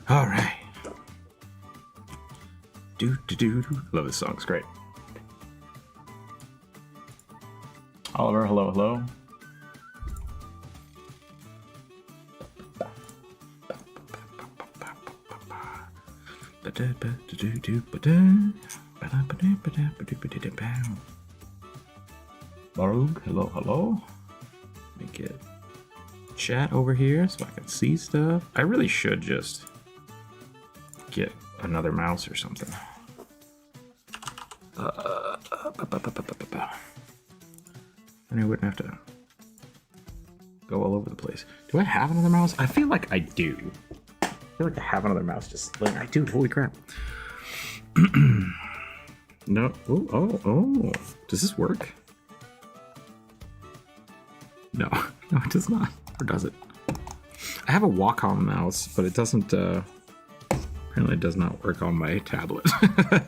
All right. Love this song. It's great. Oliver, hello, hello. Baruch, hello, hello. Let me get chat over here so I can see stuff. I really should just get another mouse or something. And I wouldn't have to go all over the place. Do I have another mouse? I feel like I do. I feel like I have another mouse just like I do. Holy crap. No. Oh. Does this work? No. No, it does not. Or does it? I have a Wacom mouse, but it doesn't, apparently it does not work on my tablet.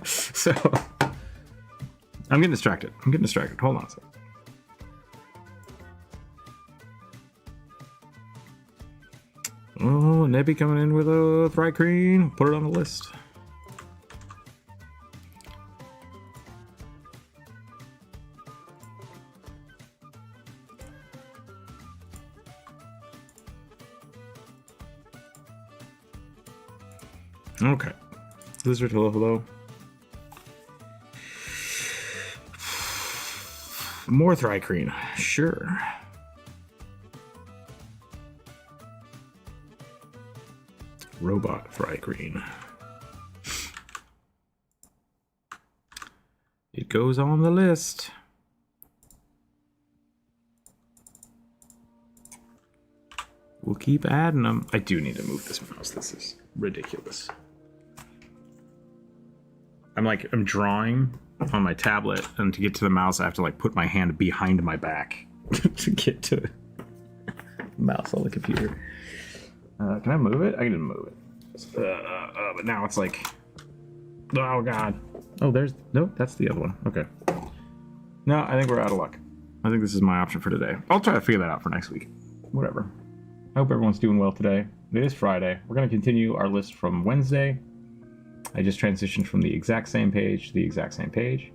So, I'm getting distracted. Hold on a second. Oh, Nebby coming in with a Thri-Kreen. Put it on the list. Okay. Lizard, hello, hello. More Thri-Kreen. Sure. Robot Thri-Kreen. It goes on the list. We'll keep adding them. I do need to move this mouse. This is ridiculous. I'm drawing on my tablet, and to get to the mouse, I have to like put my hand behind my back to get to the mouse on the computer. Can I move it? I can move it. But now it's like, oh god. Oh, nope, that's the other one. Okay. No, I think we're out of luck. I think this is my option for today. I'll try to figure that out for next week. Whatever. I hope everyone's doing well today. It is Friday. We're going to continue our list from Wednesday. I just transitioned from the exact same page to the exact same page.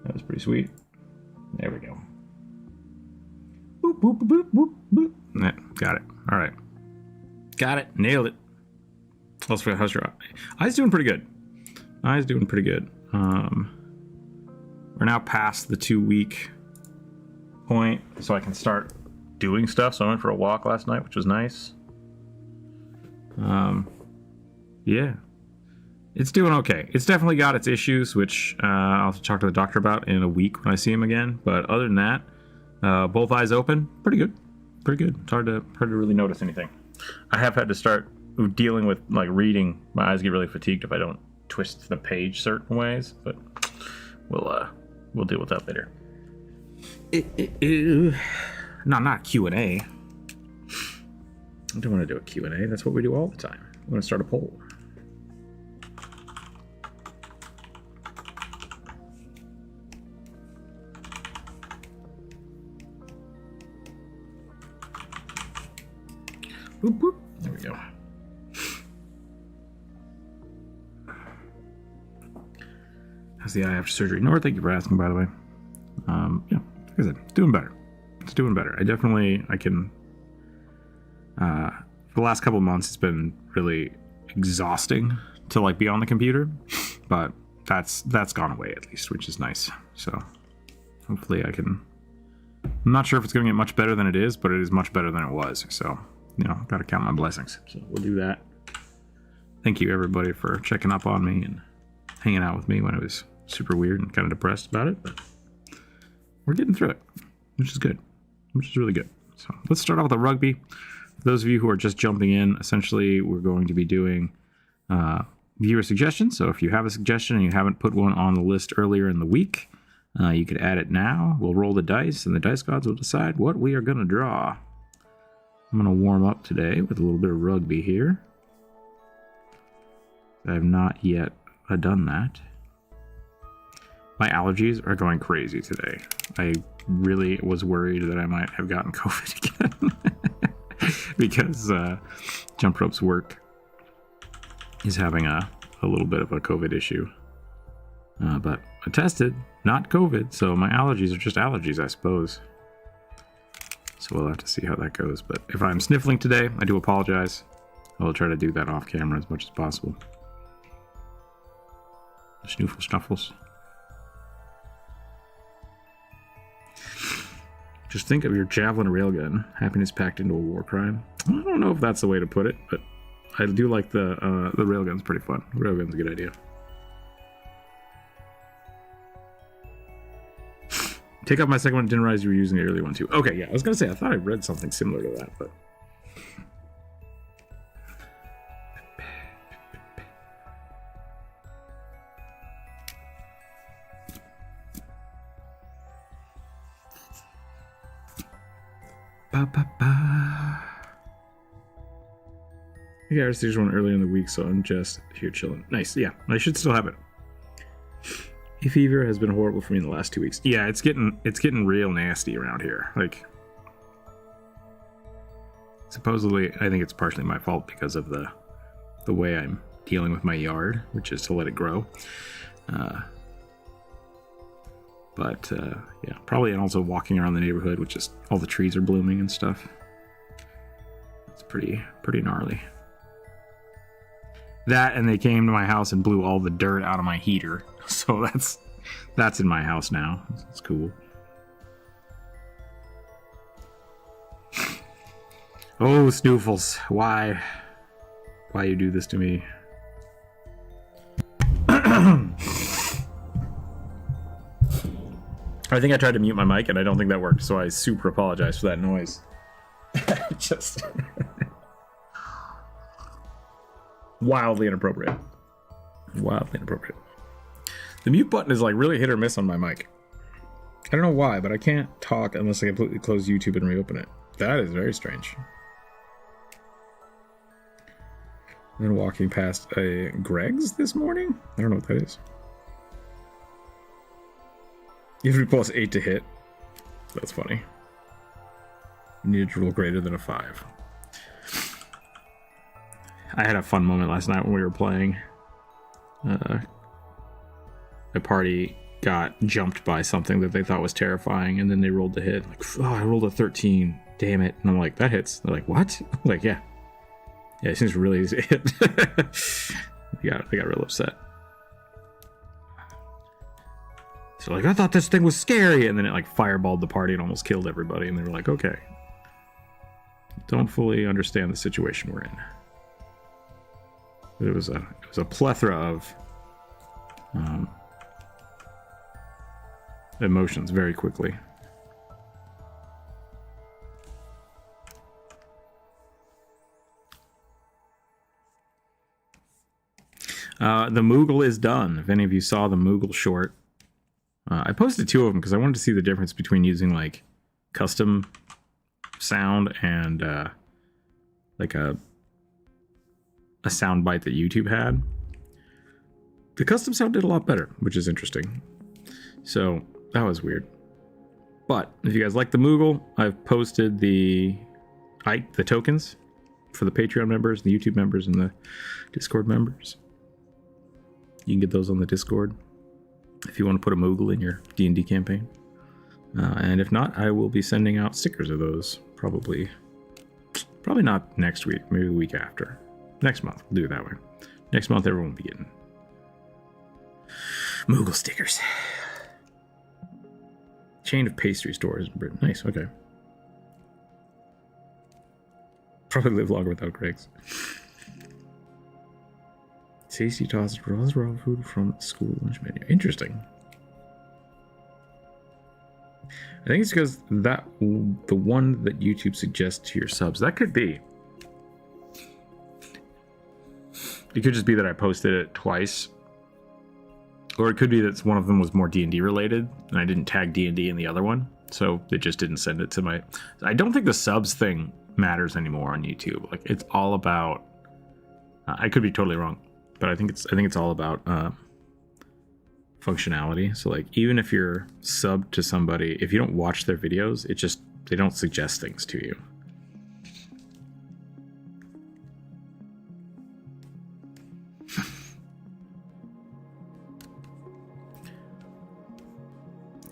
That was pretty sweet. There we go. Boop, boop, boop, boop, boop. Yeah, got it. All right. Got it. Nailed it. How's your eye's doing pretty good. Eye's doing pretty good. We're now past the 2-week point, so I can start doing stuff. So I went for a walk last night, which was nice. Yeah. It's doing okay. It's definitely got its issues, which I'll talk to the doctor about in a week when I see him again. But other than that, both eyes open, pretty good. Pretty good. It's hard to really notice anything. I have had to start dealing with like reading. My eyes get really fatigued if I don't twist the page certain ways, but we'll deal with that later. No, not Q&A. I don't want to do a Q&A. That's what we do all the time. I'm going to start a poll. Boop, boop. There we go. How's the eye after surgery? Nora, thank you for asking, by the way. Yeah, like I said, doing better. It's doing better. I can, for the last couple of months, it's been really exhausting to like be on the computer, but that's gone away at least, which is nice. So hopefully I can, I'm not sure if it's going to get much better than it is, but it is much better than it was. So, got to count my blessings. So we'll do that. Thank you everybody for checking up on me and hanging out with me when it was super weird and kind of depressed about it, but we're getting through it, which is good, which is really good. So let's start off with the rugby. For those of you who are just jumping in, essentially we're going to be doing viewer suggestions. So if you have a suggestion and you haven't put one on the list earlier in the week, you could add it now. We'll roll the dice and the dice gods will decide what we are going to draw. I'm going to warm up today with a little bit of rugby here. I have not yet done that. My allergies are going crazy today. I really was worried that I might have gotten COVID again. because Jump Rope's work is having a little bit of a COVID issue. But I tested, not COVID, so my allergies are just allergies, I suppose. So we'll have to see how that goes. But if I'm sniffling today, I do apologize. I'll try to do that off camera as much as possible. Snoofle snuffles. Just think of your javelin railgun. Happiness packed into a war crime. I don't know if that's the way to put it, but I do like the railgun's pretty fun. Railgun's a good idea. Take off my second one. Didn't realize you were using the earlier one too. Okay, yeah, I was gonna say I thought I read something similar to that, but. I think I received one earlier in the week, so I'm just here chilling. Nice, yeah, I should still have it. Hay fever has been horrible for me in the last 2 weeks. Yeah, it's getting real nasty around here. Like, supposedly, I think it's partially my fault because of the way I'm dealing with my yard, which is to let it grow. But yeah, probably, and also walking around the neighborhood, which is all the trees are blooming and stuff. It's pretty gnarly. That, and they came to my house and blew all the dirt out of my heater. So that's in my house now. It's cool. Oh, Snoofles, why you do this to me? I think I tried to mute my mic and I don't think that worked, so I super apologize for that noise. Just wildly inappropriate. Wildly inappropriate. The mute button is like really hit or miss on my mic. I don't know why, but I can't talk unless I completely close YouTube and reopen it. That is very strange. I've been walking past a Greg's this morning. I don't know what that is. You have to be plus 8 to hit. That's funny. You need to roll greater than a 5. I had a fun moment last night when we were playing. A party got jumped by something that they thought was terrifying, and then they rolled the hit. Like, oh, I rolled a 13. Damn it. And I'm like, that hits. They're like, what? I'm like, yeah. Yeah, it seems really easy to hit. They got real upset. So like, I thought this thing was scary, and then it like fireballed the party and almost killed everybody, and they were like, okay. Don't fully understand the situation we're in. But it was a plethora of emotions very quickly. The Moogle is done. If any of you saw the Moogle short, I posted 2 of them because I wanted to see the difference between using like custom sound and like a sound bite that YouTube had. The custom sound did a lot better, which is interesting. So that was weird. But if you guys like the Moogle, I've posted the tokens for the Patreon members, the YouTube members, and the Discord members. You can get those on the Discord if you want to put a Moogle in your D&D campaign. And if not, I will be sending out stickers of those probably not next week, maybe the week after. Next month, we'll do it that way. Next month, everyone will be getting Moogle stickers. Chain of pastry stores in Britain. Nice, okay. Probably live longer without Greg's. Tasty tossed raw food from school lunch menu. Interesting. I think it's because the one that YouTube suggests to your subs, that could be. It could just be that I posted it twice. Or it could be that one of them was more D&D related, and I didn't tag D&D in the other one, so it just didn't send it to my... I don't think the subs thing matters anymore on YouTube. Like, it's all about... I could be totally wrong, but I think it's all about functionality. So, like, even if you're subbed to somebody, if you don't watch their videos, they don't suggest things to you.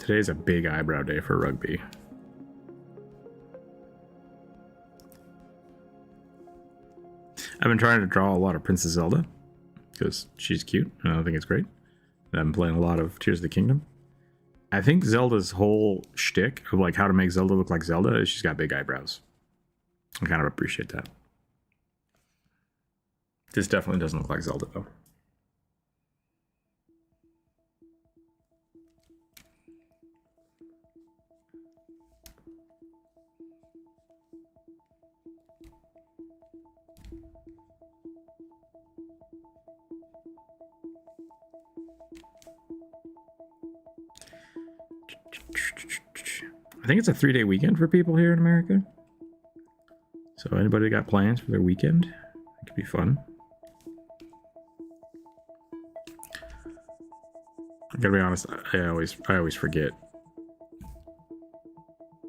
Today's a big eyebrow day for rugby. I've been trying to draw a lot of Princess Zelda because she's cute and I think it's great. And I've been playing a lot of Tears of the Kingdom. I think Zelda's whole shtick of like how to make Zelda look like Zelda is she's got big eyebrows. I kind of appreciate that. This definitely doesn't look like Zelda though. I think it's a 3-day weekend for people here in America. So anybody got plans for their weekend? It could be fun. I gotta be honest, I always forget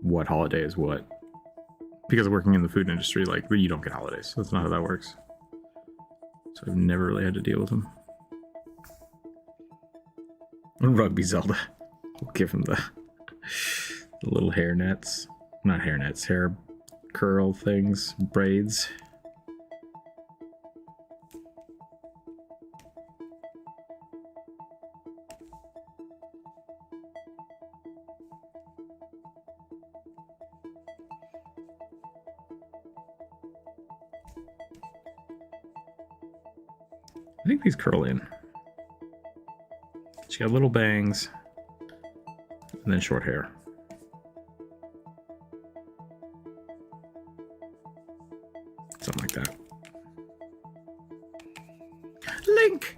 what holiday is what. Because of working in the food industry, like, you don't get holidays. That's not how that works. So I've never really had to deal with them. Rugby Zelda. We'll give him the little hair nets. Not hair nets, hair curl things, braids. I think these curl in. She got little bangs and then short hair. Something like that. Link!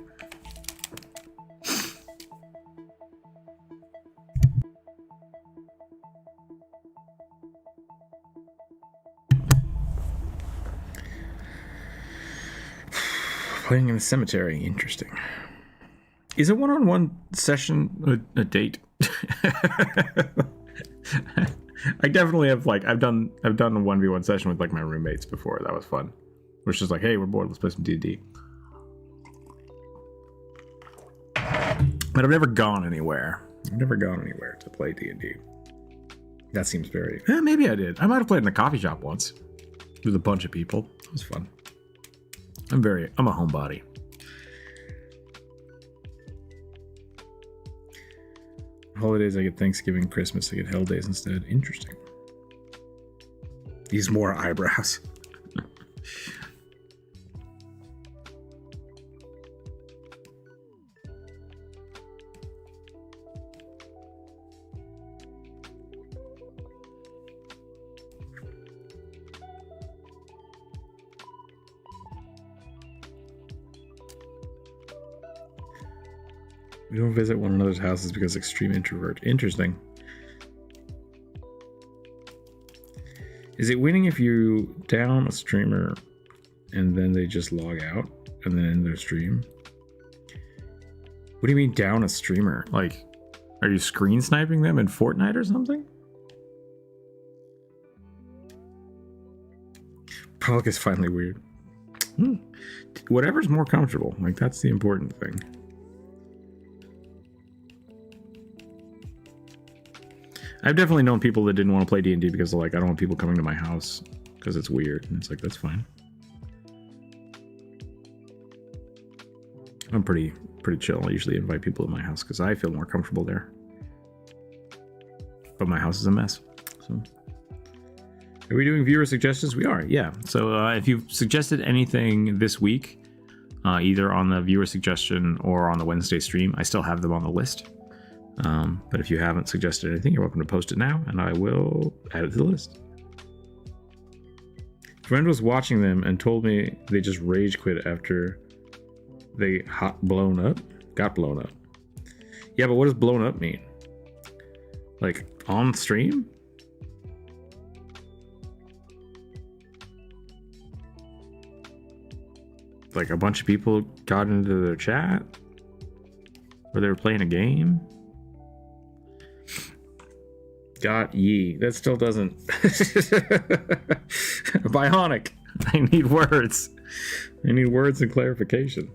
Playing in the cemetery. Interesting. Is a one-on-one session a date? I definitely have, like, I've done a 1v1 session with like my roommates before. That was fun. Which is like, hey, we're bored, let's play some D&D. But I've never gone anywhere. To play D&D. That seems very... maybe I did. I might have played in a coffee shop once. With a bunch of people. It was fun. I'm a homebody. Holidays, I get Thanksgiving, Christmas, I get Hell Days instead. Interesting. These more eyebrows. We don't visit one another's houses because extreme introvert. Interesting. Is it winning if you down a streamer and then they just log out and then end their stream? What do you mean down a streamer? Like, are you screen sniping them in Fortnite or something? Public is finally weird. Whatever's more comfortable. Like, that's the important thing. I've definitely known people that didn't want to play D&D because they're like, I don't want people coming to my house because it's weird. And it's like, that's fine. I'm pretty chill. I usually invite people to my house because I feel more comfortable there. But my house is a mess. So, are we doing viewer suggestions? We are, yeah. So if you've suggested anything this week, either on the viewer suggestion or on the Wednesday stream, I still have them on the list. But if you haven't suggested anything, you're welcome to post it now, and I will add it to the list. A friend was watching them and told me they just rage quit after they got blown up. Yeah, but what does blown up mean? Like, on stream? Like, a bunch of people got into their chat? Or they were playing a game? Got ye. That still doesn't... Bionic. I need words. I need words and clarification.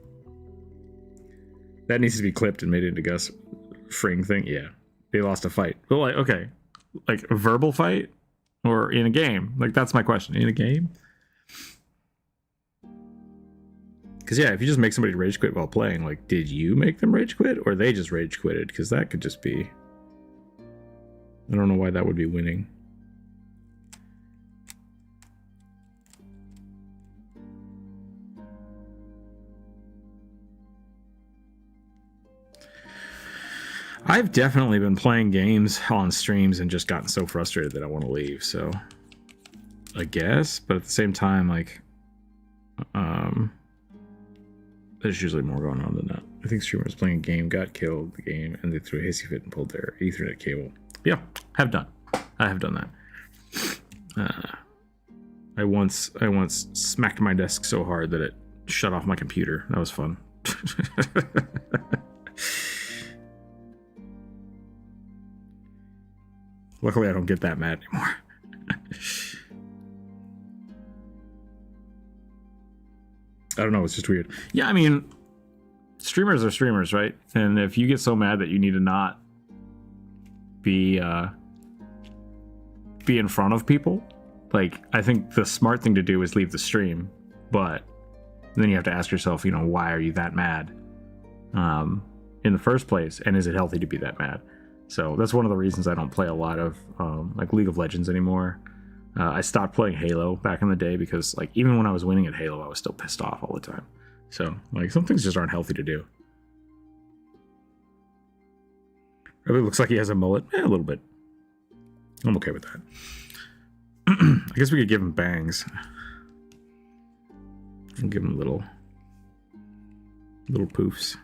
That needs to be clipped and made into Gus Fring thing. Yeah. they lost a fight. But like, okay, like a verbal fight or in a game? Like that's my question. In a game? Because yeah, if you just make somebody rage quit while playing, like, did you make them rage quit or they just rage quitted? Because that could just be. I don't know why that would be winning. I've definitely been playing games on streams and just gotten so frustrated that I want to leave, so I guess, but at the same time, like, there's usually more going on than that. I think streamers playing a game got killed the game and they threw a hissy fit and pulled their Ethernet cable. Yeah, I have done that. I once smacked my desk so hard that it shut off my computer. That was fun. Luckily, I don't get that mad anymore. I don't know. It's just weird. Yeah, I mean, streamers are streamers, right? And if you get so mad that you need to not be in front of people, like, I think the smart thing to do is leave the stream. But then you have to ask yourself, you know, why are you that mad in the first place? And is it healthy to be that mad? So that's one of the reasons I don't play a lot of like League of Legends anymore. I stopped playing Halo back in the day because, like, even when I was winning at Halo, I was still pissed off all the time. So, like, some things just aren't healthy to do. It looks like he has a mullet. A little bit. I'm okay with that. I guess we could give him bangs. And give him little poofs.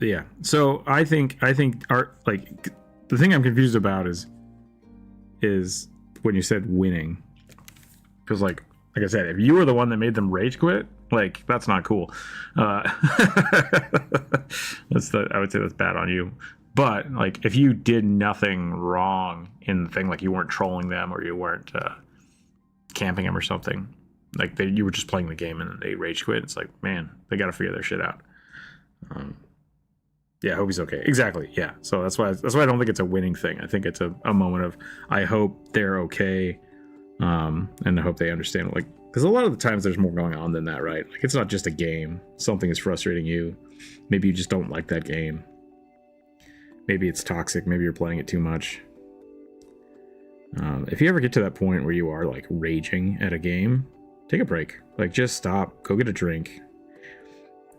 Yeah, so I think art, like, the thing I'm confused about is when you said winning, because like I said, if you were the one that made them rage quit, like, that's not cool. I would say that's bad on you. But like, if you did nothing wrong in the thing, like you weren't trolling them or you weren't camping them or something, like you were just playing the game and then they rage quit, it's like, man, they got to figure their shit out. Yeah, I hope he's okay. Exactly. Yeah. So that's why I don't think it's a winning thing. I think it's a moment of, I hope they're okay, and I hope they understand. Like, because a lot of the times there's more going on than that, right? Like, it's not just a game. Something is frustrating you. Maybe you just don't like that game. Maybe it's toxic. Maybe you're playing it too much. If you ever get to that point where you are like raging at a game, take a break. Like, just stop. Go get a drink.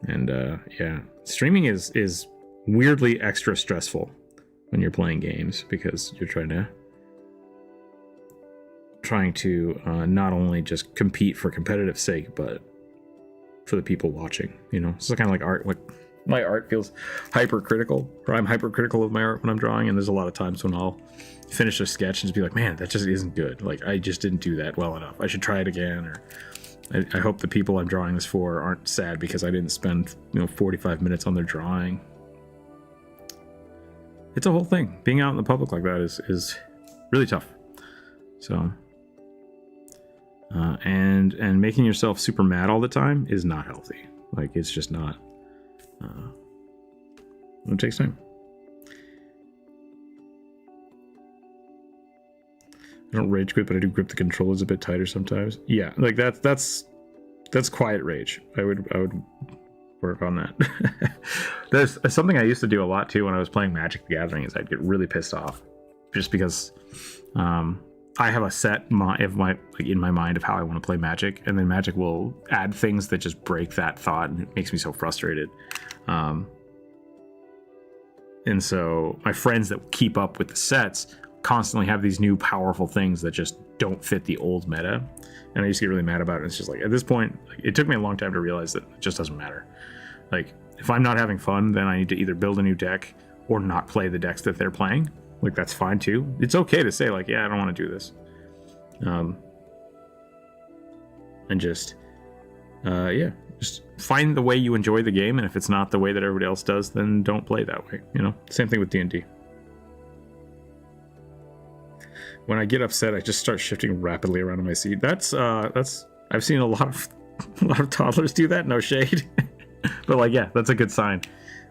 And yeah, streaming is weirdly extra stressful when you're playing games because you're trying to not only just compete for competitive sake, but for the people watching. You know, it's kind of like art. Like, my art feels hypercritical, or I'm hypercritical of my art when I'm drawing, and there's a lot of times when I'll finish a sketch and just be like, man, that just isn't good. Like, I just didn't do that well enough. I should try it again. Or I hope the people I'm drawing this for aren't sad because I didn't spend 45 minutes on their drawing. It's a whole thing. Being out in the public like that is really tough. So, and making yourself super mad all the time is not healthy. Like, it's just not. It takes time. I don't rage quit, but I do grip the controllers a bit tighter sometimes. Yeah, like that's quiet rage. I would work on that. There's something I used to do a lot too when I was playing Magic the Gathering is I'd get really pissed off just because I have a set in my mind of how I want to play Magic, and then Magic will add things that just break that thought, and it makes me so frustrated. And so my friends that keep up with the sets constantly have these new powerful things that just don't fit the old meta, and I used to get really mad about it. It's just like, at this point, it took me a long time to realize that it just doesn't matter. Like, if I'm not having fun, then I need to either build a new deck or not play the decks that they're playing. Like, that's fine too. It's okay to say, like, yeah, I don't want to do this, and just just find the way you enjoy the game, and if it's not the way that everybody else does, then don't play that way. Same thing with D&D. When I get upset, I just start shifting rapidly around in my seat. That's I've seen a lot of a lot of toddlers do that. No shade, but like, yeah, that's a good sign.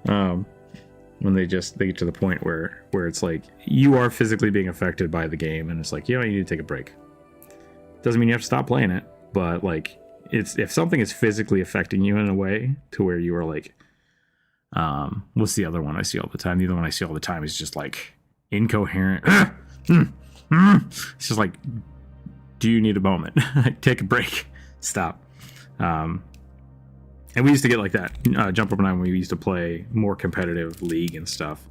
When they get to the point where it's like you are physically being affected by the game, and it's like, you need to take a break. Doesn't mean you have to stop playing it, but like, it's if something is physically affecting you in a way to where you are like, what's the other one I see all the time? The other one I see all the time is just like incoherent. It's just like, do you need a moment? Take a break. Stop. And we used to get like that. Jump Up and I, when we used to play more competitive league and stuff,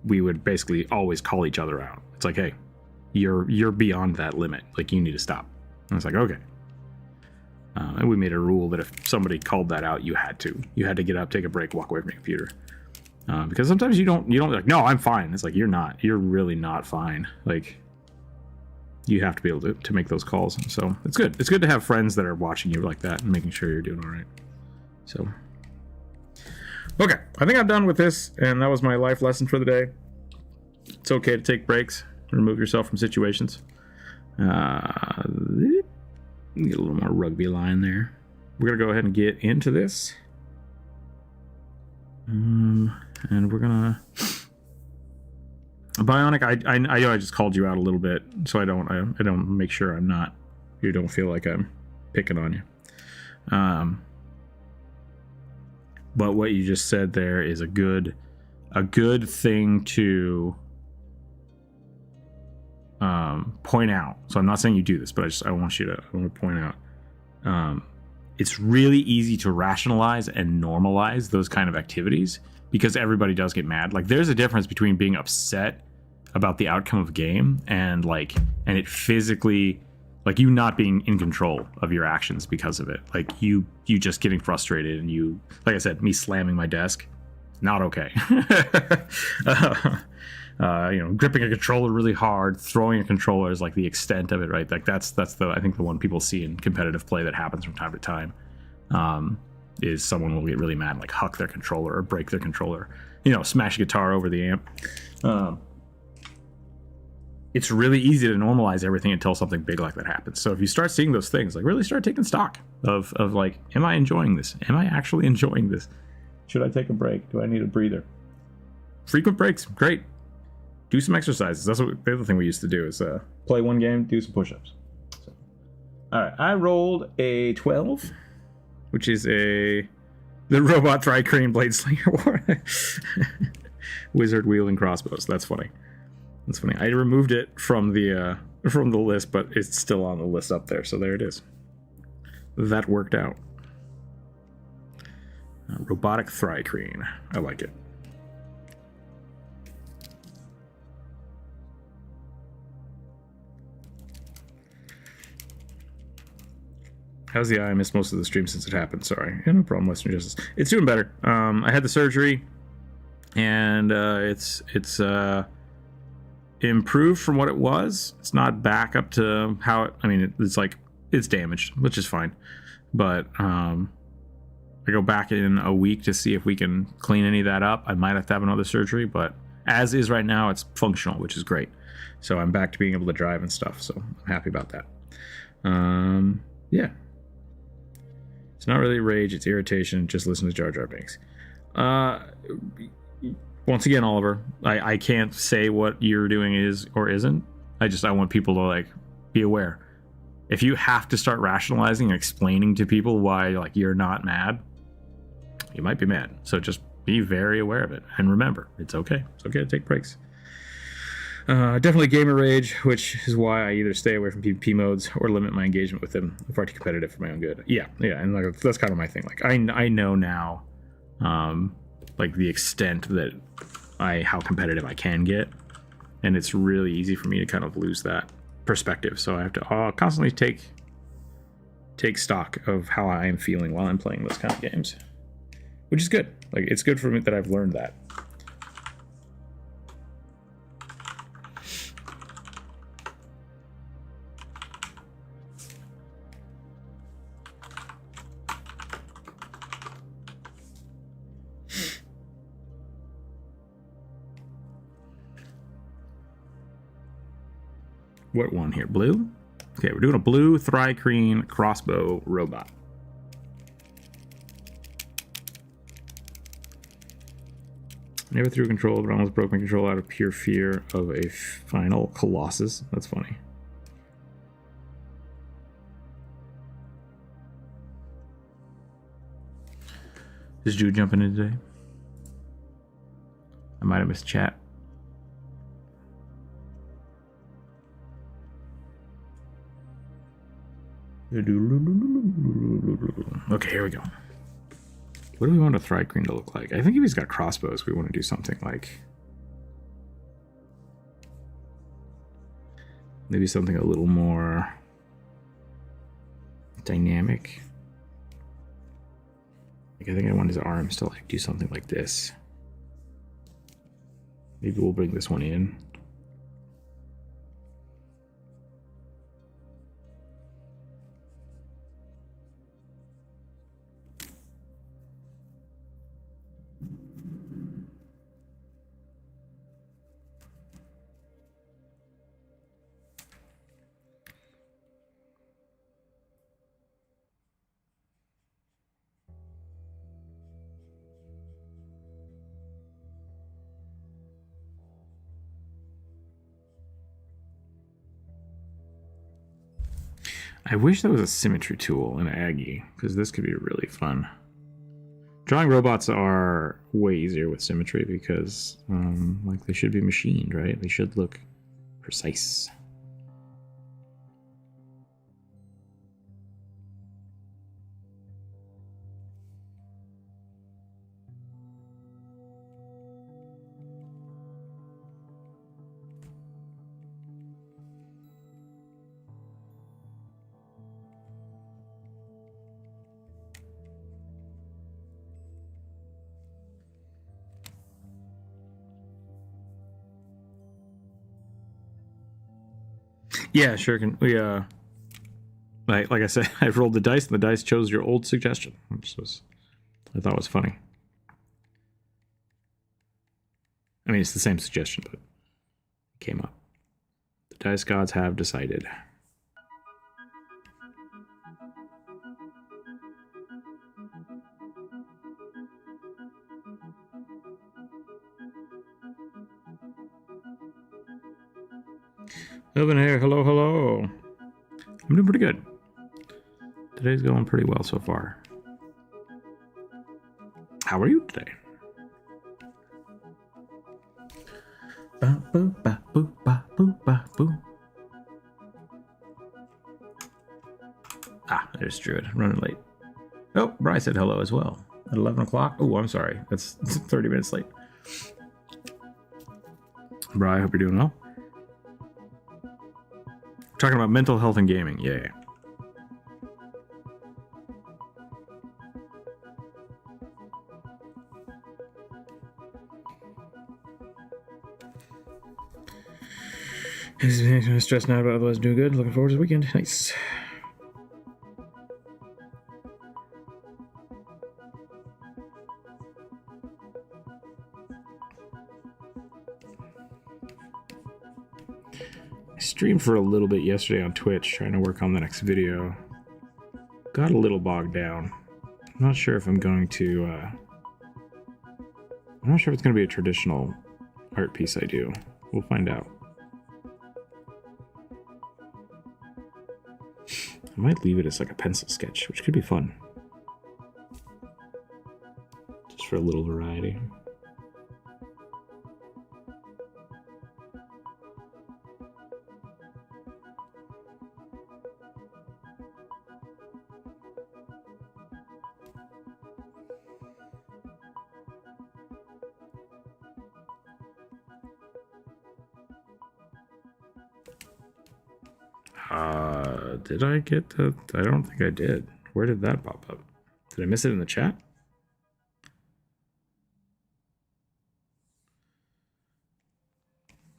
we would basically always call each other out. It's like, hey, you're beyond that limit. Like, you need to stop. And it's like, okay. And we made a rule that if somebody called that out, you had to get up, take a break, walk away from your computer. Because sometimes you don't like, no, I'm fine. It's like, you're not. You're really not fine. Like, you have to be able to make those calls. So it's good. It's good to have friends that are watching you like that and making sure you're doing all right. So, okay, I think I'm done with this, and that was my life lesson for the day. It's okay to take breaks, remove yourself from situations. Get a little more rugby line there. We're gonna go ahead and get into this, and we're gonna Bionic. I know I just called you out a little bit, so I don't make sure you don't feel like I'm picking on you. But what you just said there is a good thing to point out. So I'm not saying you do this, but I want to point out. It's really easy to rationalize and normalize those kind of activities because everybody does get mad. Like, there's a difference between being upset about the outcome of a game and it physically, like, you not being in control of your actions because of it. Like, you just getting frustrated, and you, like I said, me slamming my desk, not okay. Gripping a controller really hard, throwing a controller is like the extent of it, right? Like, that's I think the one people see in competitive play that happens from time to time, is someone will get really mad and like huck their controller or break their controller, smash a guitar over the amp. It's really easy to normalize everything until something big like that happens. So if you start seeing those things, like, really start taking stock of like, am I enjoying this? Am I actually enjoying this? Should I take a break? Do I need a breather? Frequent breaks, great. Do some exercises. That's what the other thing we used to do is play one game, do some push-ups. So, all right, I rolled a 12, which is the robot Thri-Kreen Blade Slinger War. Wizard wielding crossbows. That's funny. That's funny. I removed it from the list, but it's still on the list up there. So there it is. That worked out. Robotic Thri-Kreen. I like it. How's the eye? I missed most of the stream since it happened. Sorry. Yeah, no problem, Western Justice. It's doing better. I had the surgery, and it's improved from what it was. It's not back up to how it's damaged, which is fine. But I go back in a week to see if we can clean any of that up. I might have to have another surgery, but as is right now, it's functional, which is great. So I'm back to being able to drive and stuff. So I'm happy about that. Yeah. It's not really rage, it's irritation. Just listen to Jar Jar Binks. Once again, Oliver, I can't say what you're doing is or isn't. I want people to like be aware. If you have to start rationalizing and explaining to people why like you're not mad, you might be mad. So just be very aware of it. And remember, it's okay. It's okay to take breaks. Definitely gamer rage, which is why I either stay away from PvP modes or limit my engagement with them far too competitive for my own good. Yeah, and like that's kind of my thing. Like I know now, like the extent that how competitive I can get, and it's really easy for me to kind of lose that perspective. So I have to constantly take stock of how I am feeling while I'm playing those kind of games, which is good. Like, it's good for me that I've learned that. What one here? Blue? Okay, we're doing a blue Thri-Kreen crossbow robot. Never threw control, but almost broke my control out of pure fear of a final colossus. That's funny. Is Jude jumping in today? I might have missed chat. Okay, here we go. What do we want a Thri-Kreen to look like? I think if he's got crossbows, we want to do something like... maybe something a little more... dynamic. Like, I think I want his arms to like do something like this. Maybe we'll bring this one in. I wish there was a symmetry tool in Aggie, because this could be really fun. Drawing robots are way easier with symmetry because, like, they should be machined, right? They should look precise. Yeah, sure can. We like I said, I rolled the dice and the dice chose your old suggestion, which was I thought was funny. I mean, it's the same suggestion, but it came up. The dice gods have decided. Elvin here, hello, hello. I'm doing pretty good. Today's going pretty well so far. How are you today? Ba, boo, ba, boo, ba, boo, ba, boo. Ah, there's Druid, running late. Oh, Bri said hello as well. At 11 o'clock? Oh, I'm sorry. That's 30 minutes late. Bri, I hope you're doing well. We're talking about mental health and gaming. Yeah. Stressing out about otherwise doing good. Looking forward to the weekend. Nice. I streamed for a little bit yesterday on Twitch, trying to work on the next video. Got a little bogged down. I'm not sure if I'm going to... I'm not sure if it's going to be a traditional art piece I do. We'll find out. I might leave it as like a pencil sketch, which could be fun. Just for a little variety. Did I get that? I don't think I did. Where did that pop up? Did I miss it in the chat?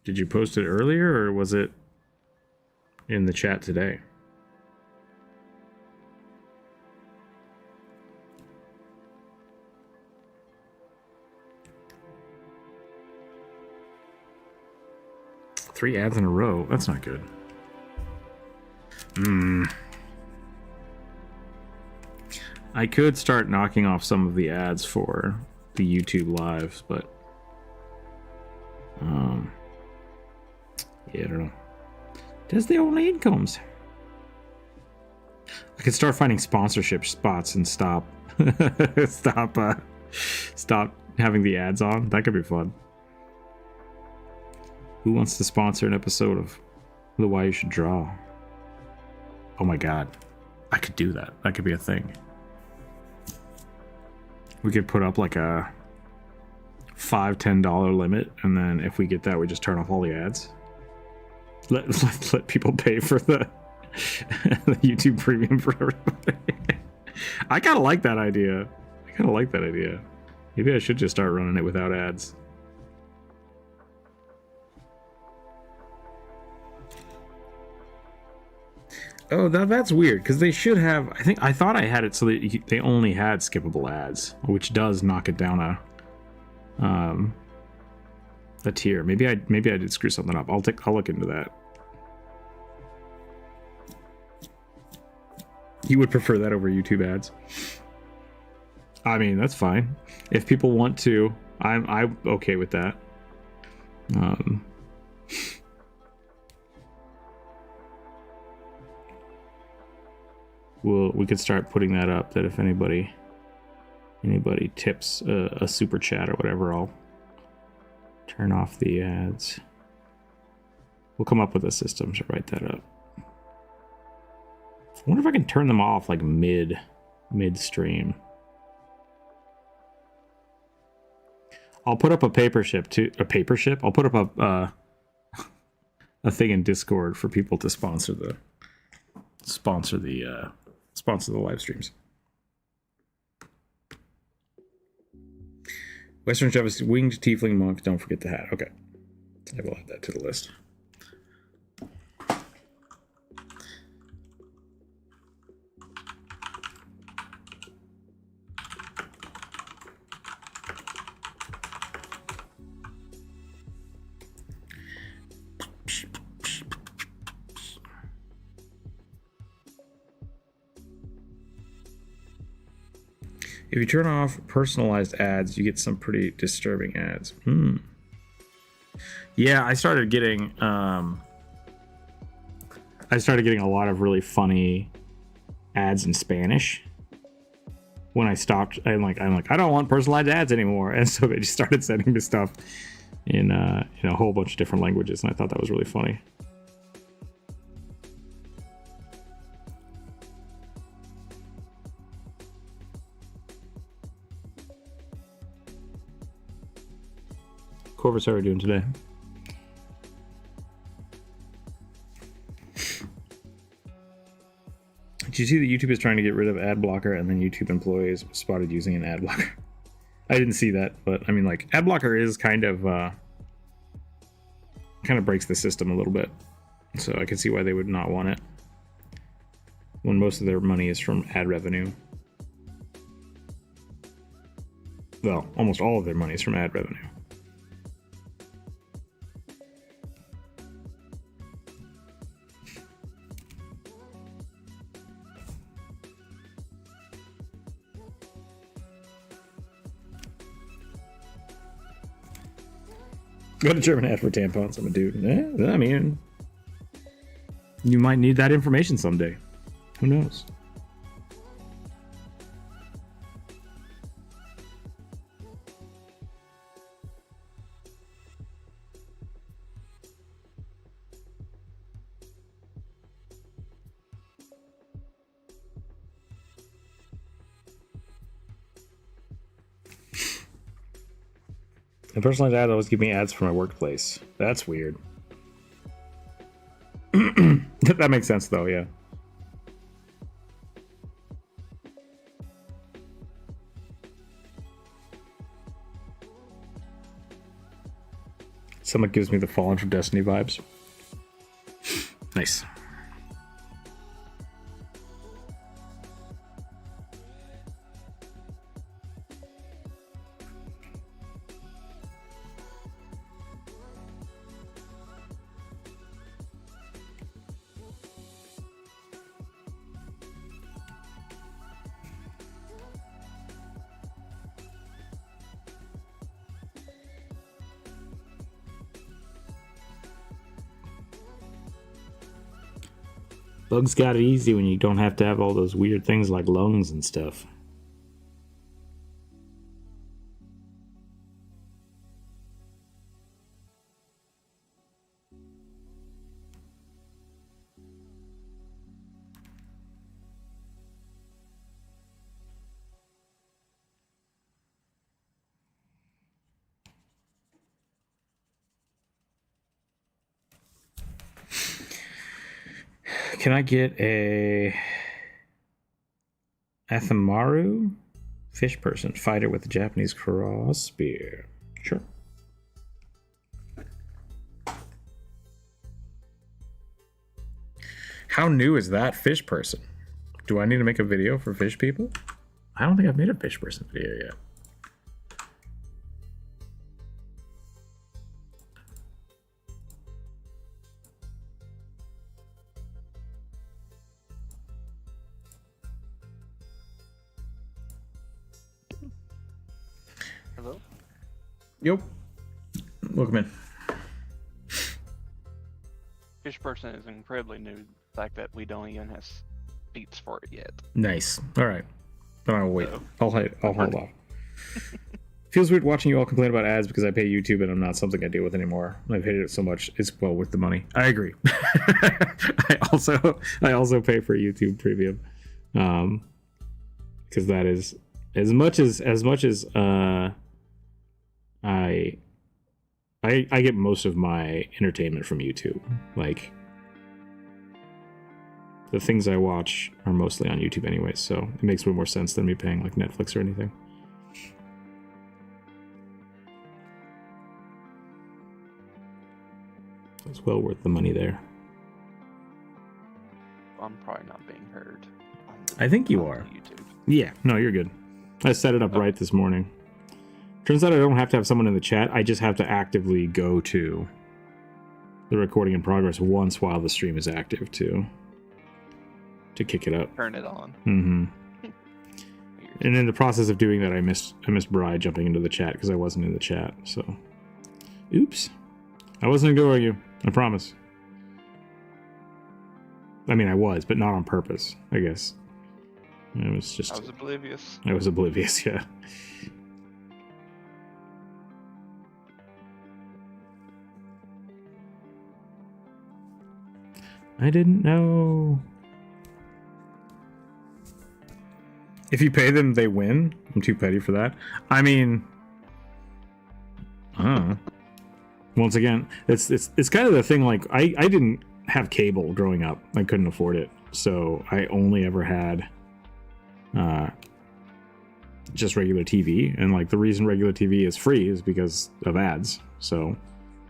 Did you post it earlier, or was it in the chat today? Three ads in a row. That's not good. I could start knocking off some of the ads for the YouTube lives, but Yeah, I don't know. That's the only incomes. I could start finding sponsorship spots and stop stop having the ads on. That could be fun. Who wants to sponsor an episode of The Why You Should Draw? Oh my god. I could do that. That could be a thing. We could put up like a $5-10 limit, and then if we get that, we just turn off all the ads. Let people pay for the YouTube premium for everybody. I kind of like that idea. Maybe I should just start running it without ads. Oh, that's weird, because they should have... I thought I had it so that they only had skippable ads, which does knock it down a tier. Maybe I did screw something up. I'll look into that. You would prefer that over YouTube ads? I mean, that's fine. If people want to, I'm okay with that. We could start putting that up, that if anybody tips a super chat or whatever, I'll turn off the ads. We'll come up with a system to write that up. I wonder if I can turn them off like midstream. I'll put up a paper ship too. A paper ship? I'll put up a thing in Discord for people to sponsor the live streams. Western Java's winged tiefling monk. Don't forget the hat. Okay, I will add that to the list. If you turn off personalized ads, you get some pretty disturbing ads. Yeah, I started getting a lot of really funny ads in Spanish. When I stopped, I'm like, I don't want personalized ads anymore, and so they just started sending me stuff in a whole bunch of different languages, and I thought that was really funny. Corvus, how are we doing today? Did you see that YouTube is trying to get rid of ad blocker, and then YouTube employees spotted using an ad blocker? I didn't see that, but I mean, like, ad blocker is kind of breaks the system a little bit, so I can see why they would not want it when most of their money is from ad revenue. Well, almost all of their money is from ad revenue. Got a German ad for tampons. I'm a dude. I mean, you might need that information someday. Who knows? The personalized ads always give me ads for my workplace. That's weird. That makes sense, though, yeah. Someone gives me the Fallen from Destiny vibes. Nice. Bugs got it easy when you don't have to have all those weird things like lungs and stuff. Can I get a Athamaru fish person fighter with a Japanese cross spear? Sure. How new is that fish person? Do I need to make a video for fish people? I don't think I've made a fish person video yet. Hello? Yep. Welcome in. Fish person is incredibly new. The fact that we don't even have beats for it yet. Nice. All right. Then I'll wait. So, I'll hold off. Feels weird watching you all complain about ads because I pay YouTube and I'm not something I deal with anymore. I've hated it so much. It's well worth the money. I agree. I also pay for YouTube Premium, because that is as much as I get most of my entertainment from YouTube. Like, the things I watch are mostly on YouTube anyway, so it makes way more sense than me paying like Netflix or anything. It's well worth the money there. I'm probably not being heard. I think you are. YouTube. Yeah, no, you're good. I set it up right this morning. Turns out I don't have to have someone in the chat. I just have to actively go to the recording in progress once while the stream is active to kick it up. Turn it on. Mm-hmm. And in the process of doing that, I missed Bri jumping into the chat because I wasn't in the chat. So, oops. I wasn't ignoring you. I promise. I mean, I was, but not on purpose, I guess. It was just... I was oblivious. I was oblivious, yeah. I didn't know. If you pay them, they win. I'm too petty for that. I mean... I don't know. Once again, it's kind of the thing, like, I didn't have cable growing up. I couldn't afford it. So I only ever had just regular TV. And, like, the reason regular TV is free is because of ads. So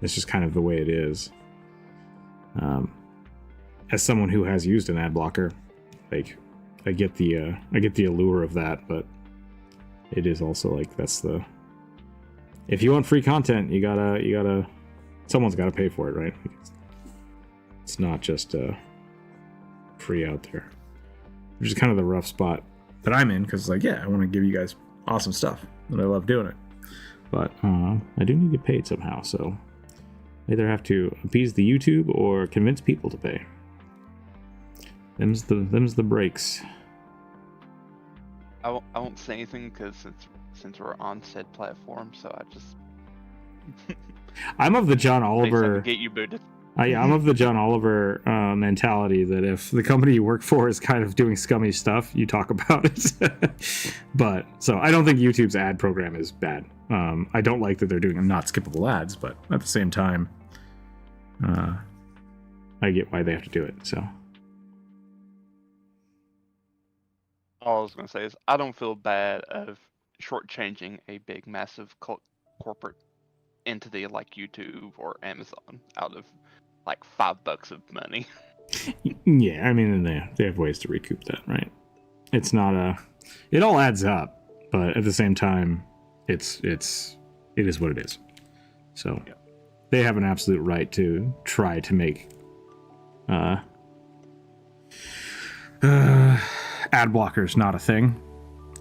it's just kind of the way it is. As someone who has used an ad blocker, like, I get the allure of that, but it is also, like, that's the... If you want free content, you gotta someone's gotta pay for it, right? It's not just free out there. Which is kind of the rough spot that I'm in, because, like, yeah, I want to give you guys awesome stuff, and I love doing it. But I do need to get paid somehow, so I either have to appease the YouTube or convince people to pay. Them's the breaks. I won't say anything because since we're on said platform, so I just... I'm of the John Say Oliver... something to get you booted. I'm of the John Oliver mentality that if the company you work for is kind of doing scummy stuff, you talk about it. But, so I don't think YouTube's ad program is bad. I don't like that they're doing not skippable ads, but at the same time, I get why they have to do it, so... All I was going to say is I don't feel bad of shortchanging a big, massive corporate entity like YouTube or Amazon out of like $5 of money. Yeah, I mean, they have ways to recoup that, right? It's not it all adds up, but at the same time, it is what it is. So yeah. They have an absolute right to try to make ad blockers not a thing,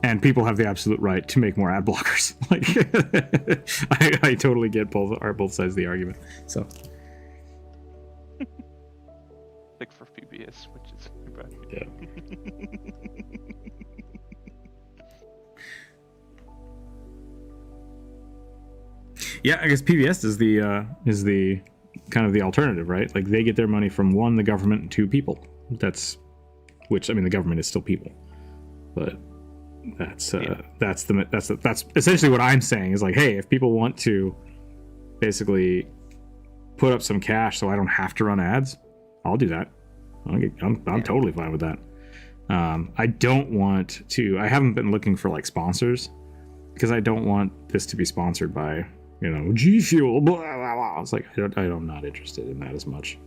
and people have the absolute right to make more ad blockers. Like, I totally get both sides of the argument. So Like for PBS, which is bad. Yeah. Yeah, I guess PBS is the kind of the alternative, right? Like they get their money from one, the government, and two, people. That's which I mean, the government is still people, but that's essentially what I'm saying is like, hey, if people want to basically put up some cash so I don't have to run ads, I'll do that. I'm totally fine with that. I don't want to. I haven't been looking for like sponsors because I don't want this to be sponsored by, you know, G Fuel. Blah, blah, blah. It's like I'm not interested in that as much,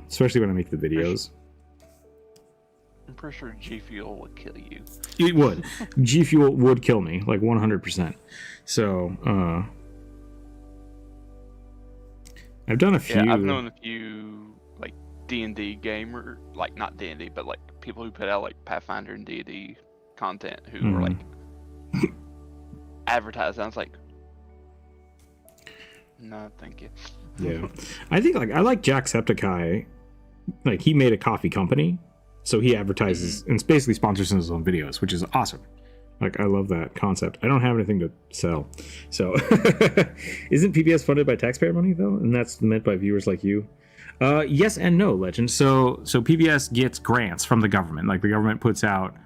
especially when I make the videos. I'm pretty sure G Fuel would kill you. It would. G Fuel would kill me, like 100%. So I've done a few. Yeah, I've known a few like D&D gamer, like not D&D, but like people who put out like Pathfinder and D&D content who were like advertised. I was like, no, thank you. Yeah, I think like I like Jacksepticeye. Like he made a coffee company, so he advertises and basically sponsors his own videos, which is awesome. Like I love that concept. I don't have anything to sell, so isn't PBS funded by taxpayer money though? And that's meant by viewers like you. Yes and no, Legend. So PBS gets grants from the government. Like the government puts out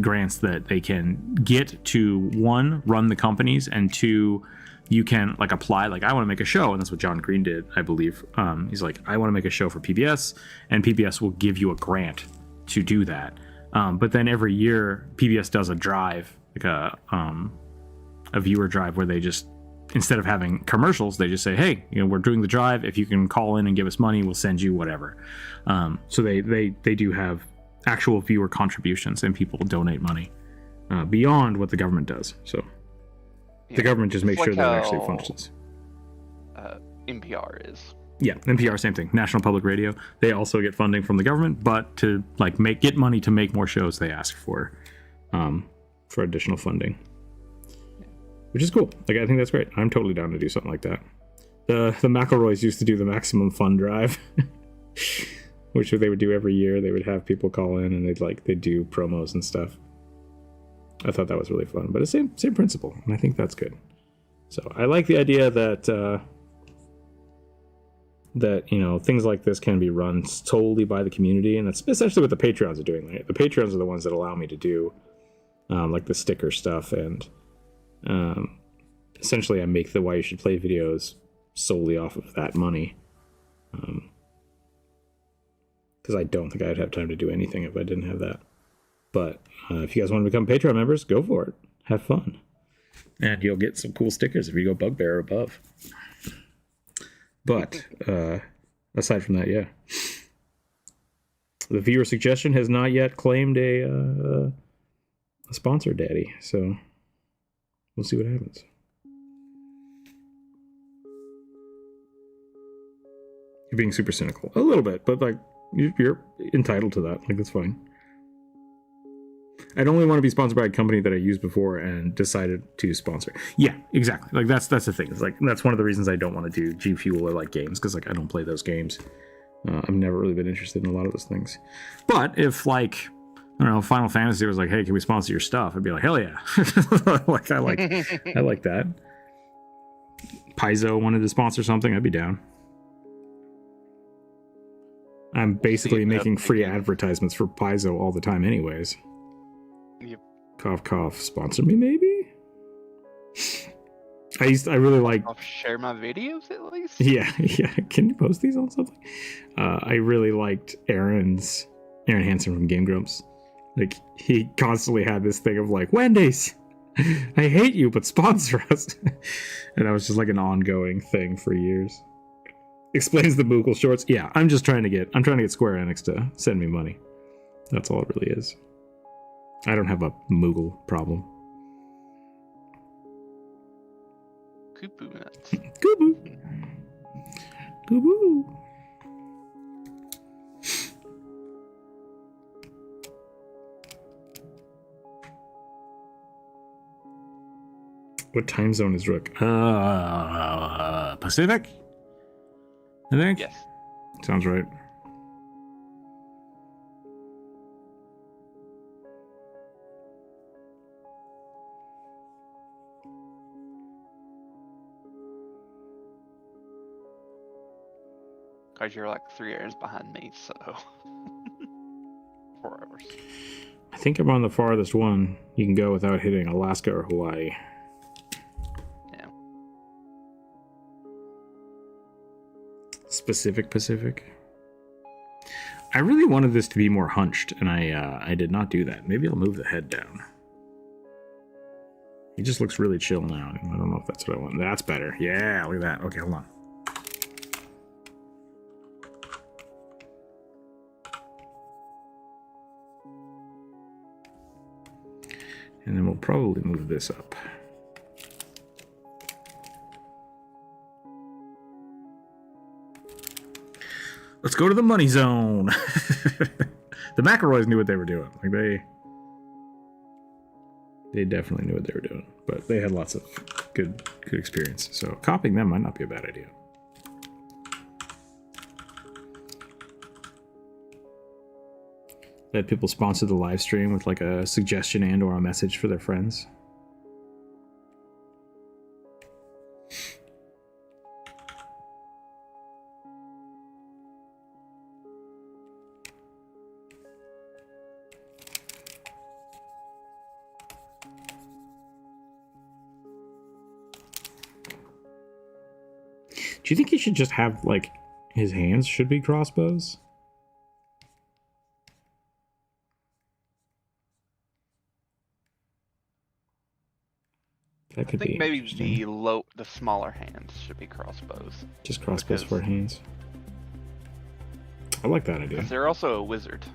grants that they can get to, one, run the companies, and two, you can like apply, like I want to make a show, and that's what John Green did, I believe. He's like, I want to make a show for PBS, and PBS will give you a grant to do that. But then every year PBS does a drive, like a viewer drive, where they just, instead of having commercials, they just say, hey, you know, we're doing the drive. If you can call in and give us money, we'll send you whatever. So they do have actual viewer contributions, and people donate money beyond what the government does. So the government just makes sure that it actually functions. NPR is. Yeah, NPR, same thing. National Public Radio. They also get funding from the government, but to like get money to make more shows, they ask for additional funding, which is cool. Like I think that's great. I'm totally down to do something like that. The McElroys used to do the Maximum Fun Drive, which they would do every year. They would have people call in and they'd do promos and stuff. I thought that was really fun, but it's same principle, and I think that's good. So I like the idea that you know, things like this can be run solely by the community, and that's essentially what the Patreons are doing. Right? The Patreons are the ones that allow me to do like the sticker stuff, and essentially I make the Why You Should Play videos solely off of that money, because I don't think I'd have time to do anything if I didn't have that. But if you guys want to become Patreon members, go for it. Have fun. And you'll get some cool stickers if you go Bugbear or above. But aside from that, yeah. The viewer suggestion has not yet claimed a sponsor daddy. So we'll see what happens. You're being super cynical. A little bit, but like you're entitled to that. Like that's fine. I'd only want to be sponsored by a company that I used before and decided to sponsor. Yeah, exactly. Like that's the thing. It's like that's one of the reasons I don't want to do G Fuel or like games, because like I don't play those games. I've never really been interested in a lot of those things. But if like I don't know, Final Fantasy was like, hey, can we sponsor your stuff? I'd be like, hell yeah. Like I like that. Paizo wanted to sponsor something, I'd be down. I'm basically making free advertisements for Paizo all the time anyways. Yep. Cough, cough. Sponsor me, maybe? I really like... I'll share my videos, at least? Yeah. Can you post these on something? I really liked Aaron Hansen from Game Grumps. Like, he constantly had this thing of like, Wendy's! I hate you, but sponsor us! And that was just like an ongoing thing for years. Explains the Moogle shorts. Yeah, I'm trying to get Square Enix to send me money. That's all it really is. I don't have a Moogle problem. Cuckoo nuts. Cuckoo. Cuckoo. What time zone is Rook? Pacific? I think. Yes. Sounds right. Because you're like 3 hours behind me, so 4 hours. I think I'm on the farthest one you can go without hitting Alaska or Hawaii. Yeah. Pacific. I really wanted this to be more hunched, and I did not do that. Maybe I'll move the head down. He just looks really chill now. I don't know if that's what I want. That's better. Yeah, look at that. Okay, hold on. And then we'll probably move this up. Let's go to the money zone. The McElroys knew what they were doing. Like they definitely knew what they were doing. But they had lots of good experience. So copying them might not be a bad idea. That people sponsor the live stream with like a suggestion and or a message for their friends. Do you think he should just have like his hands should be crossbows? That could I think be maybe interesting. the smaller hands should be crossbows. Just crossbows Because- for hands. I like that idea. Because they're also a wizard.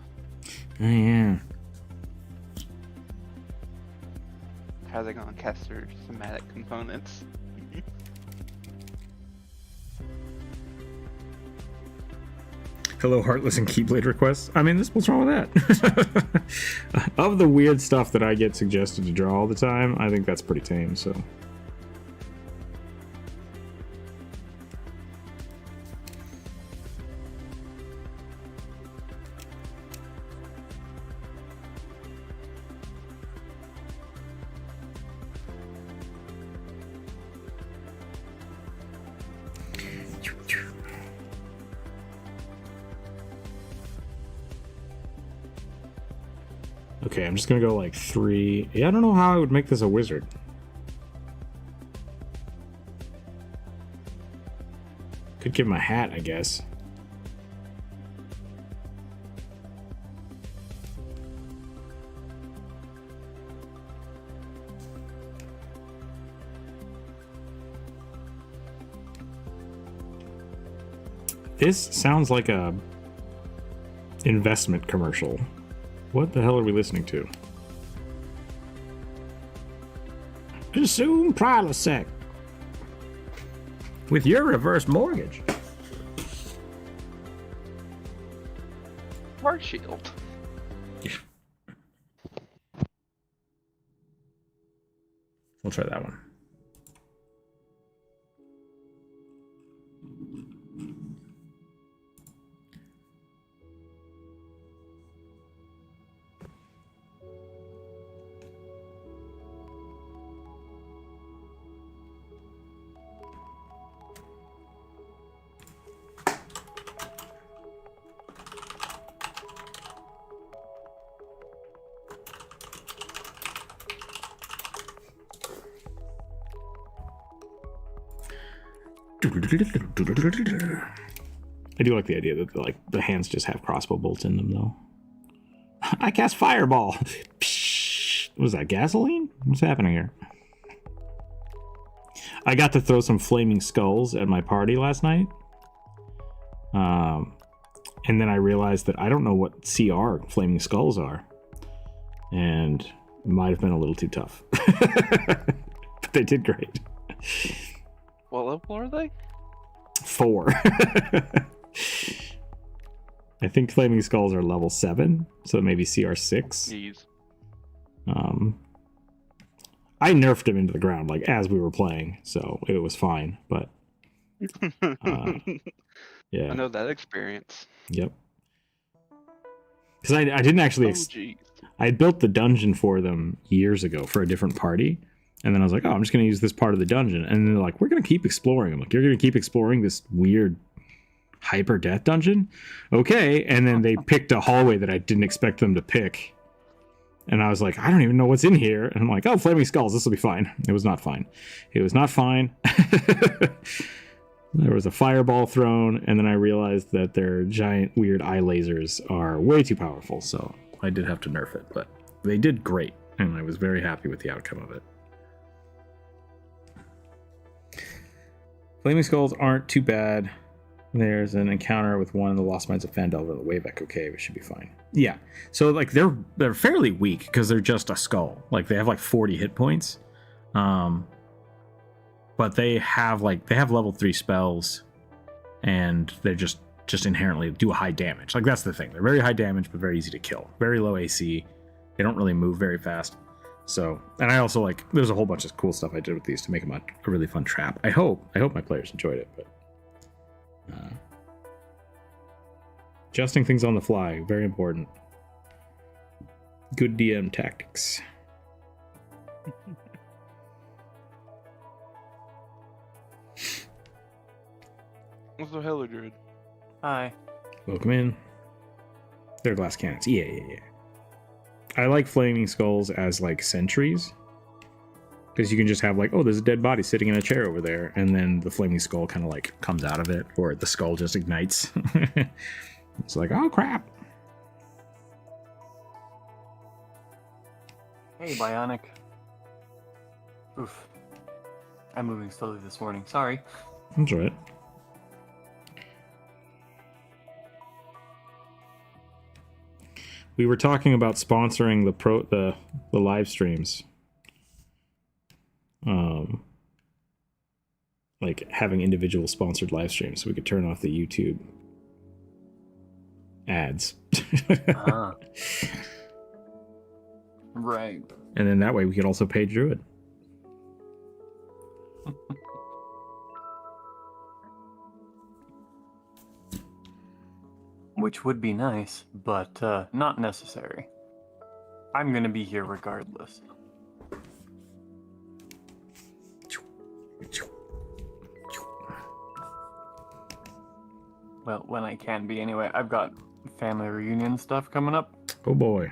Oh, yeah. How are they gonna cast their somatic components? Hello, Heartless and Keyblade requests. I mean, what's wrong with that? Of the weird stuff that I get suggested to draw all the time, I think that's pretty tame, so. Okay, I'm just gonna go like 3. Yeah, I don't know how I would make this a wizard. Could give him a hat, I guess. This sounds like a investment commercial. What the hell are we listening to? Consume Prilosec with your reverse mortgage. Heart shield. We'll try that one. I do like the idea that the hands just have crossbow bolts in them, though. I cast fireball. Was that gasoline? What's happening here? I got to throw some flaming skulls at my party last night. And then I realized that I don't know what CR flaming skulls are. And it might have been a little too tough. But they did great. What level are they? 4. I think flaming skulls are level 7, so maybe CR6. Jeez. I nerfed him into the ground like as we were playing, so it was fine. But Yeah. I know that experience. Yep. Because I didn't actually. Oh, geez. I had built the dungeon for them years ago for a different party. And then I was like, oh, I'm just going to use this part of the dungeon. And they're like, we're going to keep exploring. I'm like, you're going to keep exploring this weird hyper death dungeon? Okay. And then they picked a hallway that I didn't expect them to pick. And I was like, I don't even know what's in here. And I'm like, oh, flaming skulls. This will be fine. It was not fine. It was not fine. There was a fireball thrown. And then I realized that their giant weird eye lasers are way too powerful. So I did have to nerf it. But they did great. And I was very happy with the outcome of it. Flaming skulls aren't too bad. There's an encounter with one of the Lost Mines of Phandelver, the Wave Echo Cave. It should be fine. Yeah. So like they're fairly weak because they're just a skull. Like they have like 40 hit points. But they have level 3 spells, and they're just inherently do a high damage. Like that's the thing. They're very high damage, but very easy to kill. Very low AC. They don't really move very fast. So, and I also there's a whole bunch of cool stuff I did with these to make them a really fun trap. I hope my players enjoyed it, but adjusting things on the fly, very important. Good DM tactics. What's the Hello Druid? Hi. Welcome in. They're glass cannons. Yeah. I like flaming skulls as sentries. Because you can just have there's a dead body sitting in a chair over there, and then the flaming skull kind of comes out of it, or the skull just ignites. It's like, oh crap. Hey, Bionic. Oof. I'm moving slowly this morning. Sorry. That's right. We were talking about sponsoring the live streams. Having individual sponsored live streams so we could turn off the YouTube ads. Right. And then that way we could also pay Druid. Which would be nice, but not necessary. I'm gonna be here regardless. Well, when I can be anyway. I've got family reunion stuff coming up. Oh boy.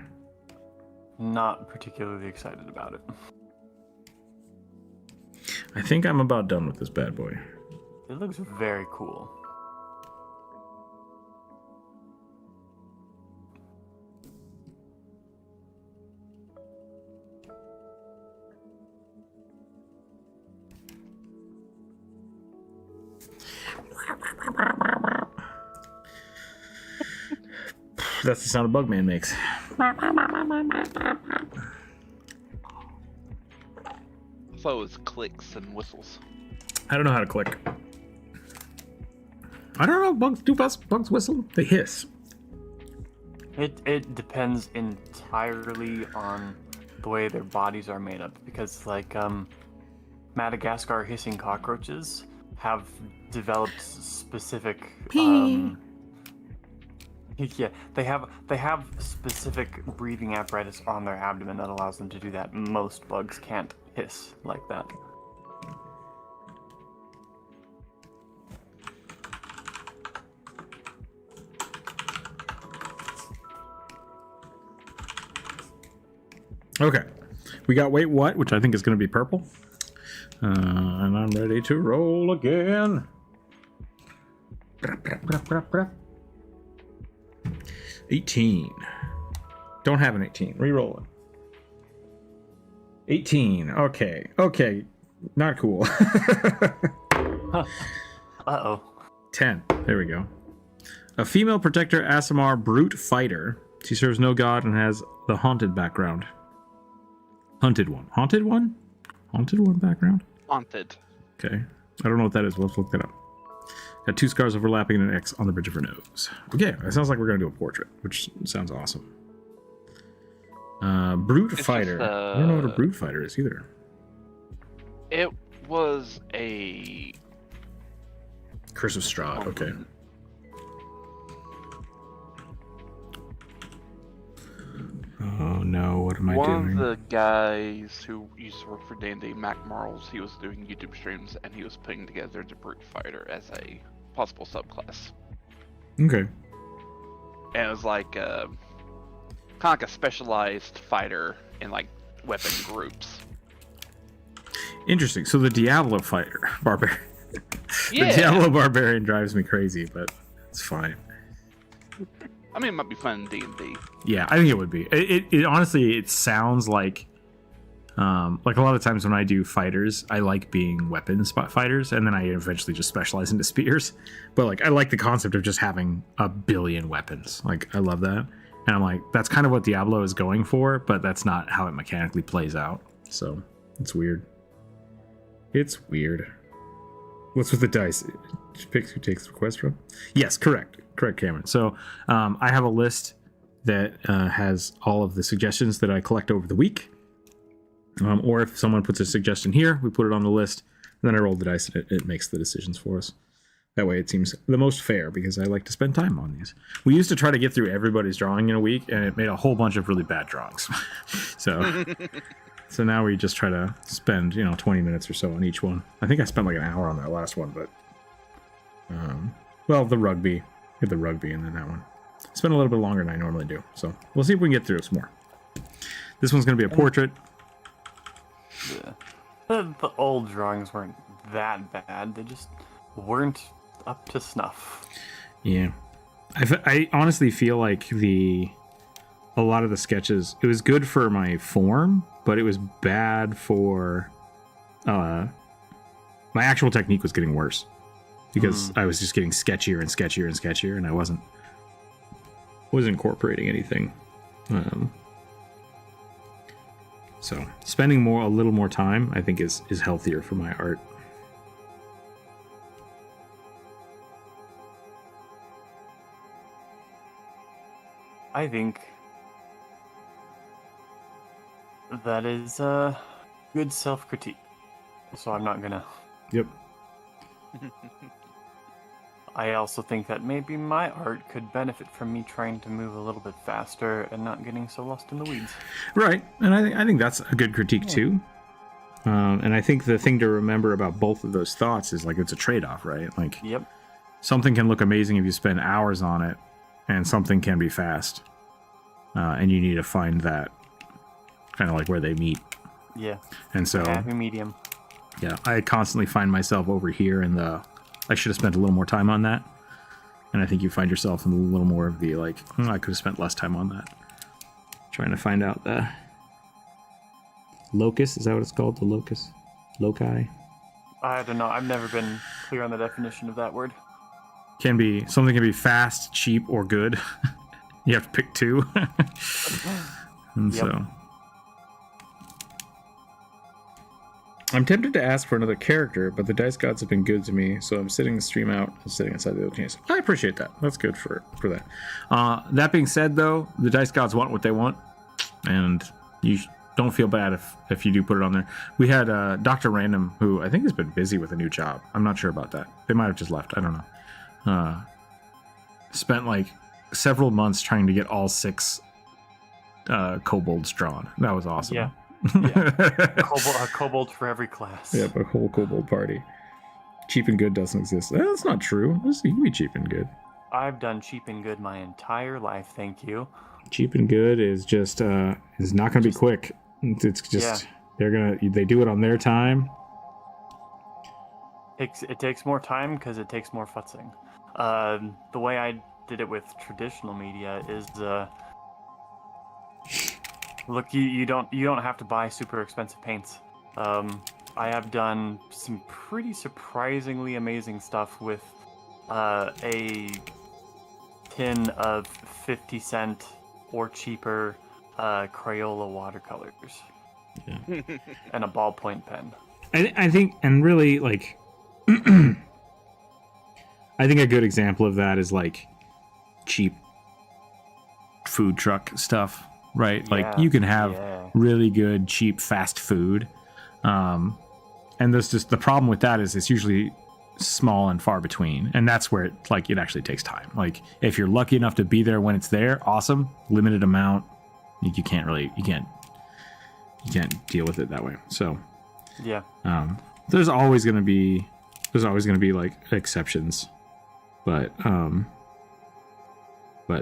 Not particularly excited about it. I think I'm about done with this bad boy. It looks very cool. That's the sound a Bugman makes. I thought it was clicks and whistles. I don't know how to click. I don't know. Bugs whistle. They hiss. It depends entirely on the way their bodies are made up, because Madagascar hissing cockroaches have developed specific yeah, they have specific breathing apparatus on their abdomen that allows them to do that. Most bugs can't hiss like that. Okay. We got wait what, which I think is going to be purple. And I'm ready to roll again. 18. Don't have an 18. Rerolling. 18. Okay. Not cool. Uh-oh. 10. There we go. A female protector Asimar brute fighter. She serves no god and has the haunted background. Haunted one background? Haunted. Okay. I don't know what that is. Let's look that up. Got 2 scars overlapping and an X on the bridge of her nose. Okay, that sounds like we're going to do a portrait, which sounds awesome. Brute It's fighter. just, I don't know what a brute fighter is either. It was a Curse of Strahd, okay. no, what am I One doing? of the guys who used to work for D&D, Mac Marls, he was doing YouTube streams and he was putting together the Brute Fighter as a possible subclass. Okay. And it was like kind of like a specialized fighter in like weapon groups. Interesting. So the Diablo fighter, barbarian. Yeah. The Diablo barbarian drives me crazy, but it's fine. I mean, it might be fun in D&D. Yeah, I think it would be. It honestly, it sounds like a lot of times when I do fighters, I like being weapons fighters, and then I eventually just specialize into spears. But like, I like the concept of just having a billion weapons. Like, I love that, and I'm like, that's kind of what Diablo is going for, but that's not how it mechanically plays out. So it's weird. It's weird. What's with the dice? It picks who takes the request from. Yes, correct, Cameron. So I have a list that has all of the suggestions that I collect over the week. Or if someone puts a suggestion here, we put it on the list, and then I roll the dice, and it makes the decisions for us. That way it seems the most fair, because I like to spend time on these. We used to try to get through everybody's drawing in a week, and it made a whole bunch of really bad drawings. So now we just try to spend, 20 minutes or so on each one. I think I spent like an hour on that last one, but... the rugby. Get the rugby and then that one. Spent a little bit longer than I normally do. So we'll see if we can get through some more. This one's going to be a portrait. Yeah. The old drawings weren't that bad. They just weren't up to snuff. Yeah. I honestly feel like a lot of the sketches, it was good for my form, but it was bad for... my actual technique was getting worse. Because I was just getting sketchier and sketchier and sketchier, and I wasn't incorporating anything. So spending a little more time, I think, is healthier for my art. I think that is good self-critique. So I'm not gonna... Yep. I also think that maybe my art could benefit from me trying to move a little bit faster and not getting so lost in the weeds. Right, and I think that's a good critique too. And I think the thing to remember about both of those thoughts is like it's a trade-off, right? Like, Yep. something can look amazing if you spend hours on it, and something can be fast. And you need to find that kind of like where they meet. Yeah. And so, Happy medium. yeah, I constantly find myself over here in I should have spent a little more time on that. And I think you find yourself in a little more of the like, I could have spent less time on that. Trying to find out the locus, is that what it's called? The locus? Loci? I don't know. I've never been clear on the definition of that word. Something can be fast, cheap, or good. You have to pick two. And Yep. so I'm tempted to ask for another character, but the dice gods have been good to me, so I'm sitting the stream out and sitting inside the old case. I appreciate that. That's good for that. That being said, though, the dice gods want what they want, and you don't feel bad if you do put it on there. We had Dr. Random, who I think has been busy with a new job. I'm not sure about that. They might have just left. I don't know. Spent like several months trying to get all 6 kobolds drawn. That was awesome. Yeah. A kobold for every class. Yep, a whole kobold party. Cheap and good doesn't exist. That's not true. You can be cheap and good. I've done cheap and good my entire life, thank you. Cheap and good is just is not going to be quick. It's just they do it on their time. It takes more time because it takes more futzing. The way I did it with traditional media is look, you don't have to buy super expensive paints. I have done some pretty surprisingly amazing stuff with a tin of 50-cent or cheaper Crayola watercolors. Yeah. And a ballpoint pen. I think, and really, like, I think a good example of that is like cheap food truck stuff, right? Like you can have really good, cheap, fast food. And there's just the problem with that is it's usually small and far between. And that's where it actually takes time. Like if you're lucky enough to be there when it's there, awesome. Limited amount, You can't deal with it that way. So Yeah. there's always going to be like exceptions, but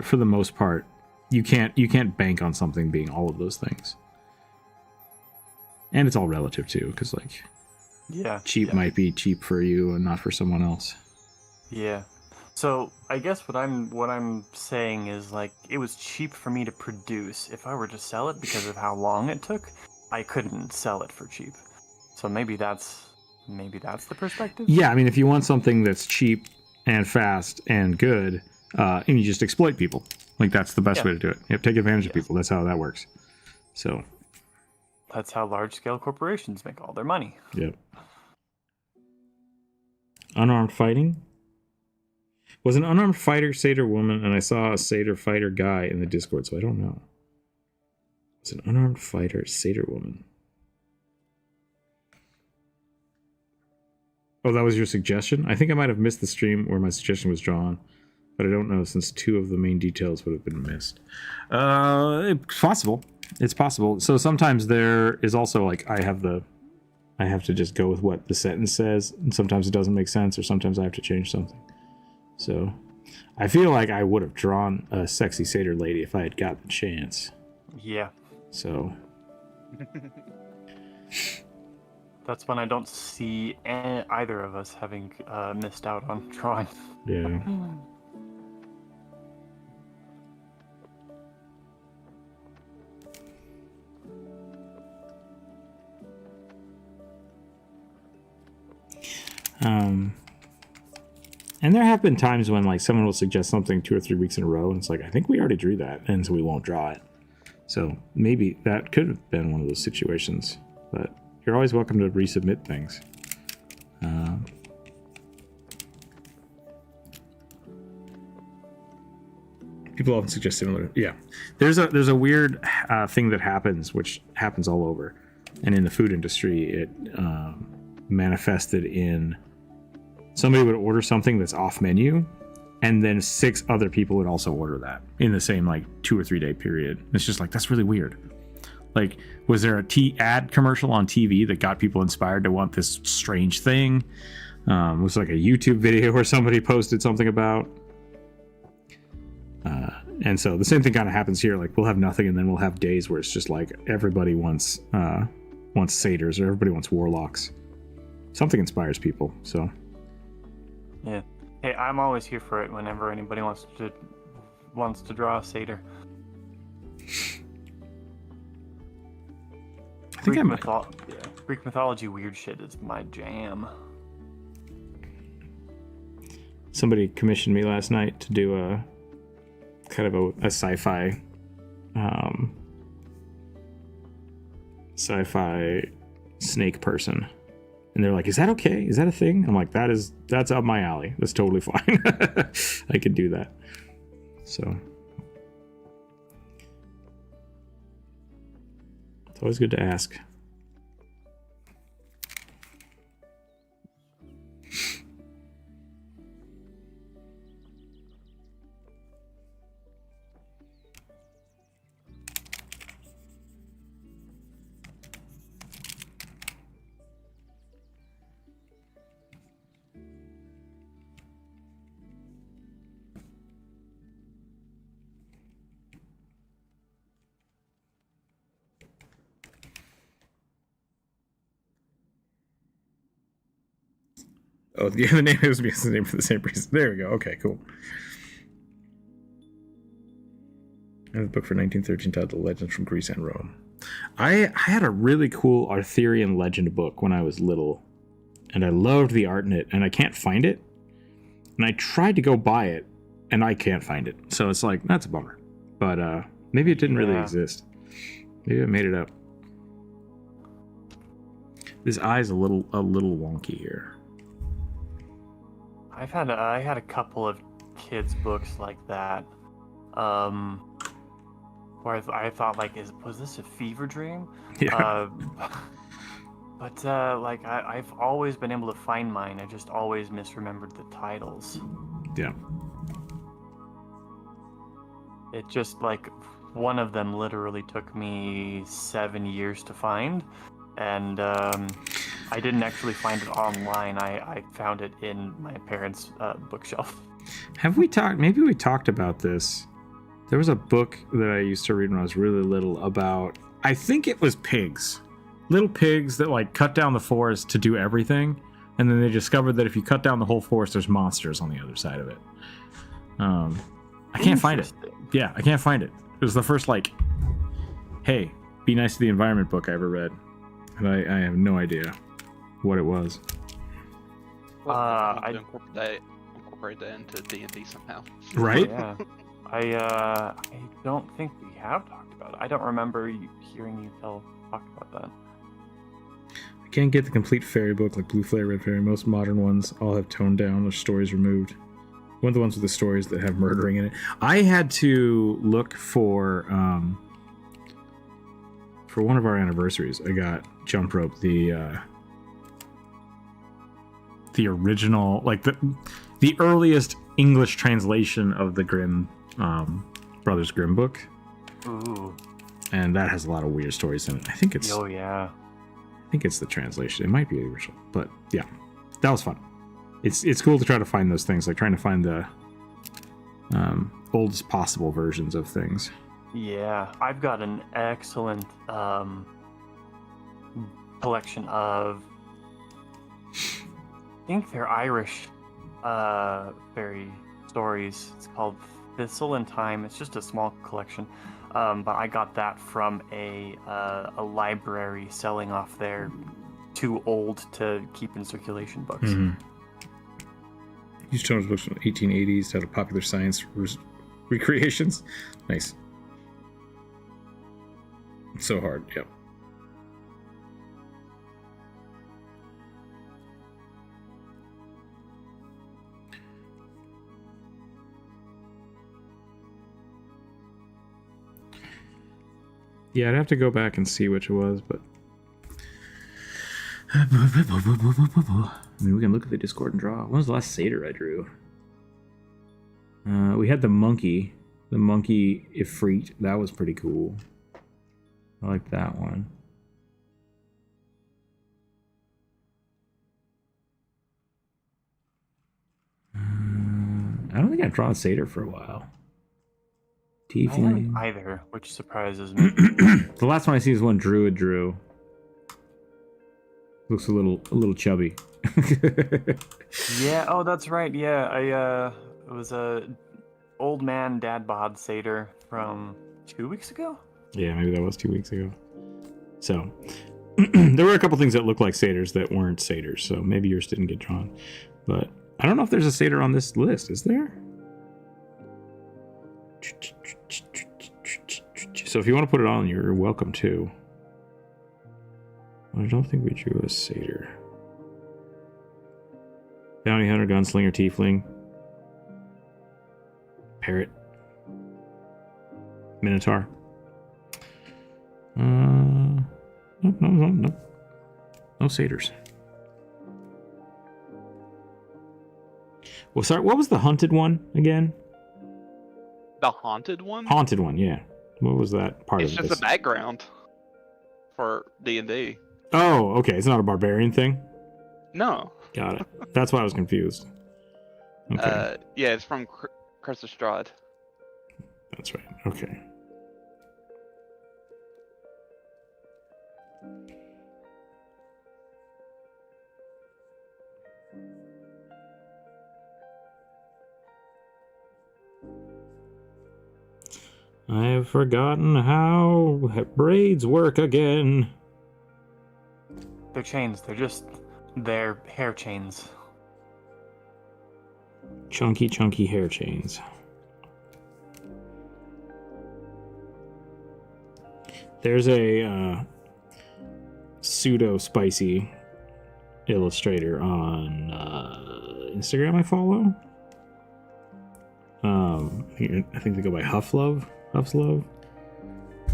for the most part, you can't bank on something being all of those things. And it's all relative too, because like cheap might be cheap for you and not for someone else. Yeah. So I guess what I'm saying is, like, it was cheap for me to produce. If I were to sell it because of how long it took, I couldn't sell it for cheap. So maybe that's the perspective. Yeah, I mean, if you want something that's cheap and fast and good, and you just exploit people, like that's the best way to do it. You have to take advantage of people. That's how that works. So that's how large-scale corporations make all their money. Yep. Unarmed fighting? Was an unarmed fighter satyr woman, and I saw a satyr fighter guy in the Discord, so I don't know. Was an unarmed fighter satyr woman? Oh, that was your suggestion? I think I might have missed the stream where my suggestion was drawn, but I don't know since 2 of the main details would have been missed. It's possible. It's possible. So sometimes there is also like I have to just go with what the sentence says, and sometimes it doesn't make sense, or sometimes I have to change something. So I feel like I would have drawn a sexy satyr lady if I had got the chance. Yeah. So that's when I don't see either of us having missed out on drawing. yeah. And there have been times when like someone will suggest something 2 or 3 weeks in a row, and it's like, I think we already drew that, and so we won't draw it. So maybe that could have been one of those situations, but you're always welcome to resubmit things. People often suggest similar. Yeah, there's a weird thing that happens, which happens all over, and in the food industry, it manifested in somebody would order something that's off menu, and then 6 other people would also order that in the same like 2 or 3 day period. It's just like, that's really weird. Like, was there a ad commercial on TV that got people inspired to want this strange thing? It was like a YouTube video where somebody posted something about. And so the same thing kind of happens here. Like, we'll have nothing, and then we'll have days where it's just like everybody wants satyrs, or everybody wants warlocks. Something inspires people. So yeah. Hey, I'm always here for it whenever anybody wants to draw a satyr. I think Greek mythology weird shit is my jam. Somebody commissioned me last night to do a kind of a sci-fi snake person. And they're like, is that okay? Is that a thing? I'm like, that's up my alley. That's totally fine. I can do that. So it's always good to ask. Oh, yeah, the name was the name for the same reason. There we go. Okay, cool. I have a book for 1913 titled Legends from Greece and Rome. I had a really cool Arthurian legend book when I was little, and I loved the art in it, and I can't find it. And I tried to go buy it, and I can't find it. So it's like, that's a bummer. But maybe it didn't really exist. Maybe I made it up. This eye's a little wonky here. I had a couple of kids' books like that, where I thought, like, was this a fever dream? Yeah. But like I've always been able to find mine. I just always misremembered the titles. Yeah. It just, like, one of them literally took me 7 years to find, and I didn't actually find it online. I found it in my parents' bookshelf. Have we talked? Maybe we talked about this. There was a book that I used to read when I was really little about, I think it was pigs. Little pigs that like cut down the forest to do everything. And then they discovered that if you cut down the whole forest, there's monsters on the other side of it. I can't find it. Yeah, I can't find it. It was the first like, hey, be nice to the environment book I ever read. And I have no idea what it was. I incorporate that into D&D somehow. Right? Yeah. I don't think we have talked about it. I don't remember hearing you talk about that. I can't get the complete fairy book like Blue Flare, Red Fairy. Most modern ones all have toned down or stories removed. One of the ones with the stories that have murdering in it. I had to look for one of our anniversaries. I got Jump Rope, the original, like the earliest English translation of the Grimm Brothers Grimm book. Ooh. And that has a lot of weird stories in it. I think it's yeah. I think it's the translation. It might be the original, but yeah, that was fun. It's cool to try to find those things, like trying to find the oldest possible versions of things. Yeah, I've got an excellent collection of, I think they're Irish fairy stories. It's called Thistle and Time. It's just a small collection. But I got that from a library selling off their too old to keep in circulation books. Mm-hmm. These children's books from the 1880s out of popular science recreations. Nice. It's so hard. Yep. Yeah, I'd have to go back and see which it was, but I mean, we can look at the Discord and draw. When was the last satyr I drew? We had the monkey Ifrit. That was pretty cool. I like that one. I don't think I've drawn a satyr for a while. I haven't Tiefling. either, which surprises me. The last one I see is one Druid drew. Looks a little chubby. Yeah, oh, that's right. Yeah, it was a old man dad bod satyr from 2 weeks ago. Yeah, maybe that was 2 weeks ago. So, there were a couple things that looked like satyrs that weren't satyrs, so maybe yours didn't get drawn. But I don't know if there's a satyr on this list. Is there? So if you want to put it on, you're welcome to. I don't think we drew a satyr. Bounty hunter, gunslinger, tiefling, parrot, minotaur. No satyrs. Well, sorry, what was the hunted one again? The haunted one? Haunted one, yeah. What was that part It's of just this? a background for D&D. Oh, okay. It's not a barbarian thing? No. Got it. That's why I was confused. Okay. Yeah, it's from Chris Estrad. That's right. Okay. I have forgotten how braids work again. They're chains. They're hair chains. Chunky hair chains. There's a pseudo spicy illustrator on Instagram I follow. I think they go by Hufflove.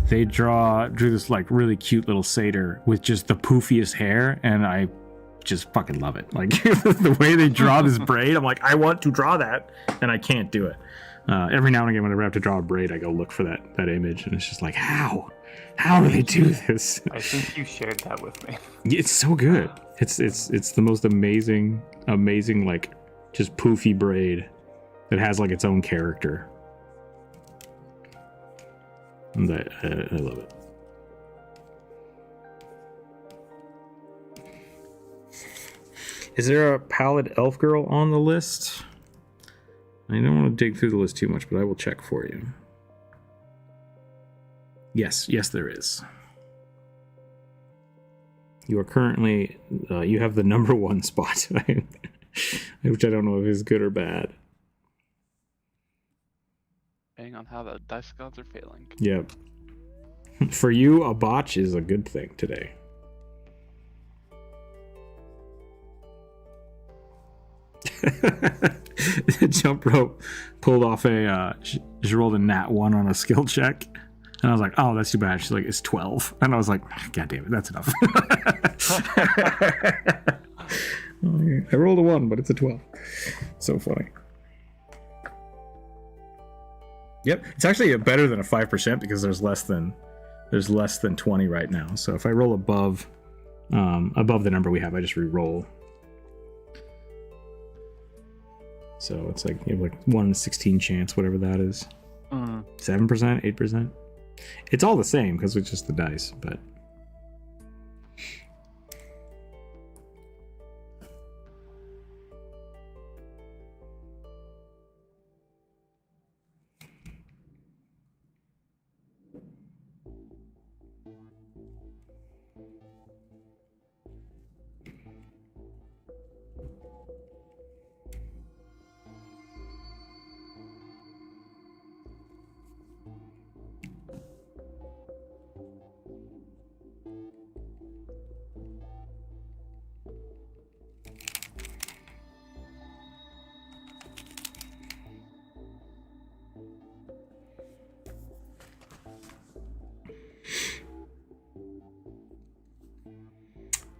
They drew this like really cute little satyr with just the poofiest hair, and I just fucking love it. Like the way they draw this braid, I'm like, I want to draw that, and I can't do it. Every now and again, whenever I have to draw a braid, I go look for that image, and it's just like, how do they do this? I think you shared that with me. It's so good. It's the most amazing like just poofy braid that has like its own character. And I love it. Is there a pallid elf girl on the list? I don't want to dig through the list too much, but I will check for you. Yes, there is. You are currently, you have the number 1 spot, which I don't know if is good or bad. Depending on how the dice gods are feeling. Yep. For you, a botch is a good thing today. Jump rope pulled off she rolled a nat 1 on a skill check, and I was like, oh, that's too bad. She's like, it's 12, and I was like, god damn it, that's enough. I rolled a 1, but it's a 12. So funny. Yep, it's actually better than a 5% because there's less than 20 right now. So if I roll above the number we have, I just re-roll. So it's like you have like 1 in 16 chance, whatever that is. 7%, 8%. It's all the same because it's just the dice, but.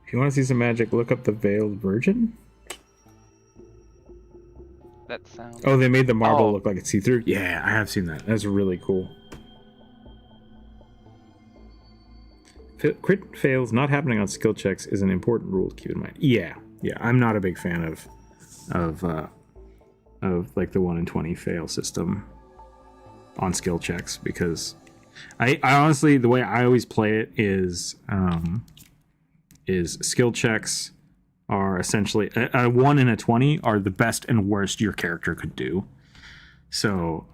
If you want to see some magic, look up the Veiled Virgin. That sounds. Oh, they made the marble look like it's see-through? Yeah, I have seen that. That's really cool. Crit fails not happening on skill checks is an important rule to keep in mind. Yeah, I'm not a big fan of like the 1 in 20 fail system on skill checks, because I honestly, the way I always play it is skill checks are essentially a 1 in a 20 are the best and worst your character could do. So,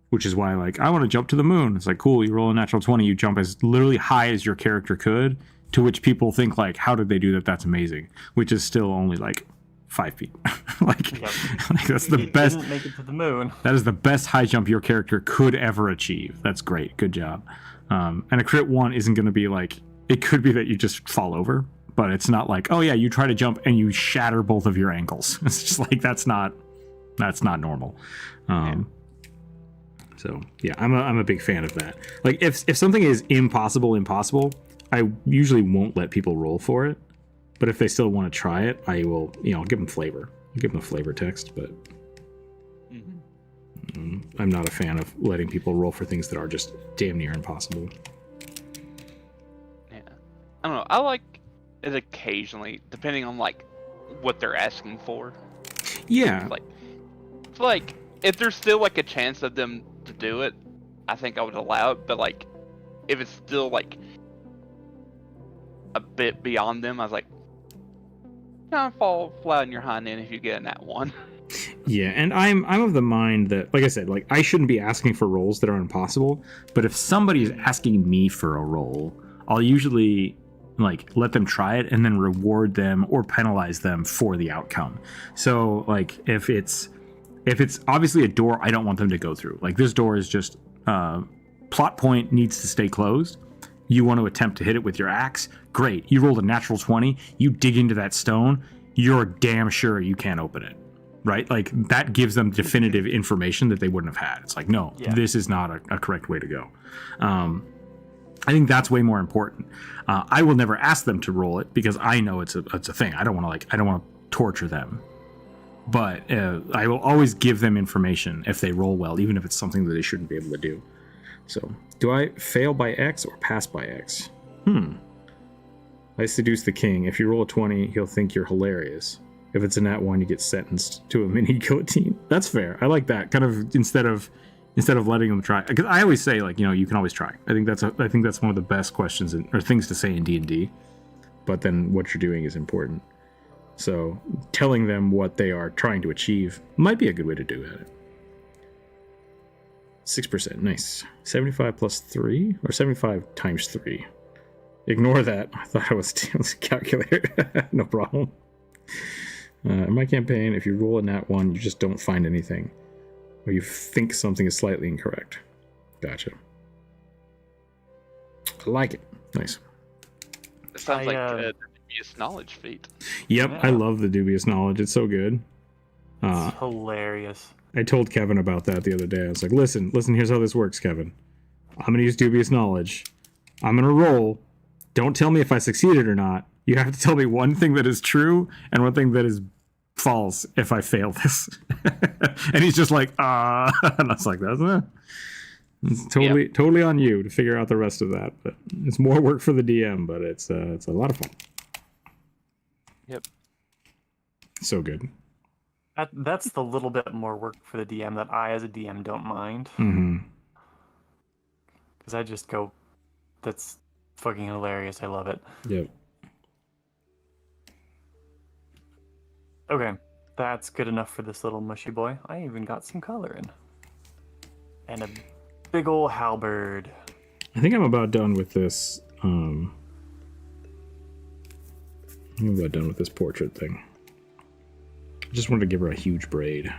which is why, like, I want to jump to the moon. It's like, cool, you roll a natural 20, you jump as literally high as your character could, to which people think, like, how did they do that? That's amazing. Which is still only, like, 5 feet. like that's the best. Didn't make it to the moon. That is the best high jump your character could ever achieve. That's great. Good job. And a crit 1 isn't going to be like, it could be that you just fall over, but it's not like, oh yeah, you try to jump and you shatter both of your ankles. It's just like, that's not normal. So yeah, I'm a big fan of that. Like if something is impossible, I usually won't let people roll for it. But if they still want to try it, I will, I'll give them flavor. I'll give them a flavor text, but I'm not a fan of letting people roll for things that are just damn near impossible. Yeah. I don't know. I like it occasionally, depending on, like, what they're asking for. Yeah. Like, if there's still, like, a chance of them to do it, I think I would allow it. But, like, if it's still, like, a bit beyond them, I was like, fall flat on your hind end if you get in that one. Yeah, and I'm of the mind that, like I said, like, I shouldn't be asking for rolls that are impossible, but if somebody is asking me for a roll, I'll usually, like, let them try it and then reward them or penalize them for the outcome. So, like, if it's obviously a door I don't want them to go through, like, this door is just plot point needs to stay closed. You want to attempt to hit it with your axe? Great. You rolled a natural 20. You dig into that stone. You're damn sure you can't open it, right? Like, that gives them definitive information that they wouldn't have had. It's like, no, This is not a correct way to go. I think that's way more important. I will never ask them to roll it because I know it's a thing. I don't want to torture them. but I will always give them information if they roll well, even if it's something that they shouldn't be able to do. So, do I fail by X or pass by X? I seduce the king. If you roll a 20, he'll think you're hilarious. If it's a nat 1, you get sentenced to a mini guillotine. That's fair. I like that. Kind of instead of letting them try, because I always say, like, you can always try. I think that's one of the best questions or things to say in D&D. But then what you're doing is important. So telling them what they are trying to achieve might be a good way to do it. 6%, nice. 75 plus 3 or 75 times 3. Ignore that. I thought I was calculator. No problem. In my campaign, if you roll a nat 1, you just don't find anything. Or you think something is slightly incorrect. Gotcha. I like it. Nice. It sounds like a dubious knowledge feat. Yep, Yeah. I love the dubious knowledge. It's so good. It's hilarious. I told Kevin about that the other day. I was like, listen, here's how this works, Kevin. I'm going to use dubious knowledge. I'm going to roll. Don't tell me if I succeeded or not. You have to tell me one thing that is true and one thing that is false if I fail this. And he's just like, and I was like, it's totally on you to figure out the rest of that. But it's more work for the DM, but it's a lot of fun. Yep. So good. That's the little bit more work for the DM that I, as a DM, don't mind. Because I just go, that's fucking hilarious. I love it. Yep. Okay, that's good enough for this little mushy boy. I even got some color in. And a big ol' halberd. I think I'm about done with this. I'm about done with this portrait thing. I just wanted to give her a huge braid.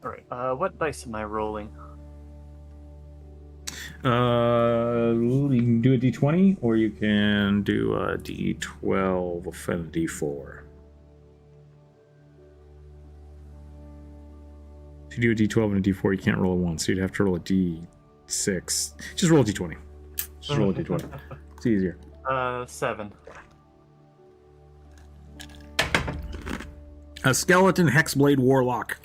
Alright, what dice am I rolling? You can do a d20, or you can do a d12 and a d4. If you do a d12 and a d4, you can't roll a 1, so you'd have to roll a d6. Just roll a d20. Just roll a d20. It's easier. 7. A skeleton hexblade warlock.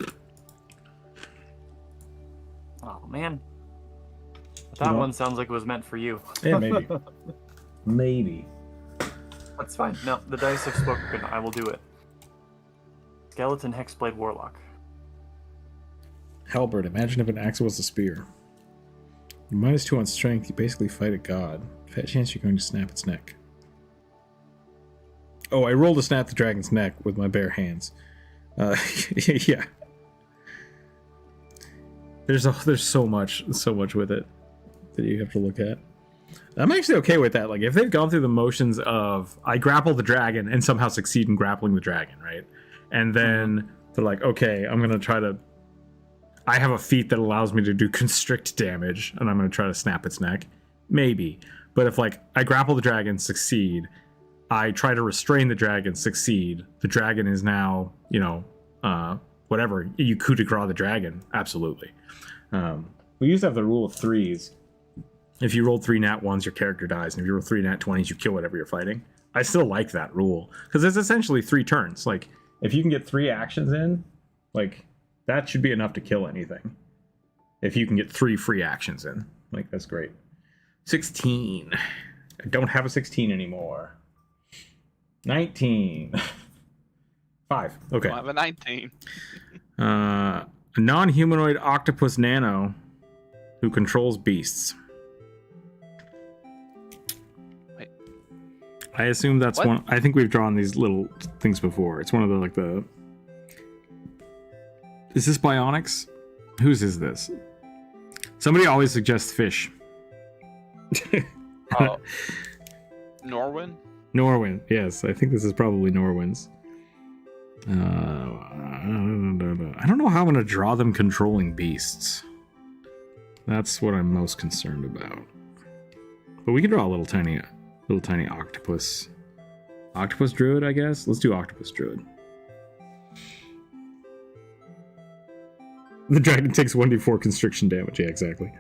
Oh, man. That one sounds like it was meant for you. Yeah, maybe. Maybe. That's fine. No, the dice have spoken. I will do it. Skeleton Hexblade Warlock. Halberd, imagine if an axe was a spear. -2 on strength, you basically fight a god. Fat chance you're going to snap its neck. Oh, I rolled to snap the dragon's neck with my bare hands. Yeah. There's so much with it that you have to look at. I'm actually okay with that. Like, if they've gone through the motions of I grapple the dragon and somehow succeed in grappling the dragon, right? And then they're like, okay, I'm gonna try to. I have a feat that allows me to do constrict damage, and I'm gonna try to snap its neck. Maybe, but if like I grapple the dragon, succeed. I try to restrain the dragon, succeed. The dragon is now, whatever. You coup de grace the dragon. Absolutely. We used to have the rule of 3s. If you rolled 3 nat 1s, your character dies. And if you roll 3 nat 20s, you kill whatever you're fighting. I still like that rule. Because it's essentially 3 turns. Like, if you can get 3 actions in, like, that should be enough to kill anything. If you can get 3 free actions in. Like, that's great. 16. I don't have a 16 anymore. 19. 5. Okay. I have a 19. A non-humanoid octopus nano who controls beasts. Wait. I assume that's What? one. I think we've drawn these little things before. It's one of the. Is this Bionics? Whose is this? Somebody always suggests fish. Oh, Norwin? Norwin, yes. I think this is probably Norwin's. I don't know how I'm going to draw them controlling beasts. That's what I'm most concerned about. But we can draw a little tiny Little tiny octopus. Octopus druid, I guess? Let's do octopus druid. The dragon takes 1d4 constriction damage. Yeah, exactly.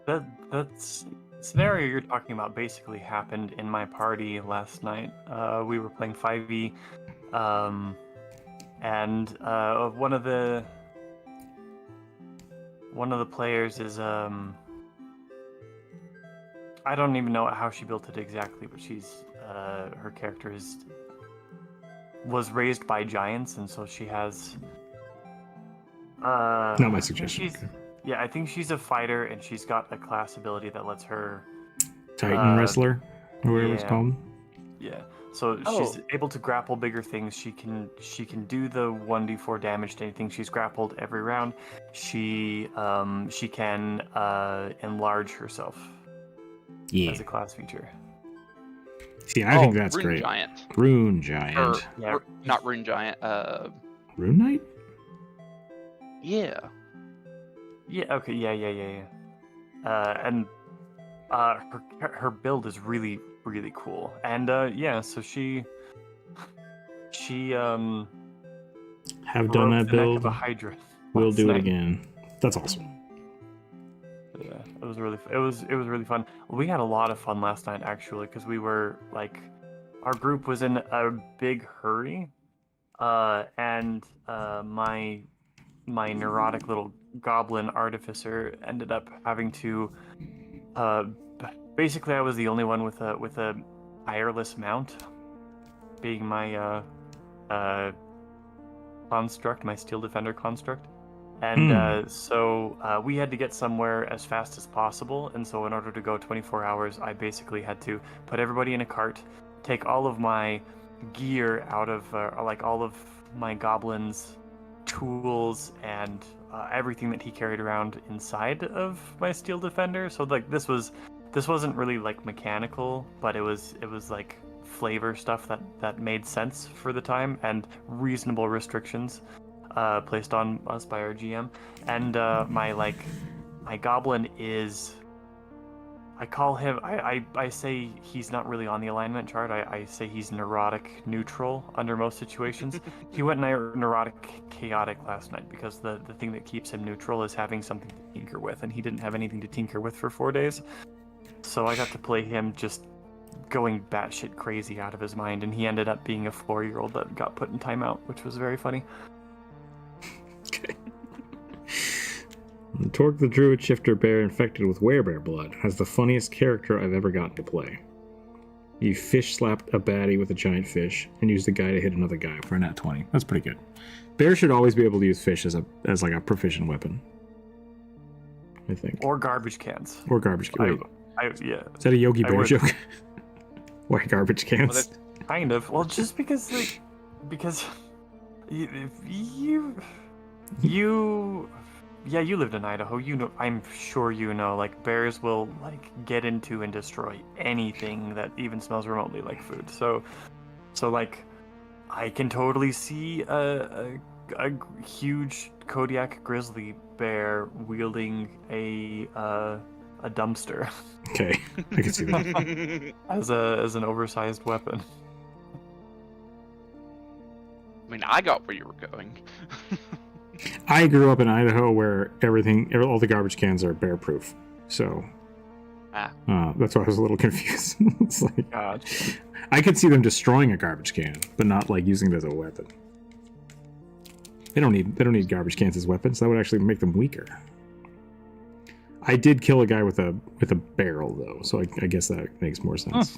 That's scenario you're talking about basically happened in my party last night. We were playing 5e, and one of the players is I don't even know how she built it exactly, but she's her character was raised by giants, and so she has Not my suggestion. Yeah, I think she's a fighter, and she's got a class ability that lets her Titan wrestler, or whatever it's yeah. called. Yeah, so she's able to grapple bigger things. She can do the 1d4 damage to anything she's grappled every round. She can enlarge herself. Yeah. As a class feature. See, I think that's Rune great. Giant. Rune Giant. Or, Yeah. not Rune Giant. Rune Knight? Yeah. Yeah. Okay. Yeah. And her build is really cool. And yeah, so she have done that broke the neck build. of a Hydra. We'll do it night. again. That's awesome. Yeah, it was really fun. We had a lot of fun last night actually, because we were like, our group was in a big hurry, and my neurotic little goblin artificer ended up having to basically I was the only one with a tireless mount, being my construct, my steel defender construct. And so we had to get somewhere as fast as possible, and so in order to go 24 hours, I basically had to put everybody in a cart, take all of my gear out of, like all of my goblin's tools and everything that he carried around inside of my steel defender. So like this wasn't really like mechanical, but it was like flavor stuff that made sense for the time, and reasonable restrictions placed on us by our GM. And my goblin is, I call him, I say he's not really on the alignment chart. I say he's neurotic neutral under most situations. He went neurotic chaotic last night because the thing that keeps him neutral is having something to tinker with, and he didn't have anything to tinker with for 4 days. So I got to play him just going batshit crazy out of his mind, and he ended up being a 4-year-old that got put in timeout, which was very funny. Okay. Torque the Druid Shifter Bear infected with werebear blood has the funniest character I've ever gotten to play. You fish slapped a baddie with a giant fish and used the guy to hit another guy for a nat 20. That's pretty good. Bear should always be able to use fish as like a proficient weapon, I think. Or garbage cans. Or garbage cans. Yeah. Is that a Yogi Bear joke? Why garbage cans? Well, kind of. Well, just because you lived in Idaho. You know, I'm sure you know, like, bears will like get into and destroy anything that even smells remotely like food. So like, I can totally see a huge Kodiak grizzly bear wielding a dumpster. Okay, I can see that. as an oversized weapon. I mean, I got where you were going. I grew up in Idaho where all the garbage cans are bear proof. So that's why I was a little confused. It's like, Gotcha. I could see them destroying a garbage can, but not like using it as a weapon. They don't need garbage cans as weapons. That would actually make them weaker. I did kill a guy with a barrel though, so I guess that makes more sense.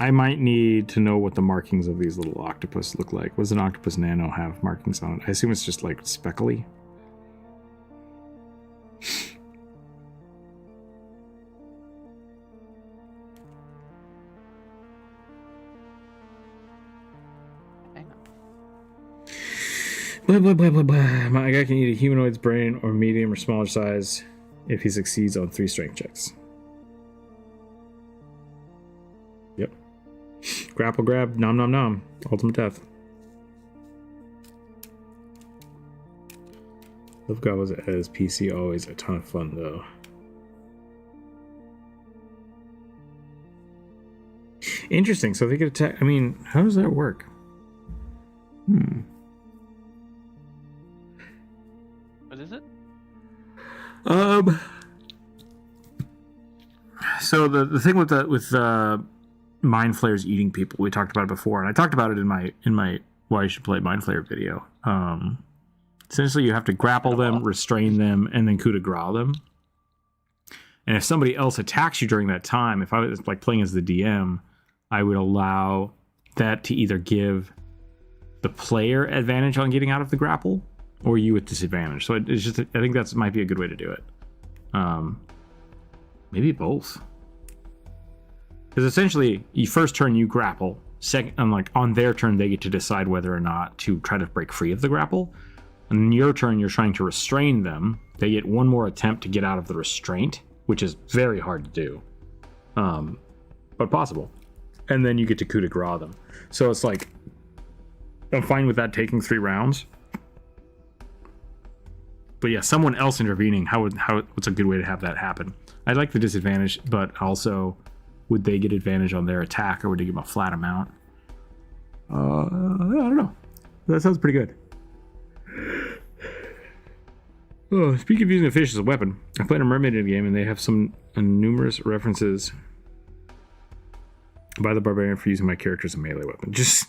I might need to know what the markings of these little octopus look like. What does an octopus nano have markings on it? I assume it's just like speckly. Blah, blah, blah, blah, blah. My guy can eat a humanoid's brain or medium or smaller size if he succeeds on 3 strength checks. Yep. Grapple grab, nom nom nom. Ultimate death. Love goblins as PC, always a ton of fun though. Interesting. So they could attack. I mean, how does that work? What is it? So the thing with mind flayers eating people, we talked about it before, and I talked about it in my why you should play mind flayer video. Essentially, you have to grapple them, restrain them, and then coup de grace them. And if somebody else attacks you during that time, if I was like playing as the DM, I would allow that to either give the player advantage on getting out of the grapple, or you at disadvantage. So it's just, I think that might be a good way to do it. Maybe both. Because essentially, you first turn you grapple. Second, on their turn, they get to decide whether or not to try to break free of the grapple. And in your turn, you're trying to restrain them. They get one more attempt to get out of the restraint, which is very hard to do, but possible. And then you get to coup de grace them. So it's like, I'm fine with that taking 3 rounds. But yeah, someone else intervening, what's a good way to have that happen? I'd like the disadvantage, but also, would they get advantage on their attack, or would they give them a flat amount? I don't know. That sounds pretty good. Oh, speaking of using a fish as a weapon, I played a mermaid in a game, and they have some numerous references by the barbarian for using my character as a melee weapon. Just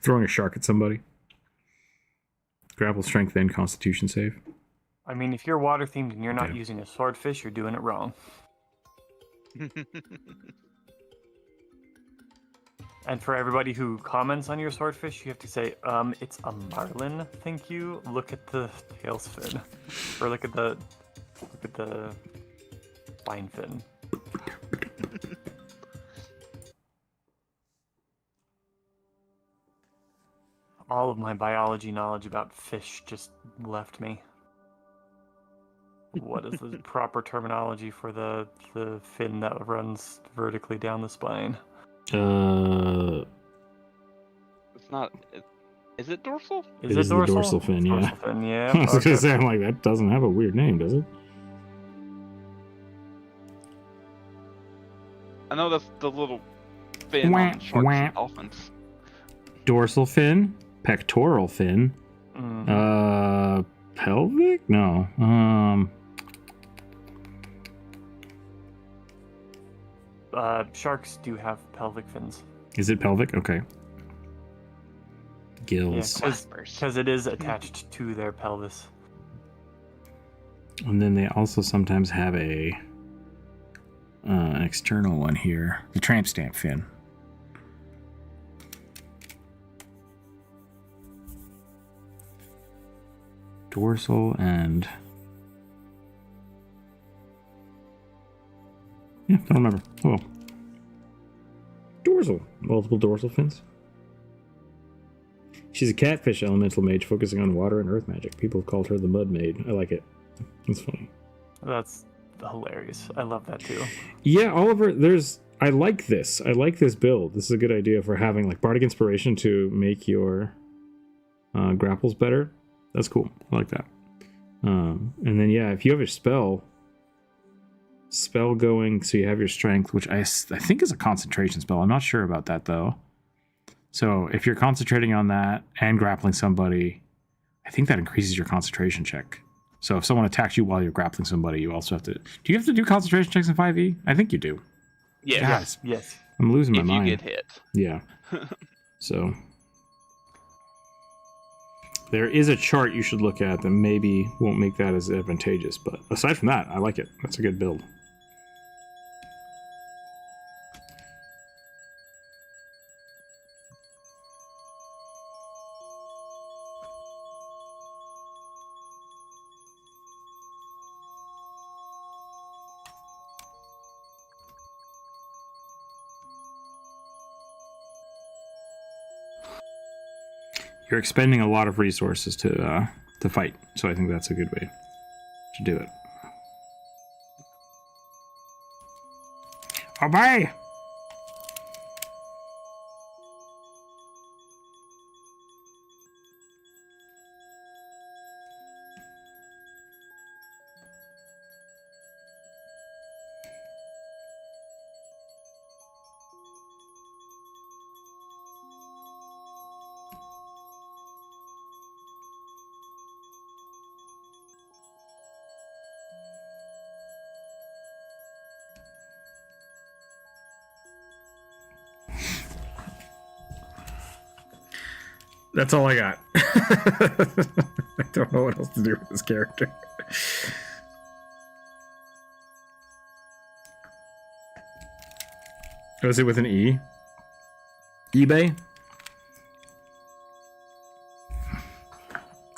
throwing a shark at somebody. Grapple, strength, then constitution save. I mean, if you're water themed and you're not using a swordfish, you're doing it wrong. And for everybody who comments on your swordfish, you have to say, it's a marlin, thank you. Look at the tail's fin. Or look at the spine fin. All of my biology knowledge about fish just left me. What is the proper terminology for the fin that runs vertically down the spine? It's not. Is it dorsal? It is the dorsal fin, yeah. Dorsal fin, yeah. I was gonna say, I'm like, that doesn't have a weird name, does it? I know that's the little fin on sharks and dolphins. Dorsal fin, pectoral fin, pelvic? No. Sharks do have pelvic fins. Is it pelvic? Okay. Gills. Because it is attached to their pelvis. And then they also sometimes have an external one here, the tramp stamp fin. Dorsal and don't remember. Oh well. Dorsal. Multiple dorsal fins. She's a catfish elemental mage focusing on water and earth magic. People have called her the Mud Maid. I like it. It's funny. That's hilarious. I love that too. Yeah, Oliver, I like this. I like this build. This is a good idea for having like Bardic Inspiration to make your grapples better. That's cool. I like that. And then yeah, if you have a spell going, so you have your strength, which I think is a concentration spell. I'm not sure about that though. So if you're concentrating on that and grappling somebody, I think that increases your concentration check. So if someone attacks you while you're grappling somebody, you also have to. Do you have to do concentration checks in 5e? I think you do. Yes. Yes. I'm losing my mind. If you get hit. Yeah. So there is a chart you should look at that maybe won't make that as advantageous, but aside from that, I like it. That's a good build. You're expending a lot of resources to fight, so I think that's a good way to do it. Obey! That's all I got. I don't know what else to do with this character. Was it with an E? eBay?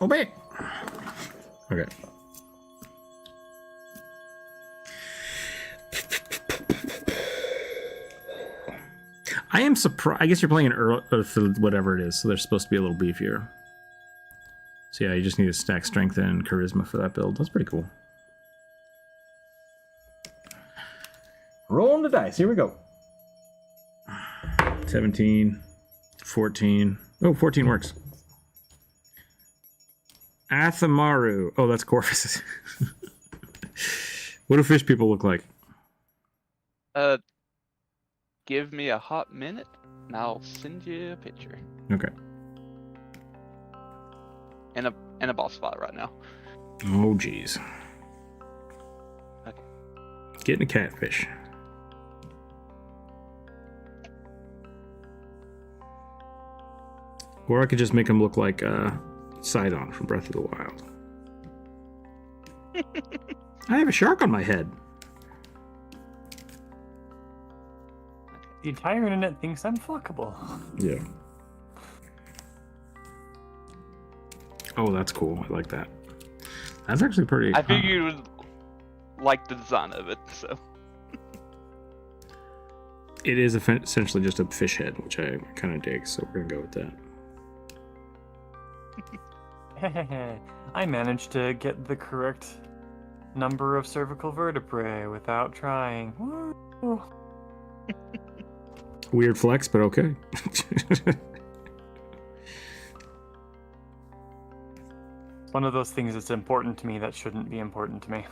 Obey. Okay. I am surprised. I guess you're playing an Earl, whatever it is, so they're supposed to be a little beefier. So yeah, you just need to stack strength and charisma for that build. That's pretty cool. Rolling the dice. Here we go. 17, 14. Oh, 14 works. Athamaru. Oh, that's Corvus. What do fish people look like? Give me a hot minute, and I'll send you a picture. Okay. In a boss spot right now. Oh, jeez. Okay. Getting a catfish. Or I could just make him look like Sidon from Breath of the Wild. I have a shark on my head. The entire internet thinks I'm fuckable. Yeah. Oh, that's cool. I like that. That's actually pretty... I figured you would like the design of it, so... It is essentially just a fish head, which I kind of dig, so we're going to go with that. I managed to get the correct number of cervical vertebrae without trying. Woo. Weird flex, but okay. One of those things that's important to me that shouldn't be important to me.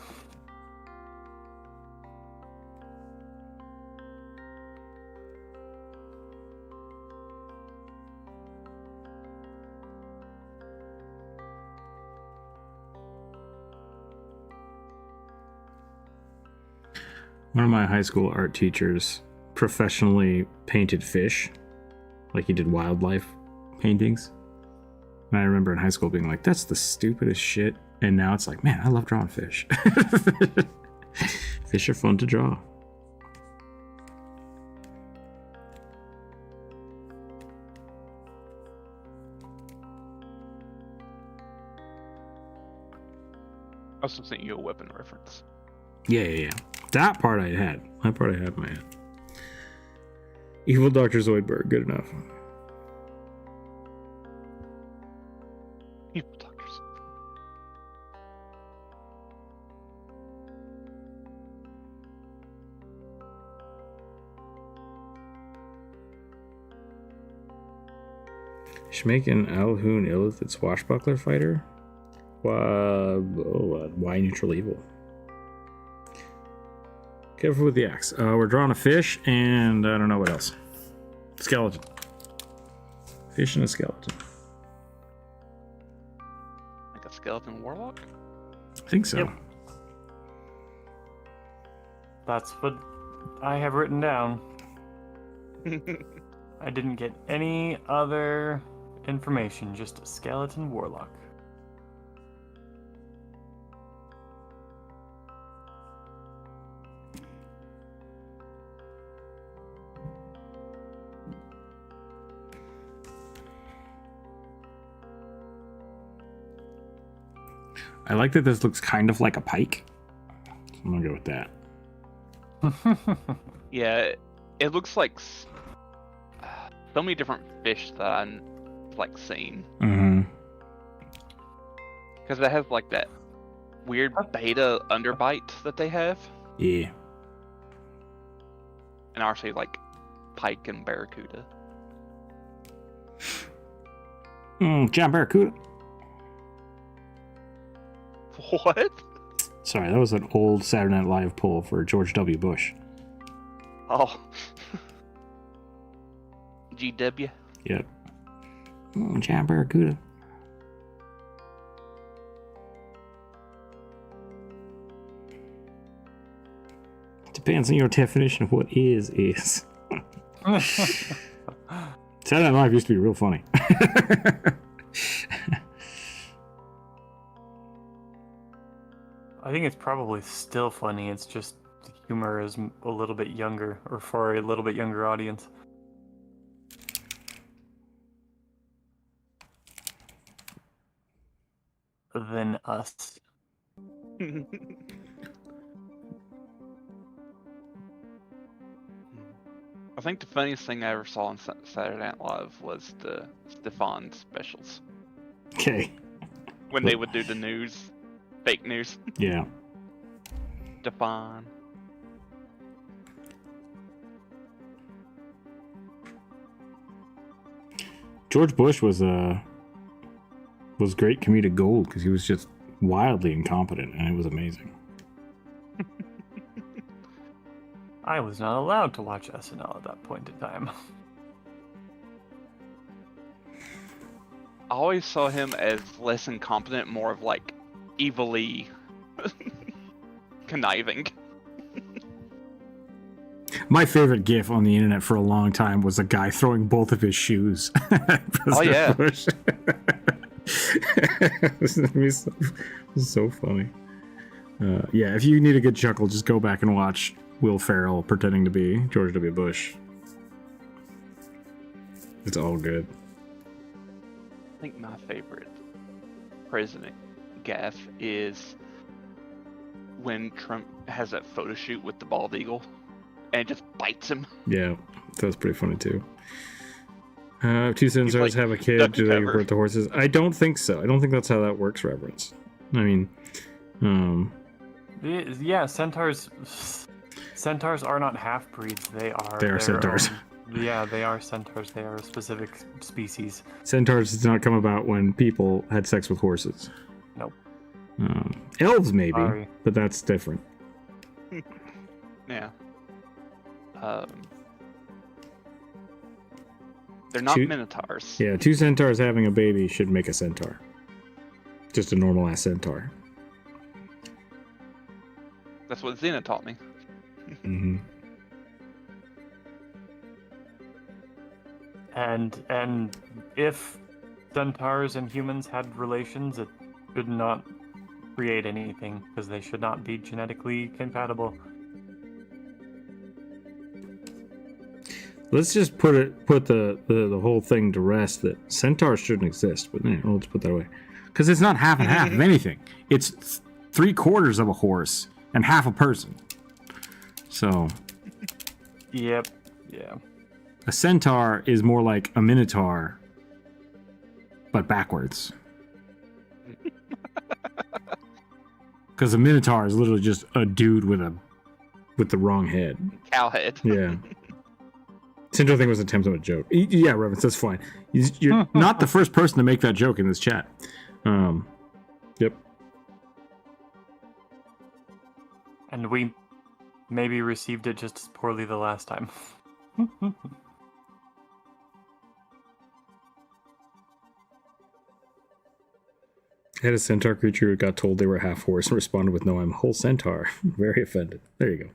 One of my high school art teachers professionally painted fish. Like he did wildlife paintings. And I remember in high school being like, that's the stupidest shit. And now it's like, man, I love drawing fish. Fish are fun to draw. I also sent you a weapon reference. Yeah. That part I had. That part I had in my head. Evil Dr. Zoidberg, good enough. Evil doctors. Should make an Alhoon Illithid swashbuckler fighter? Why neutral evil? Careful with the axe. We're drawing a fish, and I don't know what else. Skeleton. Fish and a skeleton. Like a skeleton warlock? I think so. Yep. That's what I have written down. I didn't get any other information, just a skeleton warlock. I like that this looks kind of like a pike. So I'm gonna go with that. Yeah, it looks like so many different fish that I'm like seen. Mm-hmm. Because it has like that weird beta underbite that they have. Yeah. And obviously like pike and barracuda. John Barracuda. What? Sorry, that was an old Saturday Night Live poll for George W. Bush. Oh. GW. Yep. John Barracuda. Depends on your definition of what is. Saturday Night Live used to be real funny. I think it's probably still funny. It's just the humor is a little bit younger, or for a little bit younger audience. Than us. I think the funniest thing I ever saw on Saturday Night Live was the Stefan specials. Okay. When they would do the news, fake news. Yeah. Stefan. George Bush was great comedic gold because he was just wildly incompetent, and it was amazing. I was not allowed to watch SNL at that point in time. I always saw him as less incompetent, more of like evilly conniving. My favorite GIF on the internet for a long time was a guy throwing both of his shoes at President yeah. Bush. It was so funny. Yeah, if you need a good chuckle, just go back and watch Will Ferrell pretending to be George W. Bush. It's all good. I think my favorite president gaffe is when Trump has that photo shoot with the bald eagle and it just bites him. Yeah, that was pretty funny too. Two senators like, have a kid. duck Do they cover. report the horses? I don't think so. I don't think that's how that works, Reverence. I mean, Yeah, centaurs are not half breeds. They are They are their centaurs. Yeah, they are centaurs. They are a specific species. centaurs did not come about when people had sex with horses. Nope. Elves maybe, Sorry. but that's different. Yeah. They're not Two- minotaurs. Yeah, two centaurs having a baby should make a centaur. Just a normal ass centaur. That's what Xena taught me. Mm-hmm. And if centaurs and humans had relations, it should not create anything because they should not be genetically compatible. Let's just put the whole thing to rest that centaurs shouldn't exist. But let's put that away, because it's not half and half of anything. It's 3/4 of a horse and half a person. So Yep. Yeah. a centaur is more like a minotaur, but backwards. Because a minotaur is literally just a dude with the wrong head. Cowhead. Yeah. Centaur thing was an attempt at a joke. Yeah, Reverence, that's fine. You're not the first person to make that joke in this chat. Yep. And we maybe received it just as poorly the last time. I had a centaur creature who got told they were half horse and responded with, "No, I'm whole centaur." Very offended. There you go.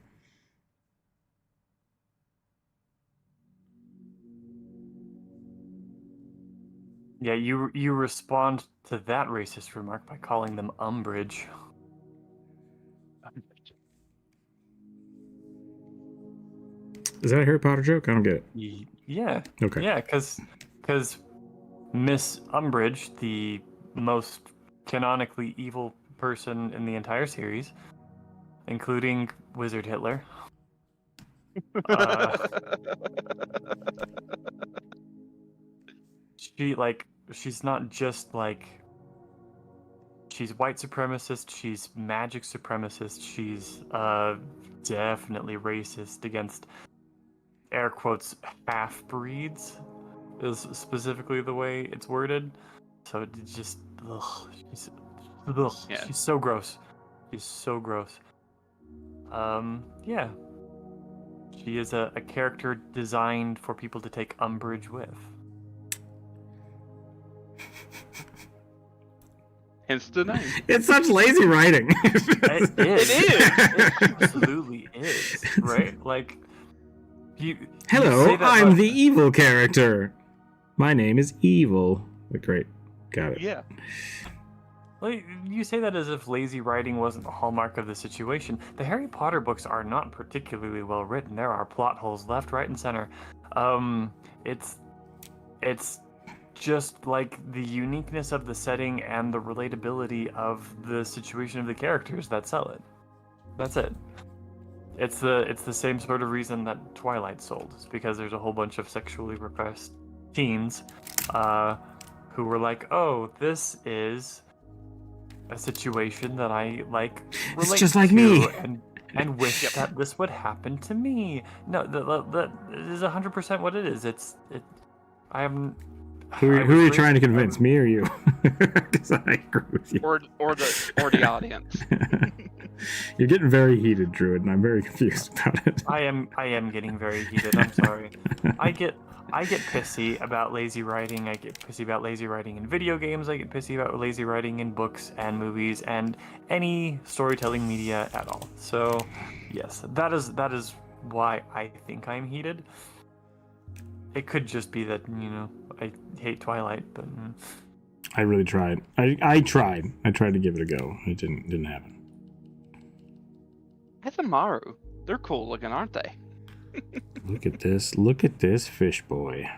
Yeah, you respond to that racist remark by calling them umbrage. Is that a Harry Potter joke? I don't get it. Yeah. Okay. Yeah, because Miss Umbridge, the most canonically evil person in the entire series, including Wizard Hitler. She's not just like, she's white supremacist, she's magic supremacist, she's definitely racist against, air quotes, half-breeds, is specifically the way it's worded. So it's just, she's so gross. She's so gross. Yeah. She is a character designed for people to take umbrage with. Hence the name. It's such lazy writing. It is. It absolutely is. Right? Like, you Hello, say that I'm about- the evil character. My name is Evil. Great. Got it. Yeah. Well, you say that as if lazy writing wasn't the hallmark of the situation. The Harry Potter books are not particularly well written. There are plot holes left, right, and center. It's just like the uniqueness of the setting and the relatability of the situation of the characters that sell it. That's it. It's the same sort of reason that Twilight sold. It's because there's a whole bunch of sexually repressed teens who were like, "Oh, this is a situation that I like relate It's just like to me. and wish that this would happen to me." No, that is 100% what it is. I am. Who are you trying to convince, me or you? Because I agree with you. Or the audience. You're getting very heated, Druid, and I'm very confused about it. I am getting very heated. I'm sorry. I get pissy about lazy writing. I get pissy about lazy writing in video games. I get pissy about lazy writing in books and movies and any storytelling media at all. So, yes, that is why I think I'm heated. It could just be that, I hate Twilight, but I really tried. I tried. I tried to give it a go. It didn't happen. That's a Maru. They're cool looking, aren't they? Look at this. Look at this fish boy.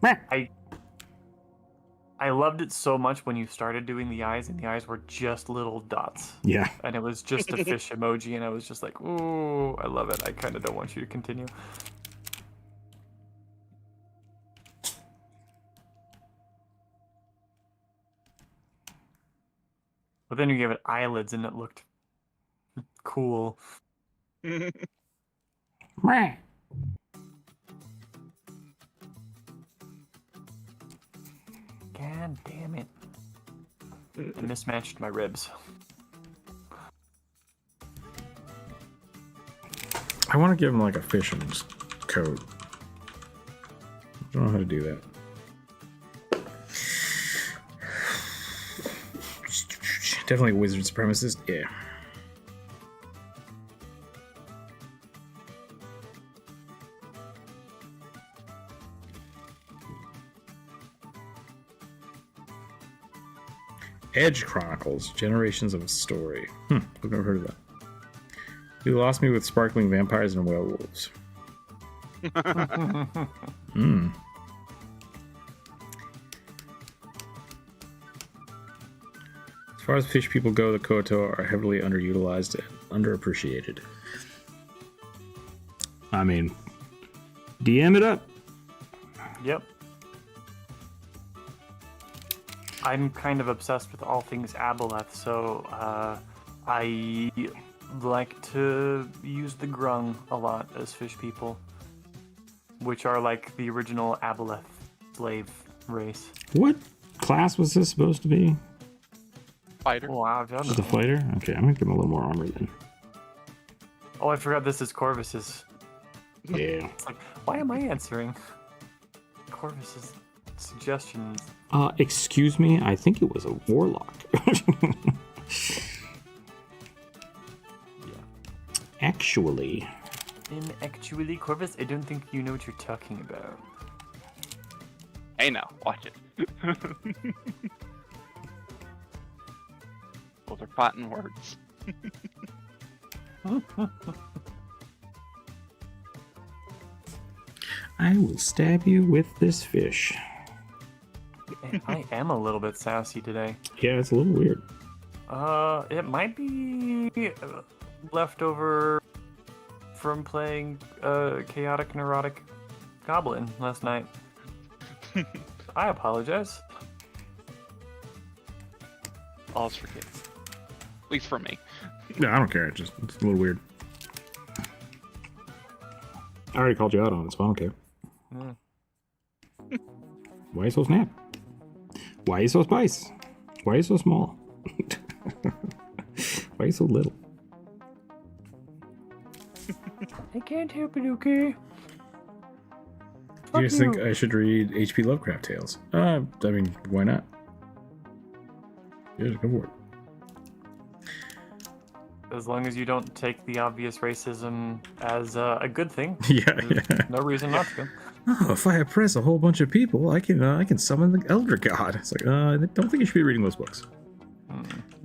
I loved it so much when you started doing the eyes, and the eyes were just little dots. Yeah. And it was just a fish emoji, and I was just like, ooh, I love it. I kind of don't want you to continue. But then you gave it eyelids, and it looked cool. Meh. God damn it. I mismatched my ribs. I want to give him like a fishing coat. I don't know how to do that. Definitely a wizard supremacist. Yeah. Edge Chronicles, Generations of a Story. I've never heard of that. You lost me with sparkling vampires and werewolves. As far as fish people go, the Koto are heavily underutilized and underappreciated. I mean, DM it up. Yep. I'm kind of obsessed with all things Aboleth, so I like to use the Grung a lot as fish people, which are like the original Aboleth slave race. What class was this supposed to be? Fighter. Oh, I don't Just a know. fighter? Okay, I'm gonna give him a little more armor then. Oh, I forgot this is Corvus's. Yeah. It's like, why am I answering Corvus's suggestions? Excuse me, I think it was a warlock. Actually. Actually, Corvus, I don't think you know what you're talking about. Hey now, watch it. Those are fighting words. I will stab you with this fish. I am a little bit sassy today. Yeah, it's a little weird. It might be leftover from playing Chaotic Neurotic Goblin last night. I apologize. All's forgiven. At least for me. No, I don't care. It's a little weird. I already called you out on it, so I don't care. Why are you so snap? Why are you so spice? Why are you so small? Why are you so little? I can't help it, okay? Do you guys think I should read H.P. Lovecraft tales? I mean, why not? Yeah, go for it. as long as you don't take the obvious racism as a good thing. Yeah, There's yeah. no reason not to. Oh, if I oppress a whole bunch of people, I can summon the Elder God. It's like, I don't think you should be reading those books.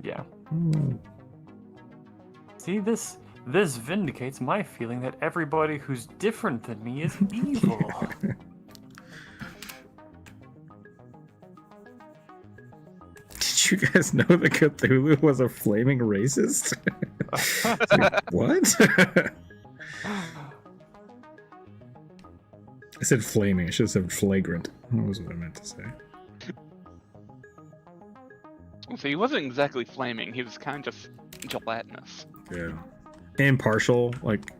Yeah. Oh. See, this vindicates my feeling that everybody who's different than me is evil. Did you guys know that Cthulhu was a flaming racist? It's like, what? I said flaming. I should have said flagrant. That was what I meant to say. So he wasn't exactly flaming. He was kind of just gelatinous. Yeah. Impartial. Like,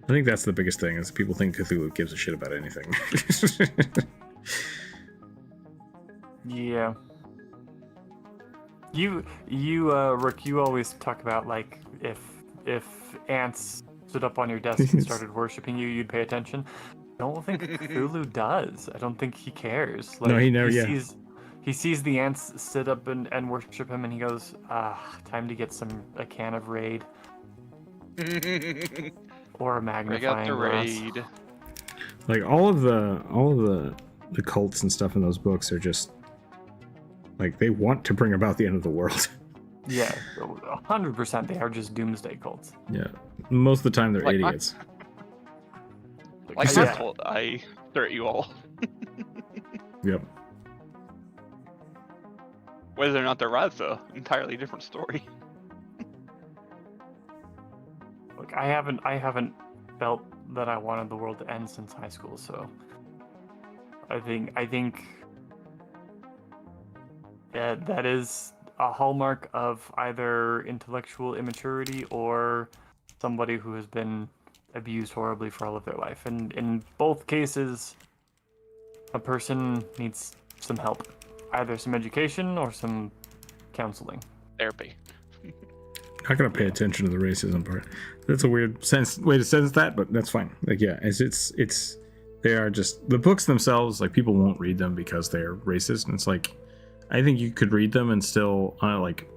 I think that's the biggest thing is people think Cthulhu gives a shit about anything. Yeah. You, Rook, you always talk about like if ants stood up on your desk and started worshiping you, you'd pay attention. I don't think Cthulhu does. I don't think he cares. Like, No, he never. He sees the ants sit up and worship him, and he goes, time to get a can of Raid or a magnifying glass. Raid. Like all of the cults and stuff in those books are just like they want to bring about the end of the world. Yeah, 100%. They are just doomsday cults. Yeah, most of the time they're Like, idiots. Like Yeah. my cult, I stare at you all. Yep. Whether or not they're right is an entirely different story. Look, I haven't felt that I wanted the world to end since high school, so I think that is a hallmark of either intellectual immaturity or somebody who has been abused horribly for all of their life. And in both cases, a person needs some help, either some education or some counseling. Therapy. Not gonna pay attention to the racism part. That's a weird way to sense that, but that's fine. Like, yeah, it's they are just the books themselves. Like, people won't read them because they're racist, and it's like, I think you could read them and still like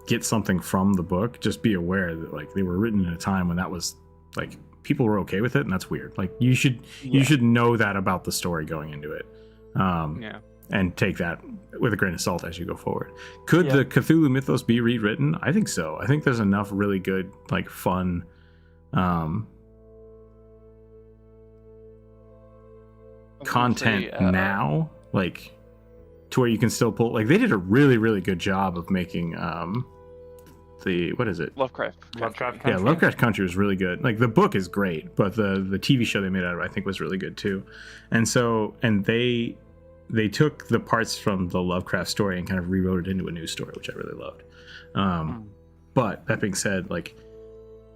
get something from the book. Just be aware that like they were written in a time when that was like people were okay with it, and that's weird. Like you should know that about the story going into it. Yeah. And take that with a grain of salt as you go forward. Could the Cthulhu mythos be rewritten? I think so. I think there's enough really good, like, fun, content now, like, to where you can still pull. Like, they did a really, really good job of making what is it? Lovecraft Country. Yeah, Lovecraft Country was really good. Like, the book is great, but the TV show they made out of it, I think, was really good too. And so, they took the parts from the Lovecraft story and kind of rewrote it into a new story, which I really loved. But that being said, like,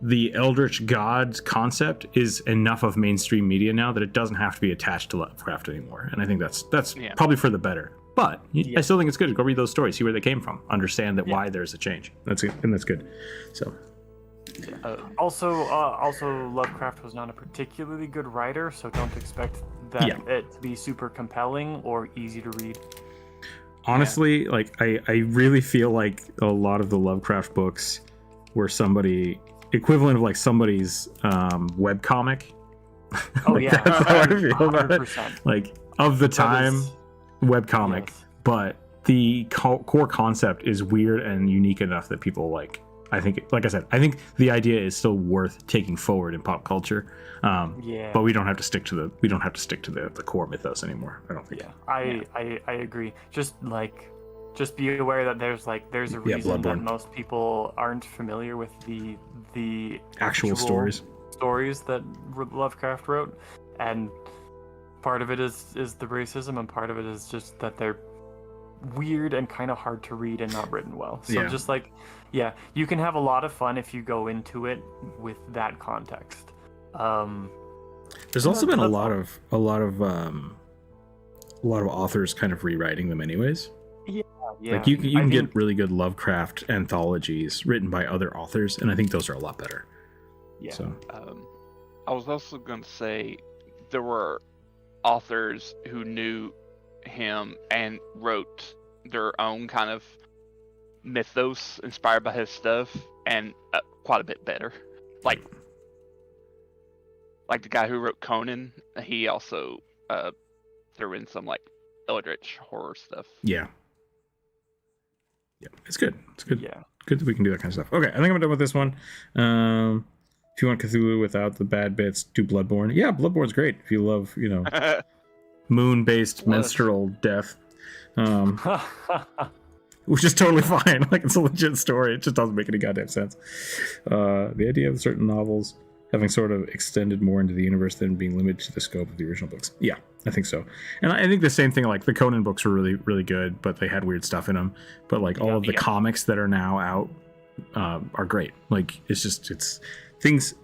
the Eldritch Gods concept is enough of mainstream media now that it doesn't have to be attached to Lovecraft anymore. And I think that's probably for the better. But I still think it's good to go read those stories, see where they came from, understand that why there's a change. That's good. So. Also, Lovecraft was not a particularly good writer, so don't expect that it to be super compelling or easy to read. Honestly, like I really feel like a lot of the Lovecraft books were equivalent of like somebody's webcomic. Oh like, yeah, that's how I feel about it. 100%. Like of the time, webcomic, but the core concept is weird and unique enough that people like. I think, like I said, the idea is still worth taking forward in pop culture. But we don't have to stick to the core mythos anymore. I don't think. Yeah, I agree. Just be aware that there's a reason that most people aren't familiar with the actual stories that Lovecraft wrote, and part of it is the racism, and part of it is just that they're weird and kind of hard to read and not written well. So just like, you can have a lot of fun if you go into it with that context. There's also been a lot of authors kind of rewriting them anyways. Yeah. Like you can get really good Lovecraft anthologies written by other authors, and I think those are a lot better. Yeah. So I was also going to say there were authors who knew him and wrote their own kind of mythos inspired by his stuff, and quite a bit better. Like the guy who wrote Conan, he also threw in some like eldritch horror stuff. Yeah, it's good. It's good. Yeah. Good that we can do that kind of stuff. Okay, I think I'm done with this one. If you want Cthulhu without the bad bits, do Bloodborne. Yeah, Bloodborne's great if you love, moon-based menstrual death. Which is totally fine. Like, it's a legit story. It just doesn't make any goddamn sense. The idea of certain novels having sort of extended more into the universe than being limited to the scope of the original books. Yeah, I think so. And I think the same thing, like, the Conan books were really, really good, but they had weird stuff in them. But, like, all of the comics that are now out are great. Like, things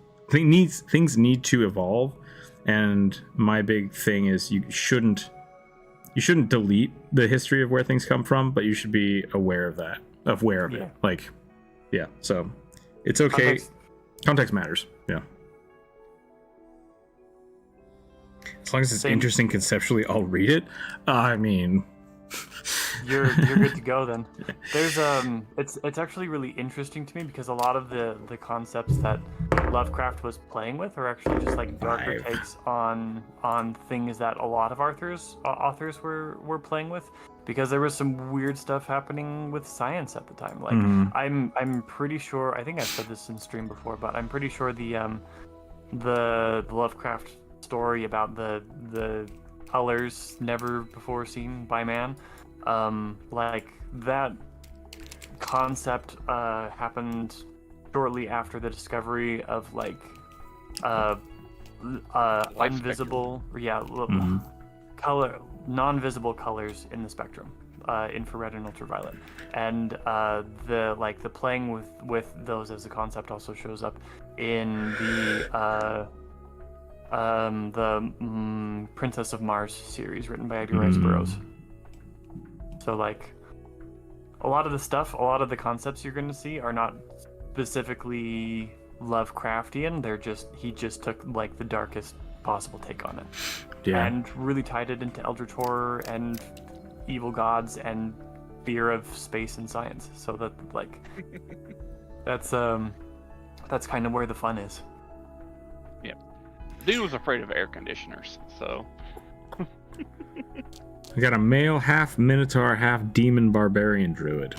need to evolve. And my big thing is you shouldn't delete the history of where things come from, but you should be aware of that, it. Like, yeah. So it's okay. Context matters. Yeah. As long as it's interesting conceptually, I'll read it. I mean, you're good to go then. There's it's actually really interesting to me because a lot of the concepts that Lovecraft was playing with are actually just like darker takes on things that a lot of authors were playing with, because there was some weird stuff happening with science at the time. Like I'm pretty sure, I think I've said this in stream before, but I'm pretty sure the Lovecraft story about the colors never before seen by man, like that concept happened shortly after the discovery of like invisible color, non-visible colors in the spectrum, infrared and ultraviolet, and the playing with those as a concept also shows up in the Princess of Mars series written by Edgar Rice Burroughs. So like a lot of the concepts you're going to see are not specifically Lovecraftian. He just took like the darkest possible take on it, and really tied it into eldritch horror and evil gods and fear of space and science. So that like that's kind of where the fun is. Yeah. Dude was afraid of air conditioners, so. I got a male half minotaur, half demon barbarian druid.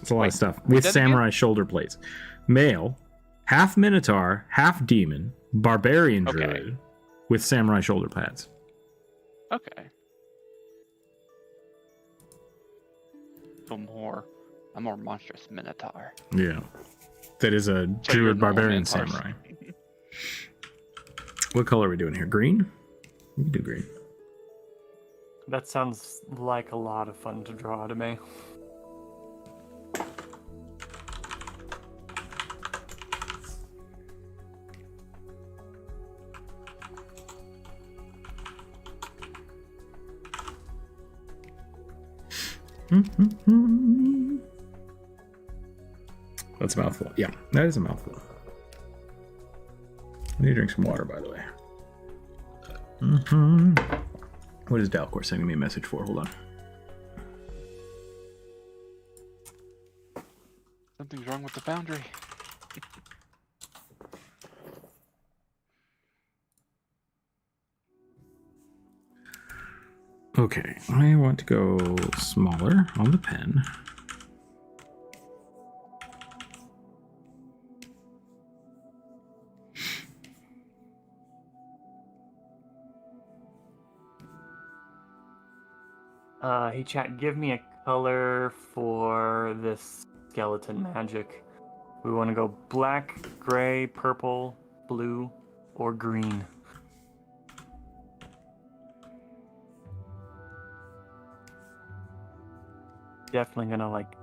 It's a lot of stuff with samurai shoulder plates. Male, half minotaur, half demon, barbarian druid with samurai shoulder pads. Okay. So a more monstrous minotaur. Yeah. That is a druid barbarian samurai. What color are we doing here? Green? We can do green. That sounds like a lot of fun to draw to me. That's a mouthful. Yeah, that is a mouthful. I need to drink some water, by the way. What is Dalcor sending me a message for? Hold on. Something's wrong with the foundry. Okay, I want to go smaller on the pen. Hey chat, give me a color for this skeleton magic. We want to go black, gray, purple, blue, or green. Definitely gonna like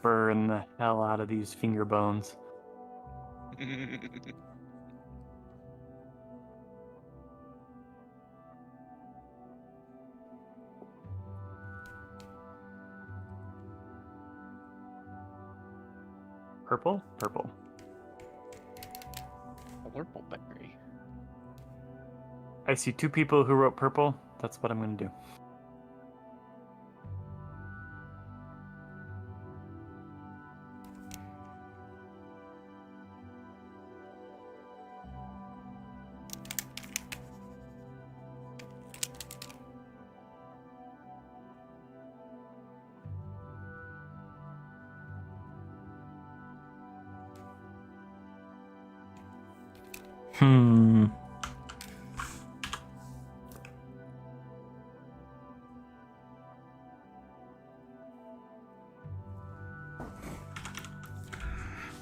burn the hell out of these finger bones. Purple? Purple. Purple berry. I see two people who wrote purple. That's what I'm gonna do.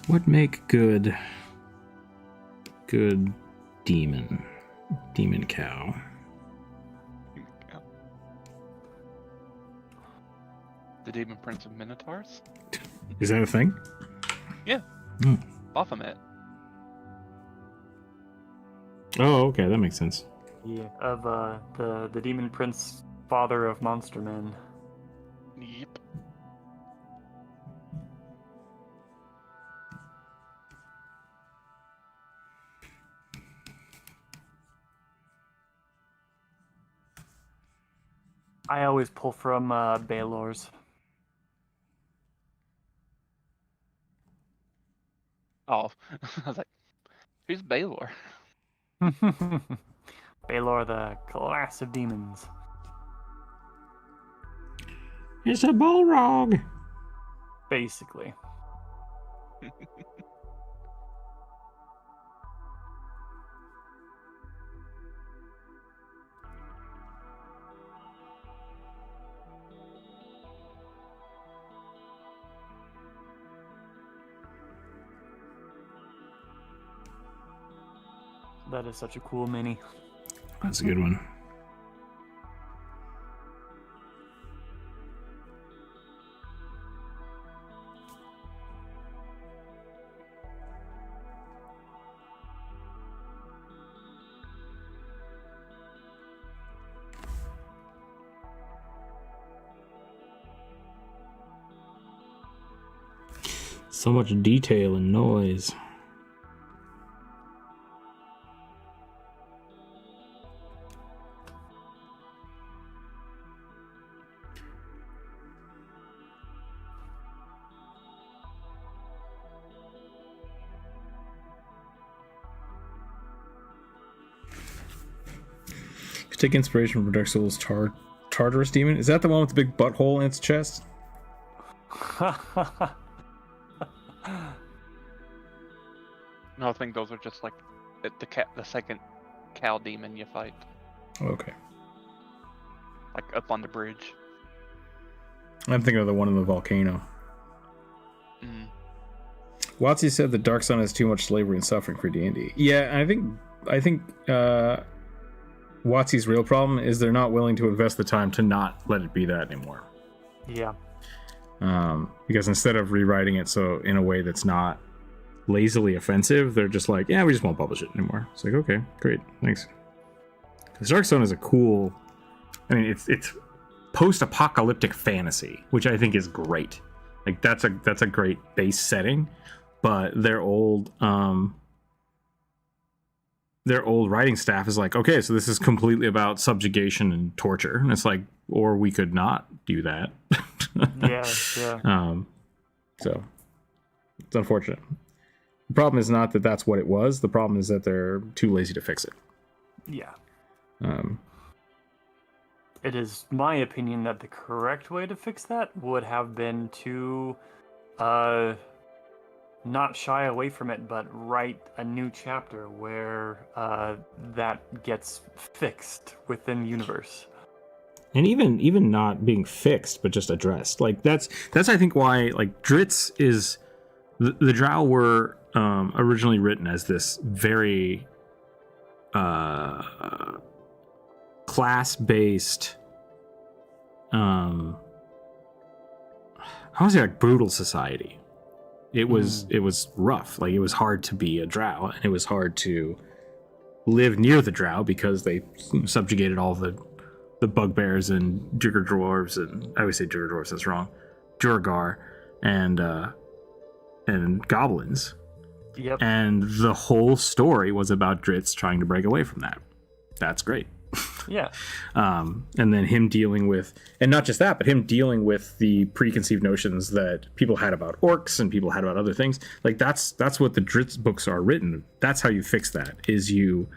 What make good demon cow? The Demon Prince of Minotaurs? Is that a thing? Yeah. Hmm. Baphomet. Oh, okay, that makes sense. Yeah, of the Demon Prince, father of monster men. Yep. I always pull from Baelor's. Oh, I was like, who's Baelor? Baelor, the class of demons. It's a Balrog. Basically. That is such a cool mini. That's a good one. So much detail and noise. Take inspiration from Dark Souls Tartarus Demon. Is that the one with the big butthole in its chest? No, I think those are just like the second cow demon you fight, Okay. like up on the bridge. I'm thinking of the one in the volcano. Mm. Watsy said the Dark Sun has too much slavery and suffering for D&D. Yeah, I think Watsy's real problem is they're not willing to invest the time to not let it be that anymore. Yeah. Because instead of rewriting it so in a way that's not lazily offensive, they're just like, yeah, we just won't publish it anymore. It's like, okay, great, thanks. Because Dark Sun is a cool, I mean, it's post-apocalyptic fantasy, which I think is great. Like that's a great base setting, but their old writing staff is like, okay, so this is completely about subjugation and torture, and it's like, or we could not do that. Yeah. So it's unfortunate. The problem is not that that's what it was. The problem is that they're too lazy to fix it. Yeah. Um, It is my opinion that the correct way to fix that would have been to not shy away from it, but write a new chapter where that gets fixed within the universe. and even not being fixed, but just addressed. Like that's I think why like Dritz is the Drow were originally written as this very class-based I want to say like brutal society. It was rough. Like it was hard to be a Drow, and it was hard to live near the Drow because they subjugated all the bugbears and Jigger dwarves, and I always say Jigger dwarves, that's wrong. Durgar and goblins. Yep. And the whole story was about Dritz trying to break away from that. That's great. Yeah. And then him dealing with, and not just that, but him dealing with the preconceived notions that people had about orcs and people had about other things. Like that's what the Dritz books are written. That's how you fix that. Is you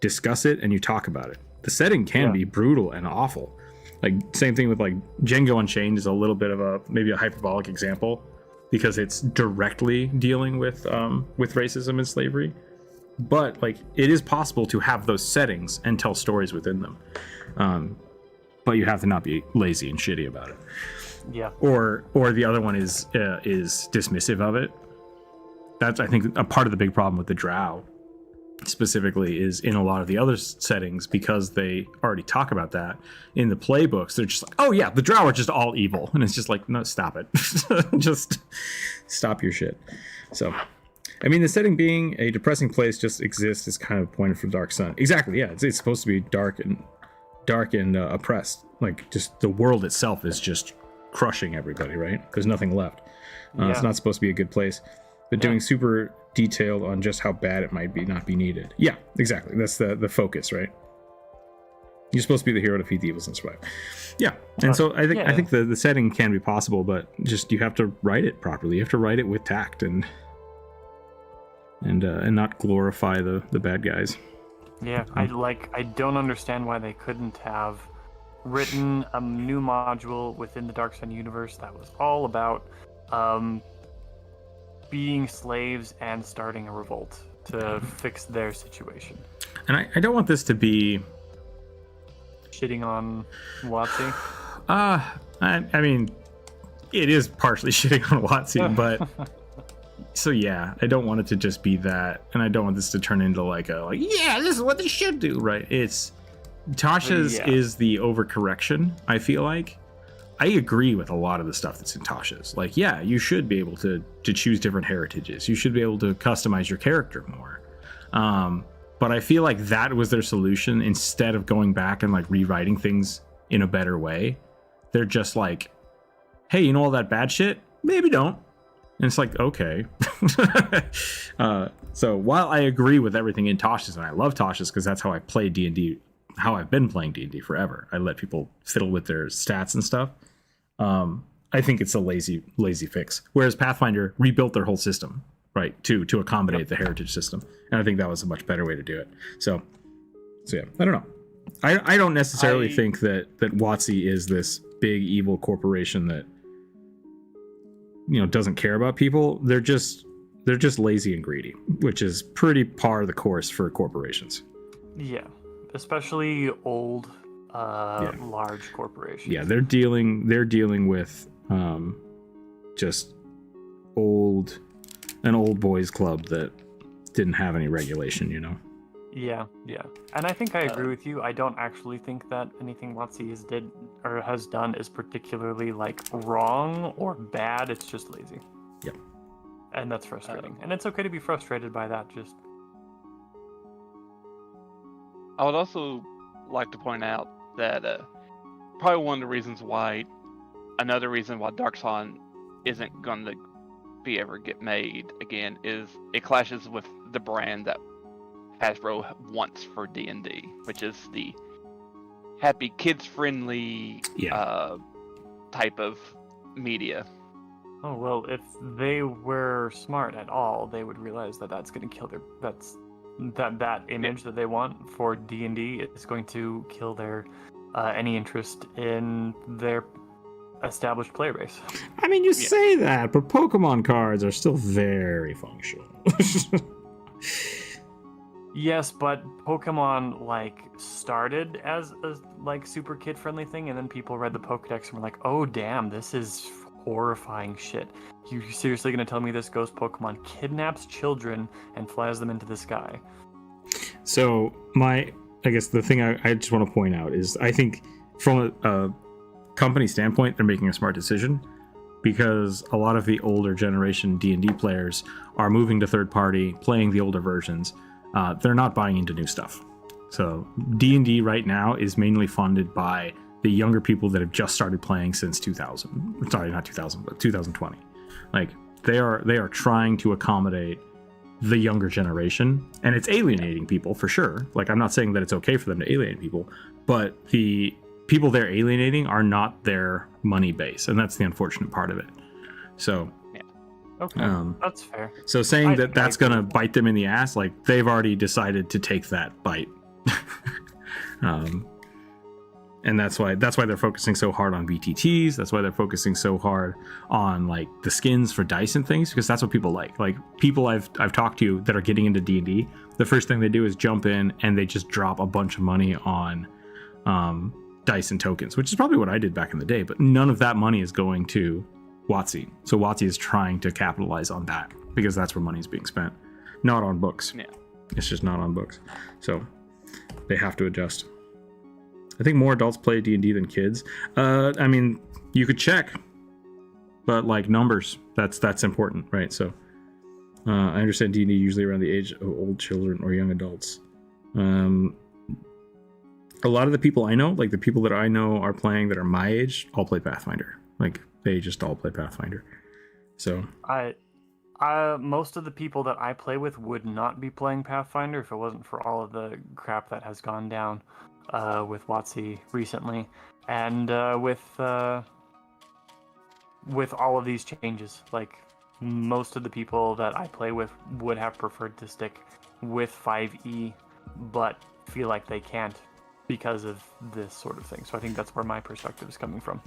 discuss it and you talk about it. The setting can be brutal and awful. Like same thing with like Django Unchained is a little bit of maybe a hyperbolic example because it's directly dealing with racism and slavery. but like it is possible to have those settings and tell stories within them. But you have to not be lazy and shitty about it. Yeah. Or the other one is dismissive of it. That's, I think, a part of the big problem with the Drow specifically is in a lot of the other settings, because they already talk about that in the playbooks. They're just like, oh yeah, the Drow are just all evil, and it's just like, no, stop it. Just stop your shit. So, I mean, the setting being a depressing place just exists is kind of pointed for Dark Sun. Exactly, yeah. It's supposed to be dark and oppressed. Like, just the world itself is just crushing everybody, right? There's nothing left. It's not supposed to be a good place. But doing super detailed on just how bad it might be not be needed. Yeah, exactly. That's the focus, right? You're supposed to be the hero to defeat the evils and survive. Yeah, and so I think the setting can be possible, but just you have to write it properly. You have to write it with tact and not glorify the bad guys. Yeah, I don't understand why they couldn't have written a new module within the Dark Sun universe that was all about being slaves and starting a revolt to fix their situation. And I don't want this to be shitting on WotC. I mean, it is partially shitting on WotC, but so yeah, I don't want it to just be that, and I don't want this to turn into like yeah, this is what they should do, right? It's Tasha's is the overcorrection, I feel like. I agree with a lot of the stuff that's in Tasha's. Like, yeah, you should be able to choose different heritages. You should be able to customize your character more. But I feel like that was their solution. Instead of going back and like rewriting things in a better way, they're just like, hey, you know all that bad shit? Maybe don't. And it's like, okay. So while I agree with everything in Tasha's, and I love Tasha's because that's how I play D&D, how I've been playing D&D forever. I let people fiddle with their stats and stuff. I think it's a lazy fix. Whereas Pathfinder rebuilt their whole system, right, to accommodate the heritage system, and I think that was a much better way to do it. So yeah, I don't know. I don't necessarily think that WotC is this big evil corporation that doesn't care about people. They're just lazy and greedy, which is pretty par of the course for corporations. Yeah. Especially old, large corporations. Yeah, they're dealing with just an old boys club that didn't have any regulation, Yeah. And I think I agree with you. I don't actually think that anything WotC has done is particularly like wrong or bad. It's just lazy. Yep. And that's frustrating. And it's okay to be frustrated by that. Just. I would also like to point out that probably another reason why Dark Sun isn't going to be ever get made again is it clashes with the brand that Hasbro wants for D&D, which is the happy, kids-friendly type of media. Oh, well, if they were smart at all, they would realize that that's going to kill that image that they want for D&D is going to kill their any interest in their established player base. I mean, you say that, but Pokemon cards are still very functional. Yes, but Pokemon started as a super kid friendly thing, and then people read the Pokedex and were like, "Oh damn, this is horrifying shit. You seriously gonna tell me this ghost Pokemon kidnaps children and flies them into the sky?" So I guess the thing I just want to point out is I think from a company standpoint, they're making a smart decision, because a lot of the older generation D&D players are moving to third party, playing the older versions. They're not buying into new stuff. So D&D right now is mainly funded by the younger people that have just started playing since 2000. Sorry, not 2000, but 2020. Like they are trying to accommodate the younger generation, and it's alienating people for sure. Like, I'm not saying that it's okay for them to alienate people, but the people they're alienating are not their money base, and that's the unfortunate part of it. So okay, that's fair. So saying that's gonna bite them in the ass, like they've already decided to take that bite. and that's why they're focusing so hard on BTTs. That's why they're focusing so hard on like the skins for dice and things, because that's what people like. Like people I've talked to that are getting into D&D, the first thing they do is jump in and they just drop a bunch of money on dice and tokens, which is probably what I did back in the day. But none of that money is going to WotC. So WotC is trying to capitalize on that because that's where money is being spent, not on books. Yeah. It's just not on books. So they have to adjust. I think more adults play D&D than kids. I mean, you could check, but like numbers, that's important, right? So I understand D&D usually around the age of old children or young adults. A lot of the people I know, like the people that I know are playing that are my age, all play Pathfinder. Like they just all play Pathfinder. So most of the people that I play with would not be playing Pathfinder if it wasn't for all of the crap that has gone down with WotC recently, and with all of these changes. Like most of the people that I play with would have preferred to stick with 5e, but feel like they can't because of this sort of thing. So I think that's where my perspective is coming from.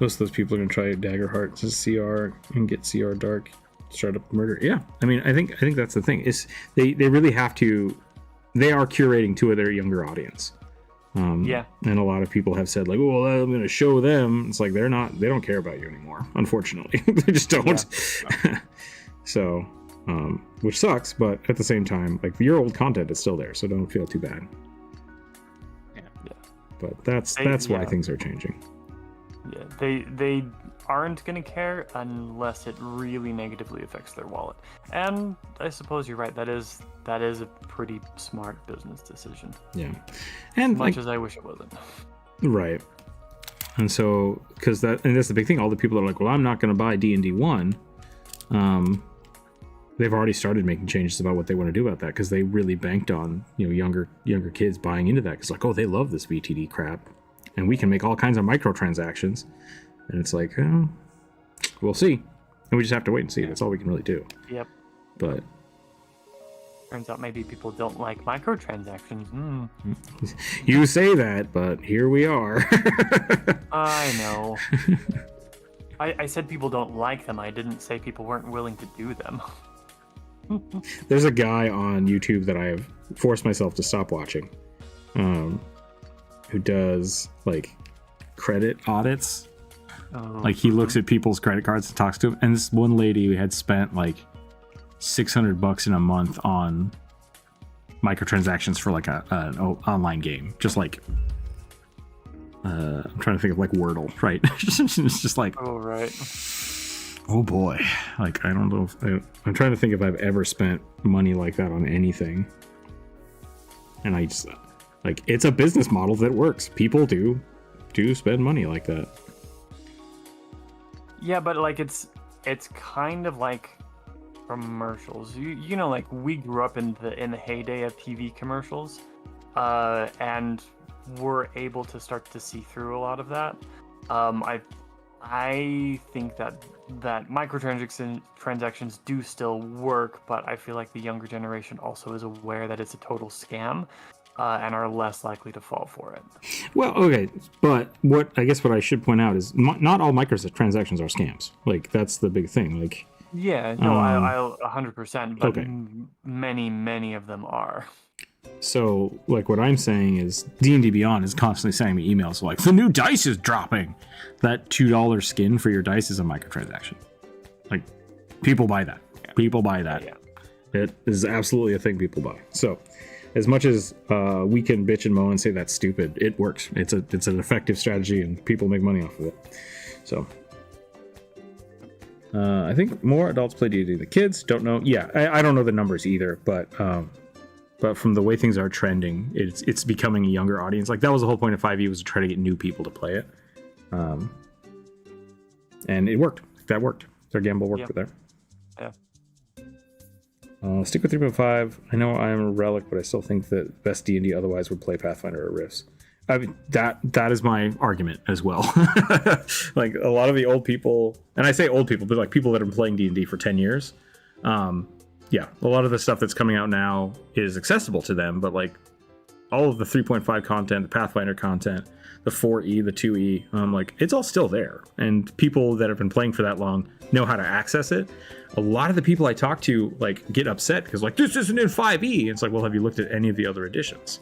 Most of those people are going to try Daggerheart to CR and get CR Dark, start up murder. Yeah, I mean, I think that's the thing. Is they really have to. They are curating to their younger audience. Yeah. And a lot of people have said like, "Oh, well, I'm going to show them." It's like they don't care about you anymore. Unfortunately, they just don't. Yeah. So, which sucks, but at the same time, like your old content is still there, so don't feel too bad. Yeah. But that's why things are changing. Yeah, they aren't going to care unless it really negatively affects their wallet. And I suppose you're right. That is a pretty smart business decision. Yeah, and as much as I wish it wasn't. Right. And so, that's the big thing. All the people that are like, well, I'm not going to buy D&D 1. They've already started making changes about what they want to do about that because they really banked on younger kids buying into that because like, oh, they love this BTD crap. And we can make all kinds of microtransactions. And it's like, oh, we'll see. And we just have to wait and see. That's all we can really do. Yep. But turns out maybe people don't like microtransactions. You say that, but here we are. I know. I said people don't like them. I didn't say people weren't willing to do them. There's a guy on YouTube that I have forced myself to stop watching. Who does like credit audits. Like he looks at people's credit cards and talks to them. And this one lady had spent like $600 in a month on microtransactions for like an online game. Just like I'm trying to think of like Wordle, right? It's just like, oh right. Oh boy. Like I don't know if I'm trying to think if I've ever spent money like that on anything. And I just like it's a business model that works. People do spend money like that. Yeah, but like it's kind of like commercials. You know, like we grew up in the heyday of TV commercials, and we're able to start to see through a lot of that. I think that microtransactions do still work, but I feel like the younger generation also is aware that it's a total scam. And are less likely to fall for it. Well, okay, but what I should point out is not all microtransactions are scams. Like that's the big thing. Like, yeah, no, I 100%, but okay. many of them are. So, like, what I'm saying is D&D Beyond is constantly sending me emails like the new dice is dropping. That $2 skin for your dice is a microtransaction. Like, people buy that. Yeah. People buy that. Yeah. It is absolutely a thing people buy. So. As much as we can bitch and moan and say that's stupid, it works. It's an effective strategy, and people make money off of it. So, I think more adults play D&D than kids. Don't know. Yeah, I don't know the numbers either, but from the way things are trending, it's becoming a younger audience. Like that was the whole point of 5e was to try to get new people to play it, and it worked. That worked. Their gamble worked there. Yeah. Stick with 3.5. I know I'm a relic, but I still think that best D&D otherwise would play Pathfinder or Rifts. I mean, that is my argument as well. Like a lot of the old people, and I say old people, but like people that have been playing D&D for 10 years. Yeah, a lot of the stuff that's coming out now is accessible to them, but like all of the 3.5 content, the Pathfinder content, the 4E, the 2E, like it's all still there. And people that have been playing for that long know how to access it. A lot of the people I talk to like get upset because like this isn't in 5E. And it's like, well, have you looked at any of the other editions?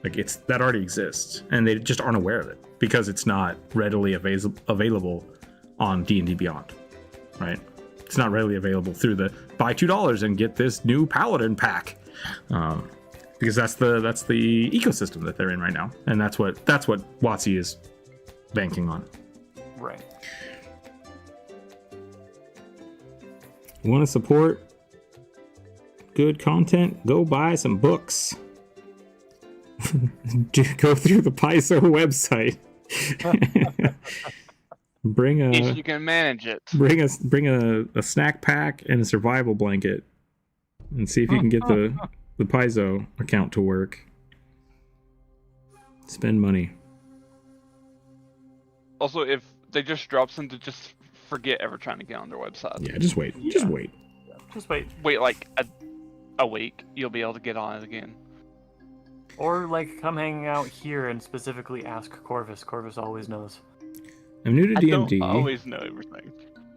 Like it's that already exists, and they just aren't aware of it because it's not readily available on D&D Beyond, right? It's not readily available through the buy $2 and get this new Paladin pack, because that's the ecosystem that they're in right now, and that's what WotC is banking on. Right. You want to support good content? Go buy some books. Go through the Paizo website. If you can manage it. Bring a snack pack and a survival blanket, and see if you can get the Paizo account to work. Spend money. Also, if they just drop something, just forget ever trying to get on their website. Yeah, just wait. Yeah. Just wait. Just wait. Wait like a week, you'll be able to get on it again. Or like come hang out here and specifically ask Corvus. Corvus always knows. I'm new to I D&D. don't always know everything.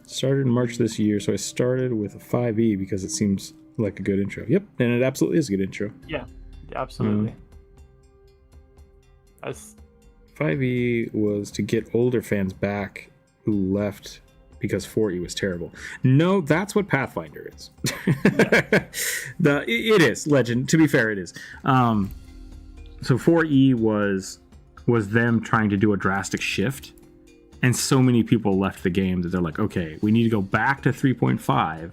Started in March this year, so I started with a 5e because it seems like a good intro. Yep, and it absolutely is a good intro. Yeah, absolutely. 5e was to get older fans back who left because 4e was terrible. No, that's what Pathfinder is. It is Legend. To be fair, it is. So 4e was them trying to do a drastic shift, and so many people left the game that they're like, okay, we need to go back to 3.5,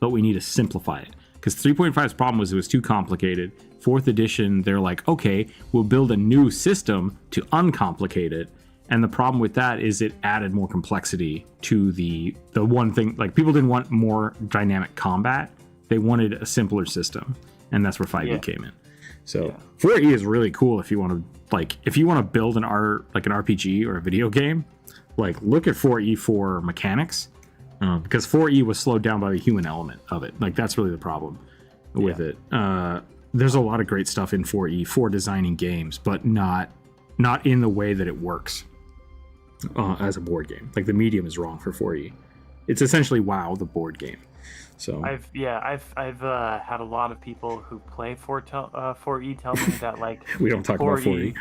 but we need to simplify it, because 3.5's problem was it was too complicated. 4th edition, they're like, okay, we'll build a new system to uncomplicate it. And the problem with that is it added more complexity to the one thing. Like, people didn't want more dynamic combat, they wanted a simpler system, and that's where 5e came in. So 4e is really cool if you want to build an RPG or a video game. Like, look at 4e for mechanics, because 4e was slowed down by the human element of it. Like, that's really the problem with it. There's a lot of great stuff in 4e for designing games, but not in the way that it works as a board game. Like, the medium is wrong for 4e. It's essentially WoW, the board game. So I've had a lot of people who play 4e tell me that, like, we don't talk about 4e.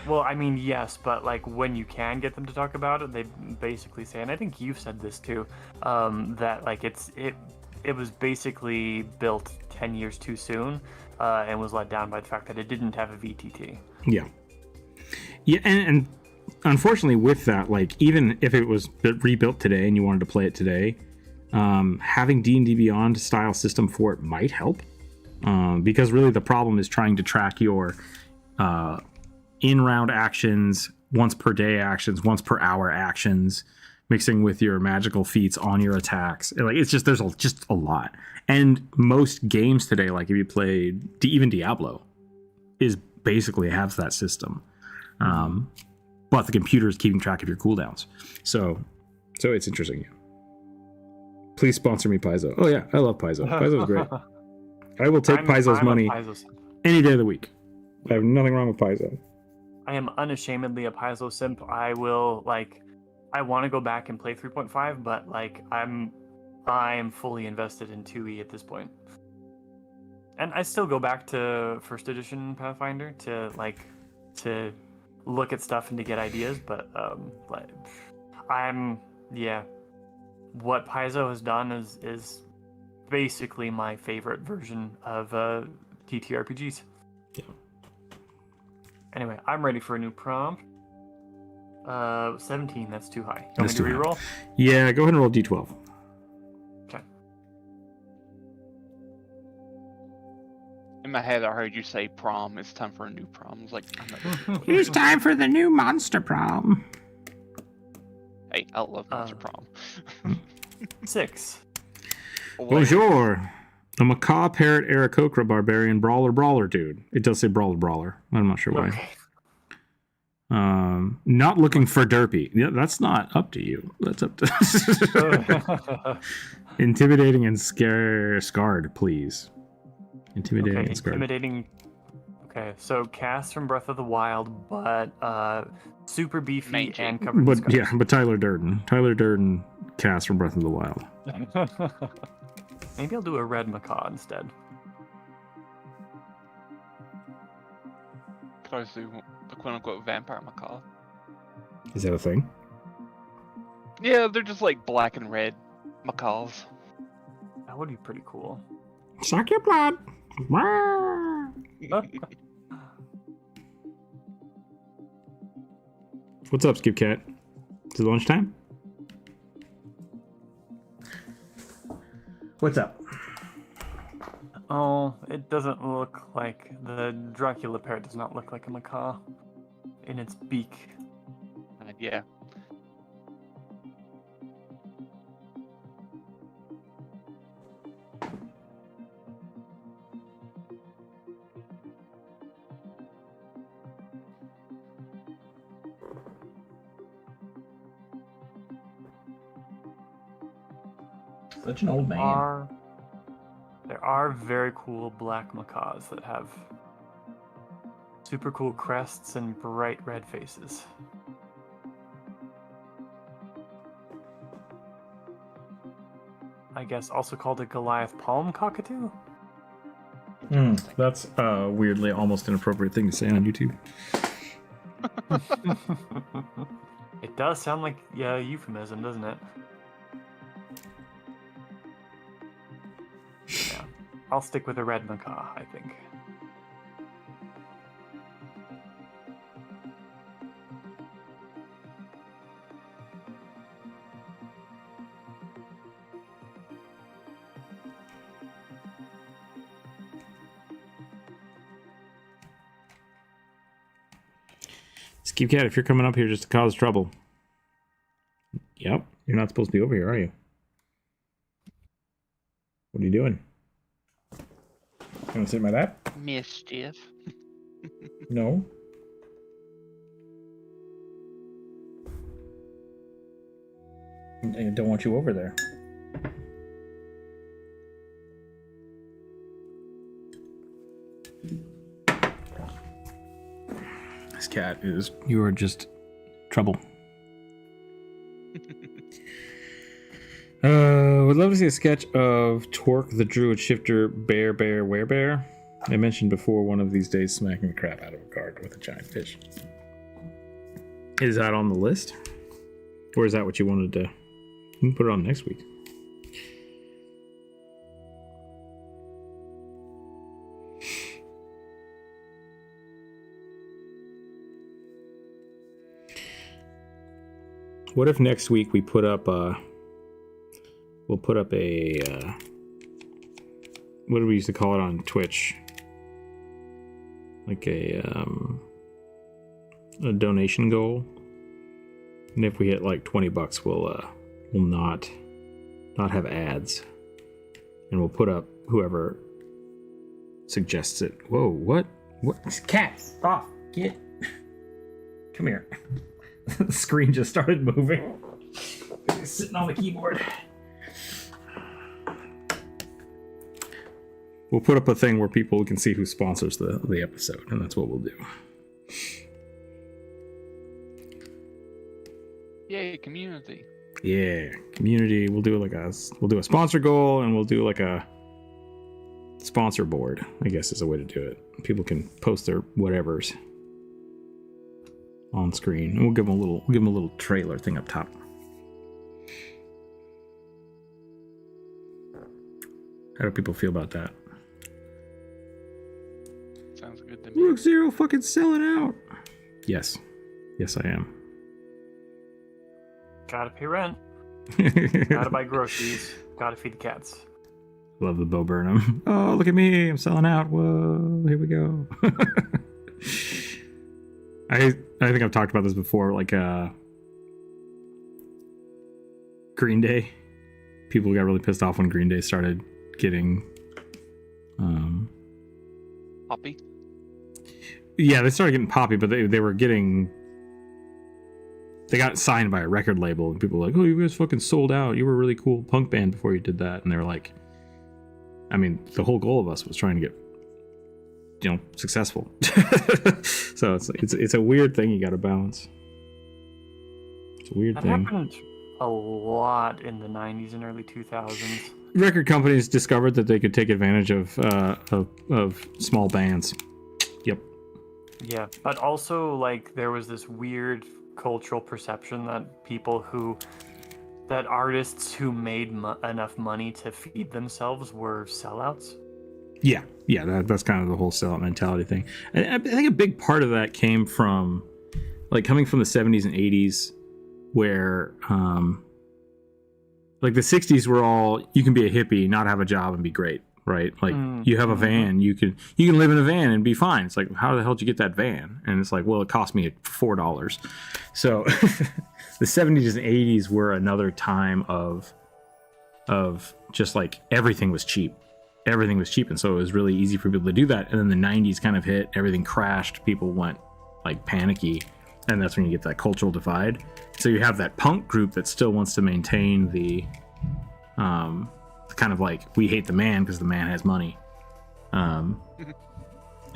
Well, I mean, yes, but like when you can get them to talk about it, they basically say, and I think you've said this too, that like it was basically built 10 years too soon, and was let down by the fact that it didn't have a VTT. Yeah, and unfortunately with that, like, even if it was rebuilt today and you wanted to play it today, having D&D Beyond style system for it might help, because really the problem is trying to track your in-round actions, once per day actions, once per hour actions, mixing with your magical feats on your attacks. Like, it's just, there's just a lot. And most games today, like if you play even Diablo, is basically has that system. But the computer is keeping track of your cooldowns. So it's interesting. Please sponsor me, Paizo. Oh yeah, I love Paizo. Paizo's great. I will take Paizo's money any day of the week. I have nothing wrong with Paizo. I am unashamedly a Paizo simp. I want to go back and play 3.5, but like I'm fully invested in 2e at this point. And I still go back to first edition Pathfinder to look at stuff and to get ideas, but what Paizo has done is basically my favorite version of TTRPGs. Yeah. Anyway, I'm ready for a new prompt. 17, that's too high. You want That's me to too high. reroll? Yeah, go ahead and roll D12. Okay. In my head, I heard you say prom. It's time for a new prom. I was like, I'm not It's time for the new monster prom. Hey, I love monster prom. 6. Bonjour. A macaw, parrot, Aarakocra, barbarian, brawler, dude. It does say brawler. I'm not sure why. Okay. Not looking for derpy. Yeah, that's not up to you. That's up to Intimidating and scarred, please. Intimidating and scarred. Intimidating. Okay, so Cass from Breath of the Wild, but super beefy Mangy. and covered in But scars. yeah, but Tyler Durden cast from Breath of the Wild. Maybe I'll do a red macaw instead. Could always do the quote-unquote vampire macaw. Is that a thing? Yeah, they're just like black and red macaws. That would be pretty cool. Suck your blood. What's up, Skip Cat? Is it lunchtime? What's up? Oh, it doesn't look like the Dracula parrot does not look like a macaw in its beak. Yeah. Such an old There are very cool black macaws that have super cool crests and bright red faces. I guess also called a Goliath palm cockatoo? That's a weirdly almost inappropriate thing to say on YouTube. It does sound like a euphemism, doesn't it? Yeah. I'll stick with a red macaw, I think. Skip Cat, if you're coming up here just to cause trouble. Yep, you're not supposed to be over here, are you? What are you doing? You want to sit in my lap? Mischief. No. I don't want you over there. This cat is... You are just trouble. Would love to see a sketch of Torque the Druid Shifter Bear Werebear. I mentioned before one of these days smacking the crap out of a card with a giant fish. Is that on the list? Or is that what you wanted to... You can put it on next week. What if next week we put up we'll put up a what do we used to call it on Twitch? Like a donation goal. And if we hit like $20, we'll not have ads. And we'll put up whoever suggests it. Whoa, what? What? Cat, stop. Get. Come here. The screen just started moving. It's sitting on the keyboard. We'll put up a thing where people can see who sponsors the episode, and that's what we'll do. Yay, community. Yeah, community. We'll do a sponsor goal, and we'll do like a sponsor board, I guess is a way to do it. People can post their whatevers on screen, and we'll give them a little trailer thing up top. How do people feel about that? Sounds good to me. Rookzer0 fucking selling out. Yes, I am. Gotta pay rent. Gotta buy groceries. Gotta feed the cats. Love the Bo Burnham. Oh, look at me! I'm selling out. Whoa, here we go. I think I've talked about this before. Like Green Day. People got really pissed off when Green Day started getting Poppy? Yeah, they started getting poppy, but they were getting... They got signed by a record label, and people were like, oh, you guys fucking sold out. You were a really cool punk band before you did that. And they were like... I mean, the whole goal of us was trying to get successful. So it's a weird thing you got to balance. It's a weird That thing. happened a lot in the 90s and early 2000s. Record companies discovered that they could take advantage of small bands. Yep. Yeah, but also like there was this weird cultural perception that artists who made enough money to feed themselves were sellouts. Yeah, that's kind of the whole sellout mentality thing. And I think a big part of that came from, like, coming from the 70s and 80s, where, like, the 60s were all, you can be a hippie, not have a job, and be great, right? Like, you have a van, you can live in a van and be fine. It's like, how the hell did you get that van? And it's like, well, it cost me $4. So the 70s and 80s were another time of just like everything was cheap. Everything was cheap, and so it was really easy for people to do that. And then the 90s kind of hit, everything crashed, people went like panicky, and that's when you get that cultural divide. So you have that punk group that still wants to maintain the kind of like, we hate the man because the man has money, and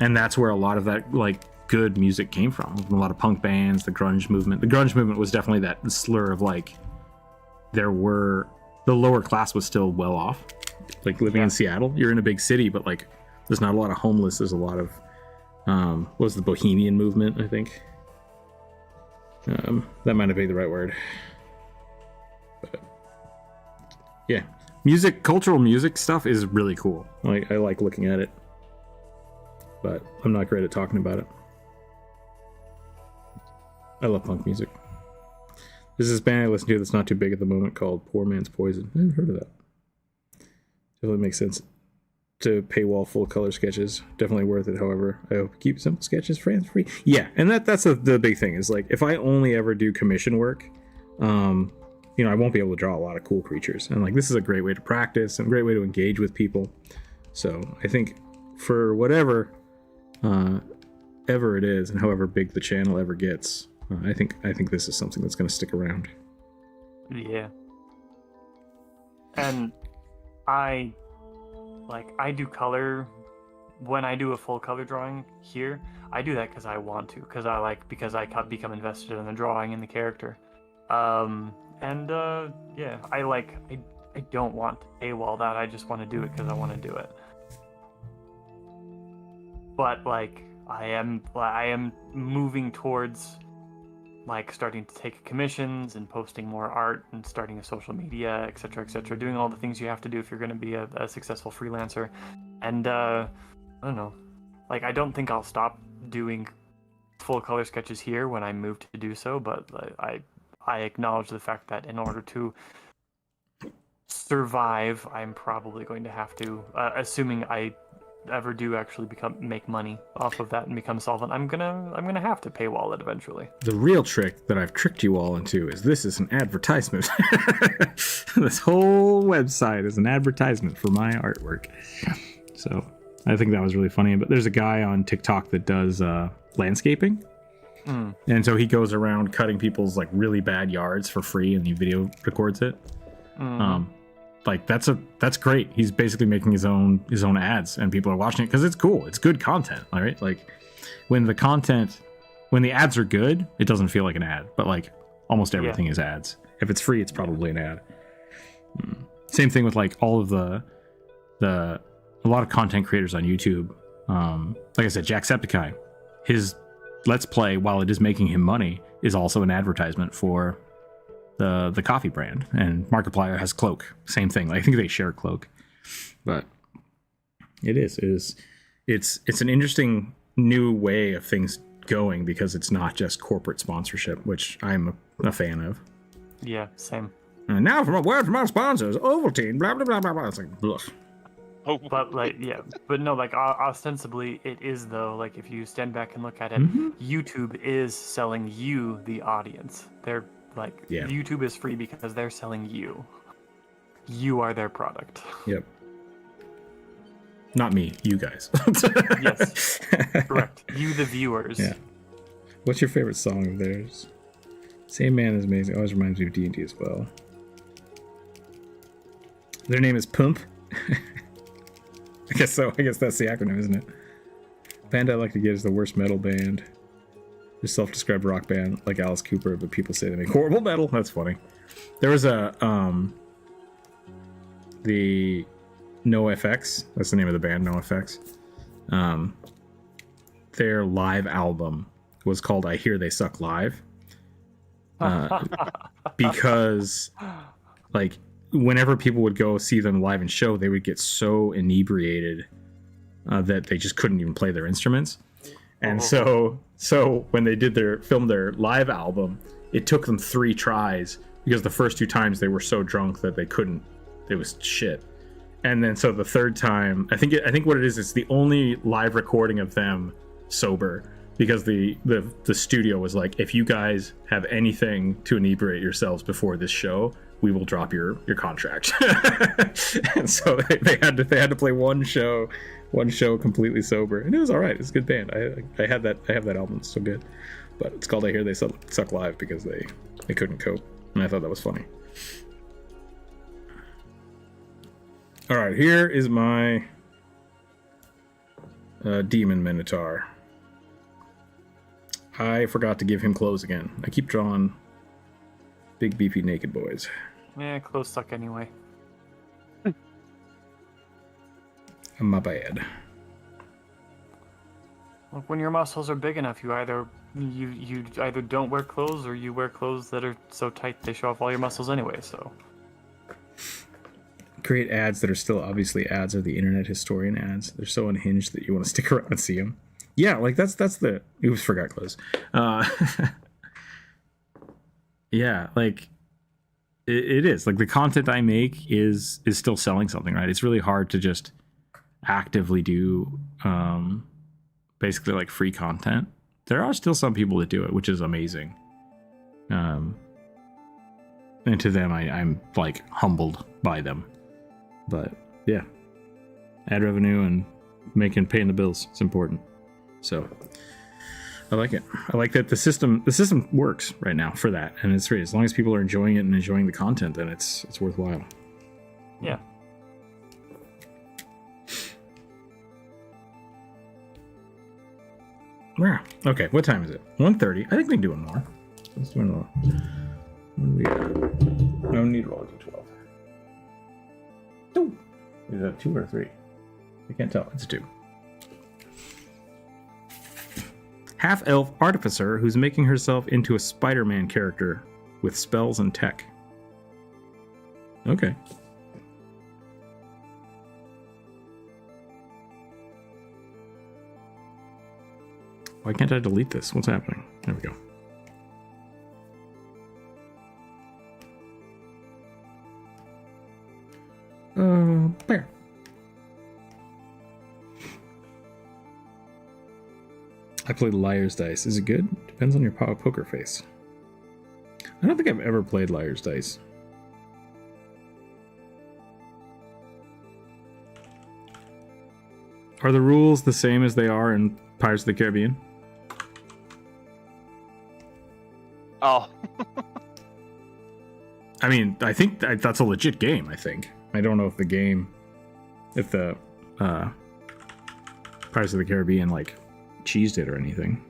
that's where a lot of that like good music came from. A lot of punk bands, the grunge movement was definitely that slur of like, the lower class was still well off. Like living in Seattle, you're in a big city, but like there's not a lot of homeless. There's a lot of what was the bohemian movement, I think. That might not be the right word, but yeah, cultural music stuff is really cool. Like, I like looking at it, but I'm not great at talking about it. I love punk music. There's this band I listen to that's not too big at the moment called Poor Man's Poison. I haven't heard of that. Definitely makes sense to paywall full color sketches. Definitely worth it. However, I hope you keep simple sketches free. Yeah, and that's the big thing is like, if I only ever do commission work, I won't be able to draw a lot of cool creatures. And like, this is a great way to practice and a great way to engage with people. So I think for whatever ever it is, and however big the channel ever gets, I think this is something that's going to stick around. Yeah. And I do color when I do a full color drawing here. I do that because I want to, because I become invested in the drawing and the character. I don't want to paywall that. I just want to do it because I want to do it. But like, I am moving towards like starting to take commissions and posting more art and starting a social media, etc., doing all the things you have to do if you're going to be a successful freelancer. And I don't know, like, I don't think I'll stop doing full color sketches here when I move to do so, but I acknowledge the fact that in order to survive, I'm probably going to have to, assuming I ever do actually make money off of that and become solvent, I'm gonna have to paywall it eventually. The real trick that I've tricked you all into is this is an advertisement. This whole website is an advertisement for my artwork. So I think that was really funny. But there's a guy on TikTok that does landscaping. And so he goes around cutting people's like really bad yards for free, and he video records it. Like that's great. He's basically making his own ads, and people are watching it because it's cool. It's good content, all right? Like when the ads are good, it doesn't feel like an ad, but like almost everything is ads. If it's free, it's probably an ad. Same thing with like all of a lot of content creators on YouTube. Like I said, Jacksepticeye, his Let's Play, while it is making him money, is also an advertisement for the coffee brand. And Markiplier has Cloak, same thing. I think they share Cloak, but it's an interesting new way of things going, because it's not just corporate sponsorship, which I'm a fan of. Yeah, same. And now from a word from our sponsors, Ovaltine, blah blah blah blah blah. It's like, ugh. But like, yeah, but no, like ostensibly it is though. Like if you stand back and look at it, YouTube is selling you, the audience. They're like, YouTube is free because they're selling you. You are their product. Yep. Not me, you guys. Yes, correct. You, the viewers. Yeah. What's your favorite song of theirs? Same Man is amazing. Always reminds me of D&D as well. Their name is Pump. I guess so. I guess that's the acronym, isn't it? Band I like to get is the worst metal band. A self-described rock band like Alice Cooper, but people say they make horrible metal. That's funny. There was a the NoFX. That's the name of the band, NoFX. Their live album was called "I Hear They Suck Live," because like whenever people would go see them live in show, they would get so inebriated that they just couldn't even play their instruments. And so when they did filmed their live album, it took them 3 tries because the first 2 times they were so drunk that they couldn't. It was shit. And then so the third time, I think what it is, it's the only live recording of them sober, because the studio was like, if you guys have anything to inebriate yourselves before this show, we will drop your contract. And so they had to play one show completely sober, and it was all right. It's a good band. I have that album. It's so good. But it's called "I Hear They Suck Live" because they couldn't cope, and I thought that was funny. All right, here is my demon minotaur. I forgot to give him clothes again. I keep drawing big beefy naked boys. Yeah, clothes suck anyway. My bad. Look, when your muscles are big enough, you either don't wear clothes, or you wear clothes that are so tight they show off all your muscles anyway. So create ads that are still obviously ads, are the internet historian ads. They're so unhinged that you want to stick around and see them. Yeah, like that's the. Oops, forgot clothes. Yeah, like it is like the content I make is still selling something, right? It's really hard to just actively do basically like free content. There are still some people that do it, which is amazing. And to them, I'm like humbled by them. But yeah, ad revenue and paying the bills, it's important. So I like it. I like that the system works right now for that, and it's great. As long as people are enjoying it and enjoying the content, then it's worthwhile. Yeah. Yeah. Okay, what time is it? 1:30. I think we can do one more. Let's do one more. What do we got? No need to roll to 12. 2. Is that 2 or 3? I can't tell. It's a 2. Half-elf artificer who's making herself into a Spider-Man character with spells and tech. Okay. Why can't I delete this? What's happening? There we go. There. I played Liar's Dice. Is it good? Depends on your poker face. I don't think I've ever played Liar's Dice. Are the rules the same as they are in Pirates of the Caribbean? Oh. I mean, I think that's a legit game, I think. I don't know if the Pirates of the Caribbean, like, cheesed it or anything.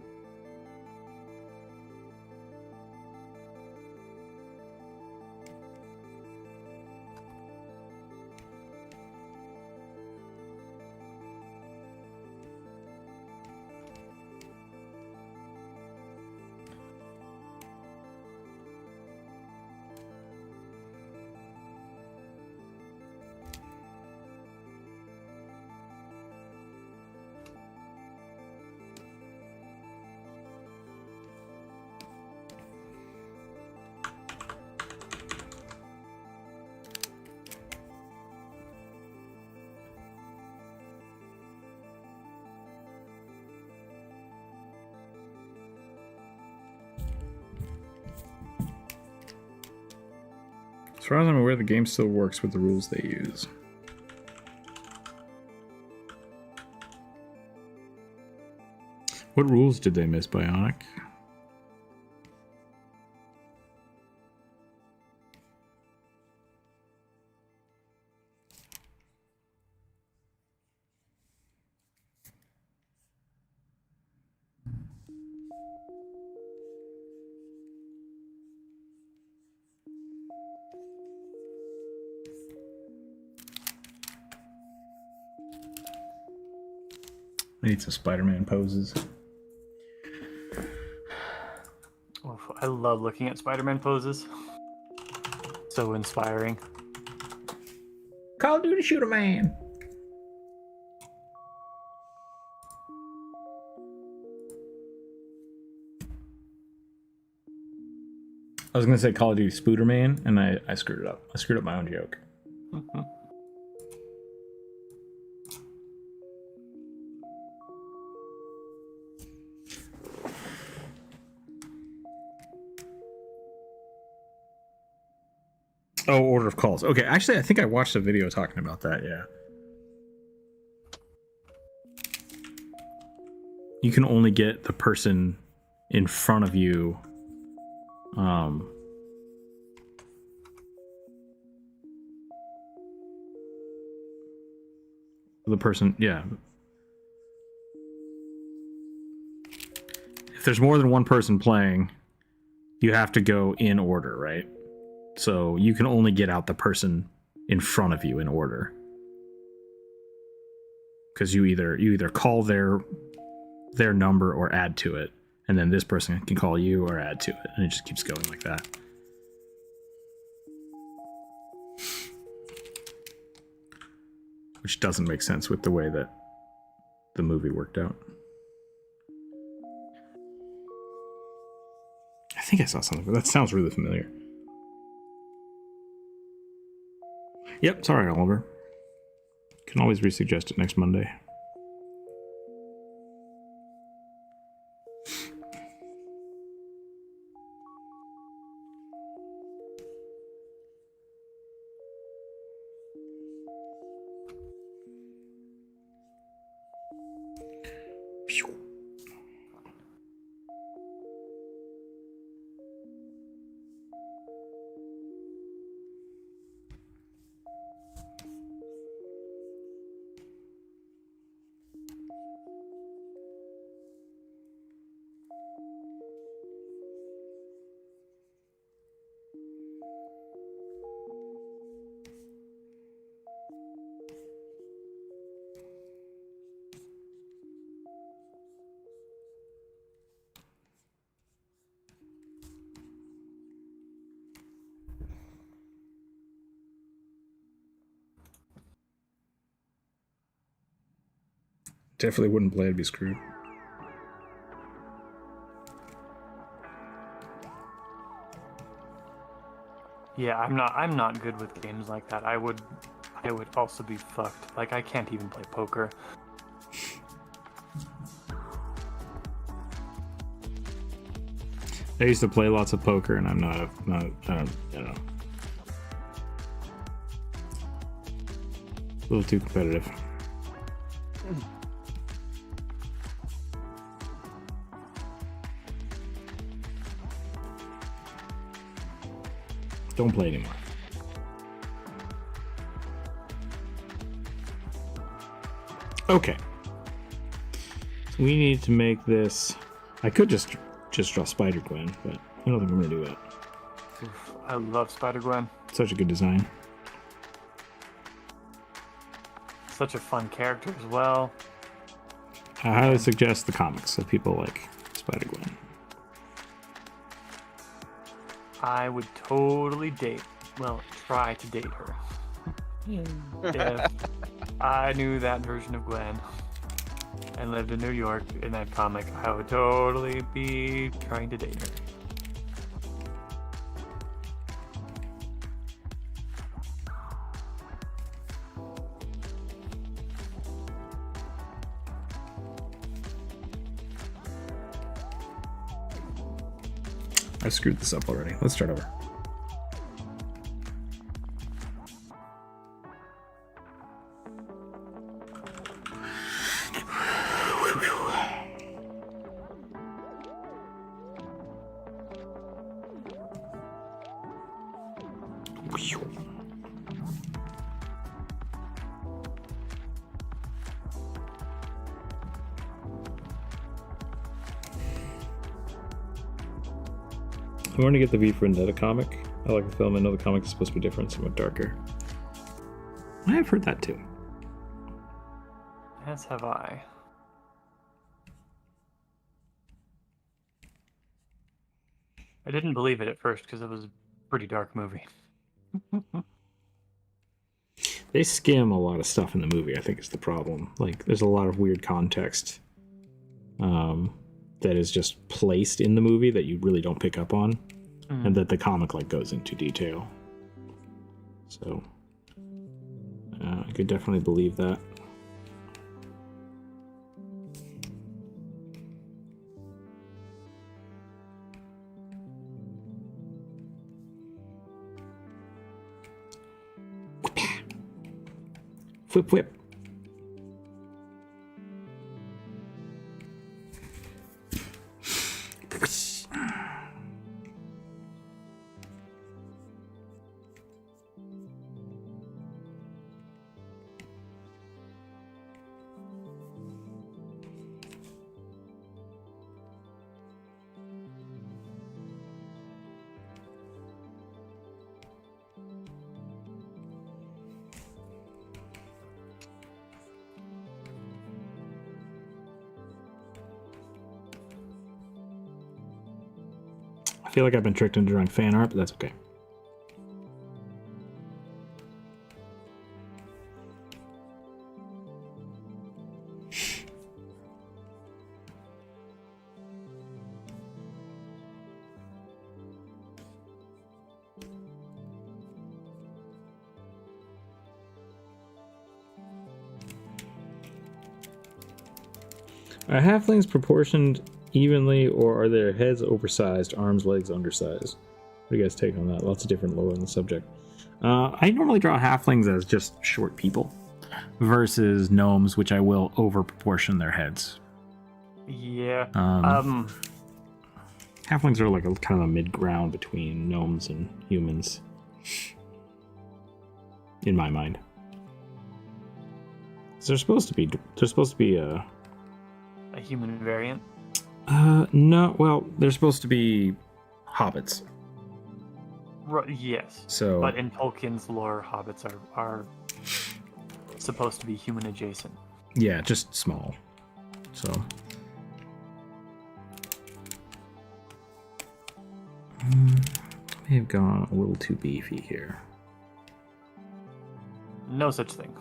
As far as I'm aware, the game still works with the rules they use. What rules did they miss, Bionic? I need some Spider-Man poses. Oh, I love looking at Spider-Man poses. So inspiring. Call of Duty Shooter Man. I was gonna say Call of Duty Spooder Man, and I screwed it up. I screwed up my own joke. Oh, order of calls. Okay, actually, I think I watched a video talking about that. Yeah. You can only get the person in front of you. The person, yeah. If there's more than one person playing, you have to go in order, right? So you can only get out the person in front of you in order. Because you either call their number or add to it, and then this person can call you or add to it, and it just keeps going like that. Which doesn't make sense with the way that the movie worked out. I think I saw something, but that sounds really familiar. Yep, sorry, Oliver. Can always resuggest it next Monday. Definitely wouldn't play, I'd be screwed. Yeah, I'm not good with games like that. I would also be fucked. Like, I can't even play poker. I used to play lots of poker, and I'm not you know, a little too competitive. Don't play anymore. Okay. So we need to make this. I could just draw Spider-Gwen, but I don't think I'm gonna do it. Oof, I love Spider-Gwen. Such a good design. Such a fun character as well. I highly suggest the comics if people like Spider-Gwen. I would totally try to date her. If I knew that version of Gwen and lived in New York in that comic, I would totally be trying to date her. I screwed this up already. Let's start over. I want to get the V for Vendetta comic. I like the film. I know the comic is supposed to be different, somewhat darker. I have heard that too. As have I. I didn't believe it at first because it was a pretty dark movie. They skim a lot of stuff in the movie, I think is the problem. Like, there's a lot of weird context that is just placed in the movie that you really don't pick up on, and that the comic like goes into detail. So I could definitely believe that. Whip whip. I feel like I've been tricked into drawing fan art, but that's okay. Are halflings proportioned evenly, or are their heads oversized, arms, legs undersized? What do you guys take on that? Lots of different lore on the subject. I normally draw halflings as just short people versus gnomes, which I will over proportion their heads. Yeah. Halflings are like a kind of a mid ground between gnomes and humans, in my mind. So they're supposed to be A human variant. No, well, they're supposed to be hobbits. Yes. So, but in Tolkien's lore, hobbits are supposed to be human adjacent. Yeah, just small. So may have gone a little too beefy here. No such thing.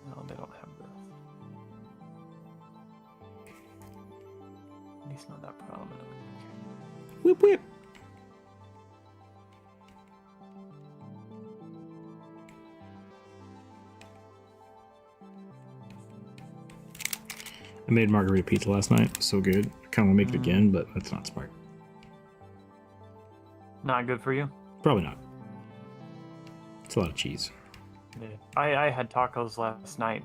No, they don't have this. At least not that prominent. Whip whip. I made margarita pizza last night. So good. I kind of want to make it again, but that's not smart. Not good for you? Probably not. It's a lot of cheese. Yeah. I had tacos last night.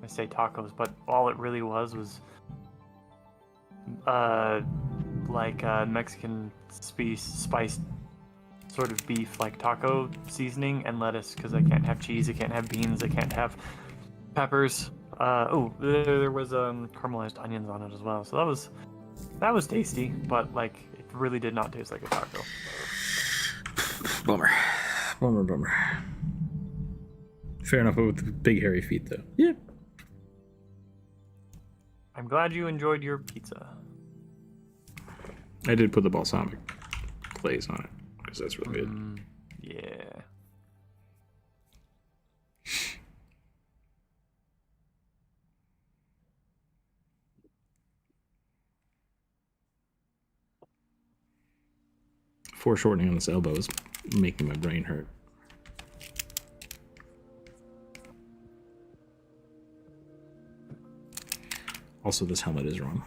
I say tacos, but all it really was like Mexican spiced sort of beef, like taco seasoning and lettuce, because I can't have cheese, I can't have beans, I can't have peppers. There was caramelized onions on it as well, so that was tasty, but like it really did not taste like a taco. Bummer. Fair enough with the big hairy feet, though. Yeah. I'm glad you enjoyed your pizza. I did put the balsamic glaze on it because that's really good. Yeah. Foreshortening on this elbow is making my brain hurt. Also, this helmet is wrong.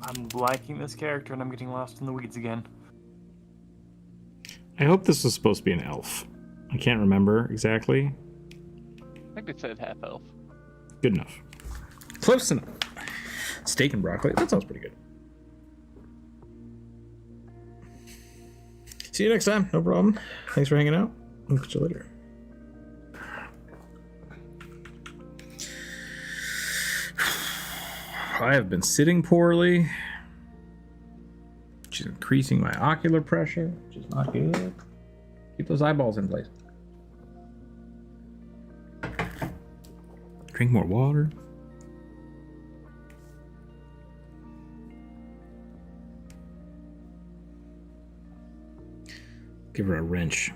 I'm liking this character and I'm getting lost in the weeds again. I hope this was supposed to be an elf. I can't remember exactly. I think they said half elf. Good enough. Close enough. Steak and broccoli. That sounds pretty good. See you next time. No problem. Thanks for hanging out. I'll catch you later. I have been sitting poorly, which is increasing my ocular pressure, which is not good. Keep those eyeballs in place. Drink more water. Give her a wrench.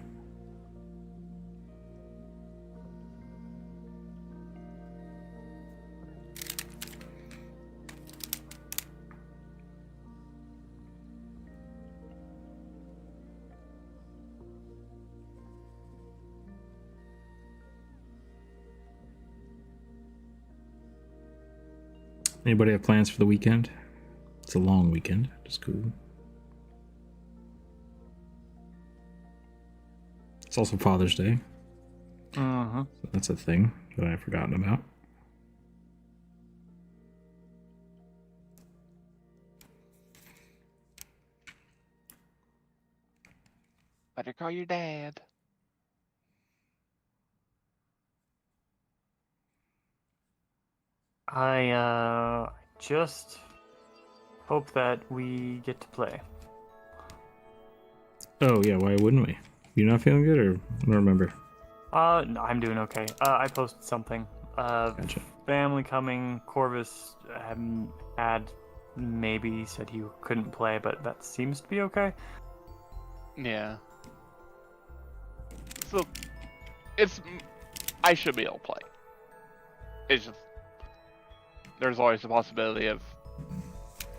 Anybody have plans for the weekend? It's a long weekend. Just cool. It's also Father's Day. Uh-huh. So that's a thing that I've forgotten about. Better call your dad. I just hope that we get to play. Oh yeah, why wouldn't we? You not feeling good, or I don't remember? No, I'm doing okay. I posted something. Gotcha. Family coming. Corvus had maybe said he couldn't play, but that seems to be okay. Yeah. So, I should be able to play. It's just, there's always the possibility of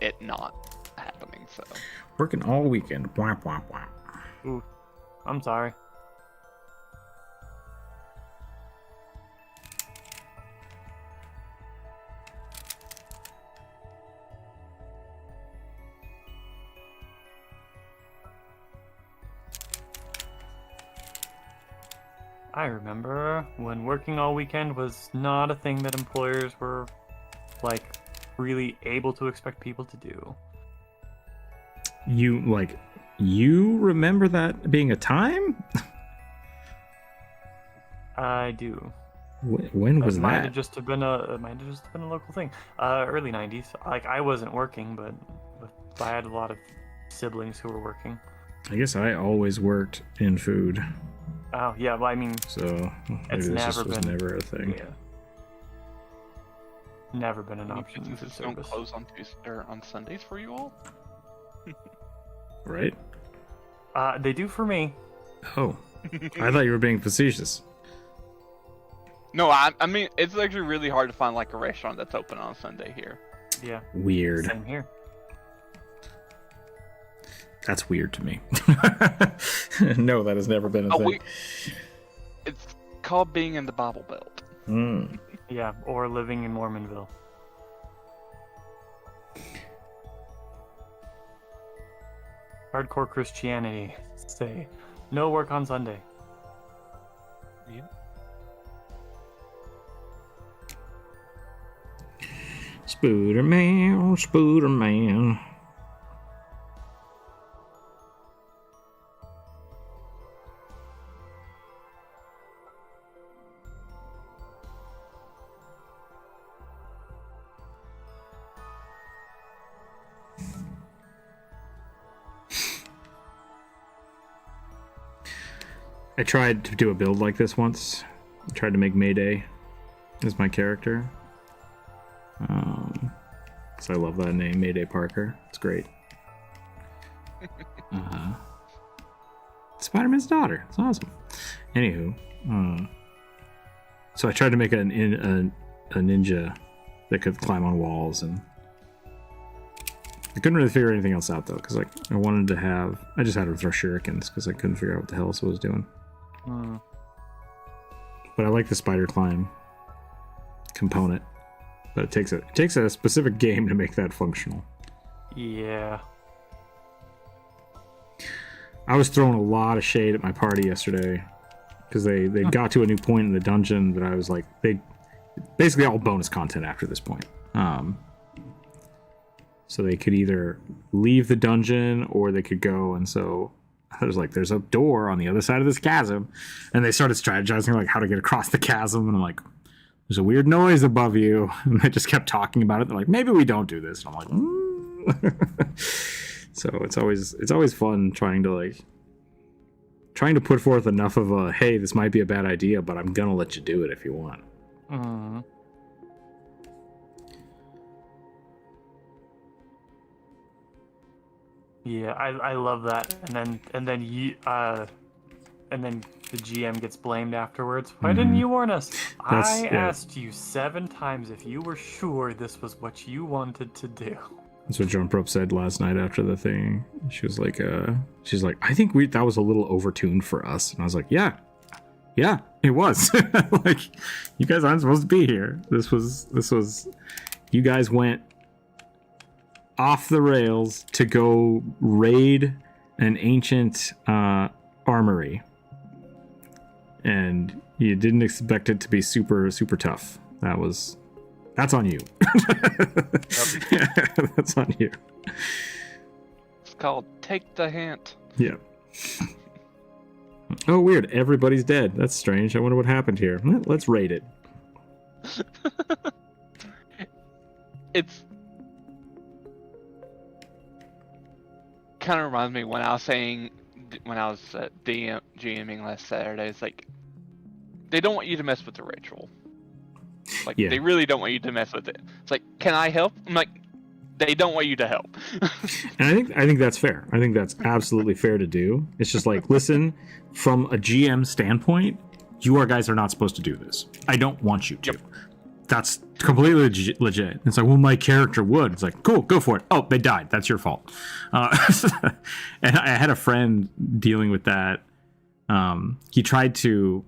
it not happening, so. Working all weekend. Blah, blah, blah. Ooh, I'm sorry. I remember when working all weekend was not a thing that employers were, like, really able to expect people to do. You remember that being a time? I do. When was Might that? have just been a local thing. Early '90s. Like, I wasn't working, but I had a lot of siblings who were working. I guess I always worked in food, Oh yeah, well, I mean, so maybe It's this never was been- never a thing. yeah, never been an Any option in food businesses don't service. close on Tuesday or on Sundays for you all? Right? They do for me. Oh, I thought you were being facetious. No, I mean, it's actually really hard to find like a restaurant that's open on Sunday here. Yeah, Weird. same here. That's weird to me. No, that has never been a Oh, thing. It's called being in the Bible Belt. Mm. Yeah, or living in Mormonville. Hardcore Christianity say no work on Sunday. Yeah. Spooderman, Spooderman. I tried to do a build like this once. I tried to make Mayday as my character. So I love that name, Mayday Parker. It's great. Spider-Man's daughter. It's awesome. Anywho, so I tried to make a ninja that could climb on walls, and I couldn't really figure anything else out though, because like I just had her throw shurikens because I couldn't figure out what the hell else I was doing. But I like the spider climb component, but it takes a specific game to make that functional. Yeah. I was throwing a lot of shade at my party yesterday because they got to a new point in the dungeon that I was like, they basically all bonus content after this point. So they could either leave the dungeon or they could go, and so I was like, there's a door on the other side of this chasm, and they started strategizing like how to get across the chasm, and I'm like, there's a weird noise above you, and they just kept talking about it. They're like, maybe we don't do this, and I'm like, So it's always fun trying to put forth enough of a, hey, this might be a bad idea, but I'm gonna let you do it if you want. Mm-hmm. Yeah, I love that, and then the GM gets blamed afterwards. Why didn't you warn us? I asked you 7 times if you were sure this was what you wanted to do. That's what Jump Rope said last night after the thing. She was like, I think that was a little overtuned for us, and I was like, yeah, it was. Like, you guys aren't supposed to be here. This was, you guys went off the rails to go raid an ancient armory, and you didn't expect it to be super tough. That's on you. That's on you. It's called Take the Hint. Yeah. Oh, weird. Everybody's dead. That's strange. I wonder what happened here. Let's raid it. It's kind of reminds me when I was GMing last Saturday. It's like they don't want you to mess with the ritual. Like, they really don't want you to mess with it. It's like, can I help? I'm like, they don't want you to help. And I think that's fair. I think that's absolutely fair to do. It's just like, listen, from a GM standpoint, you guys are not supposed to do this. I don't want you to. Yep. That's completely legit. It's like, well, my character would. It's like, cool, go for it. Oh, they died. That's your fault. And I had a friend dealing with that. He tried to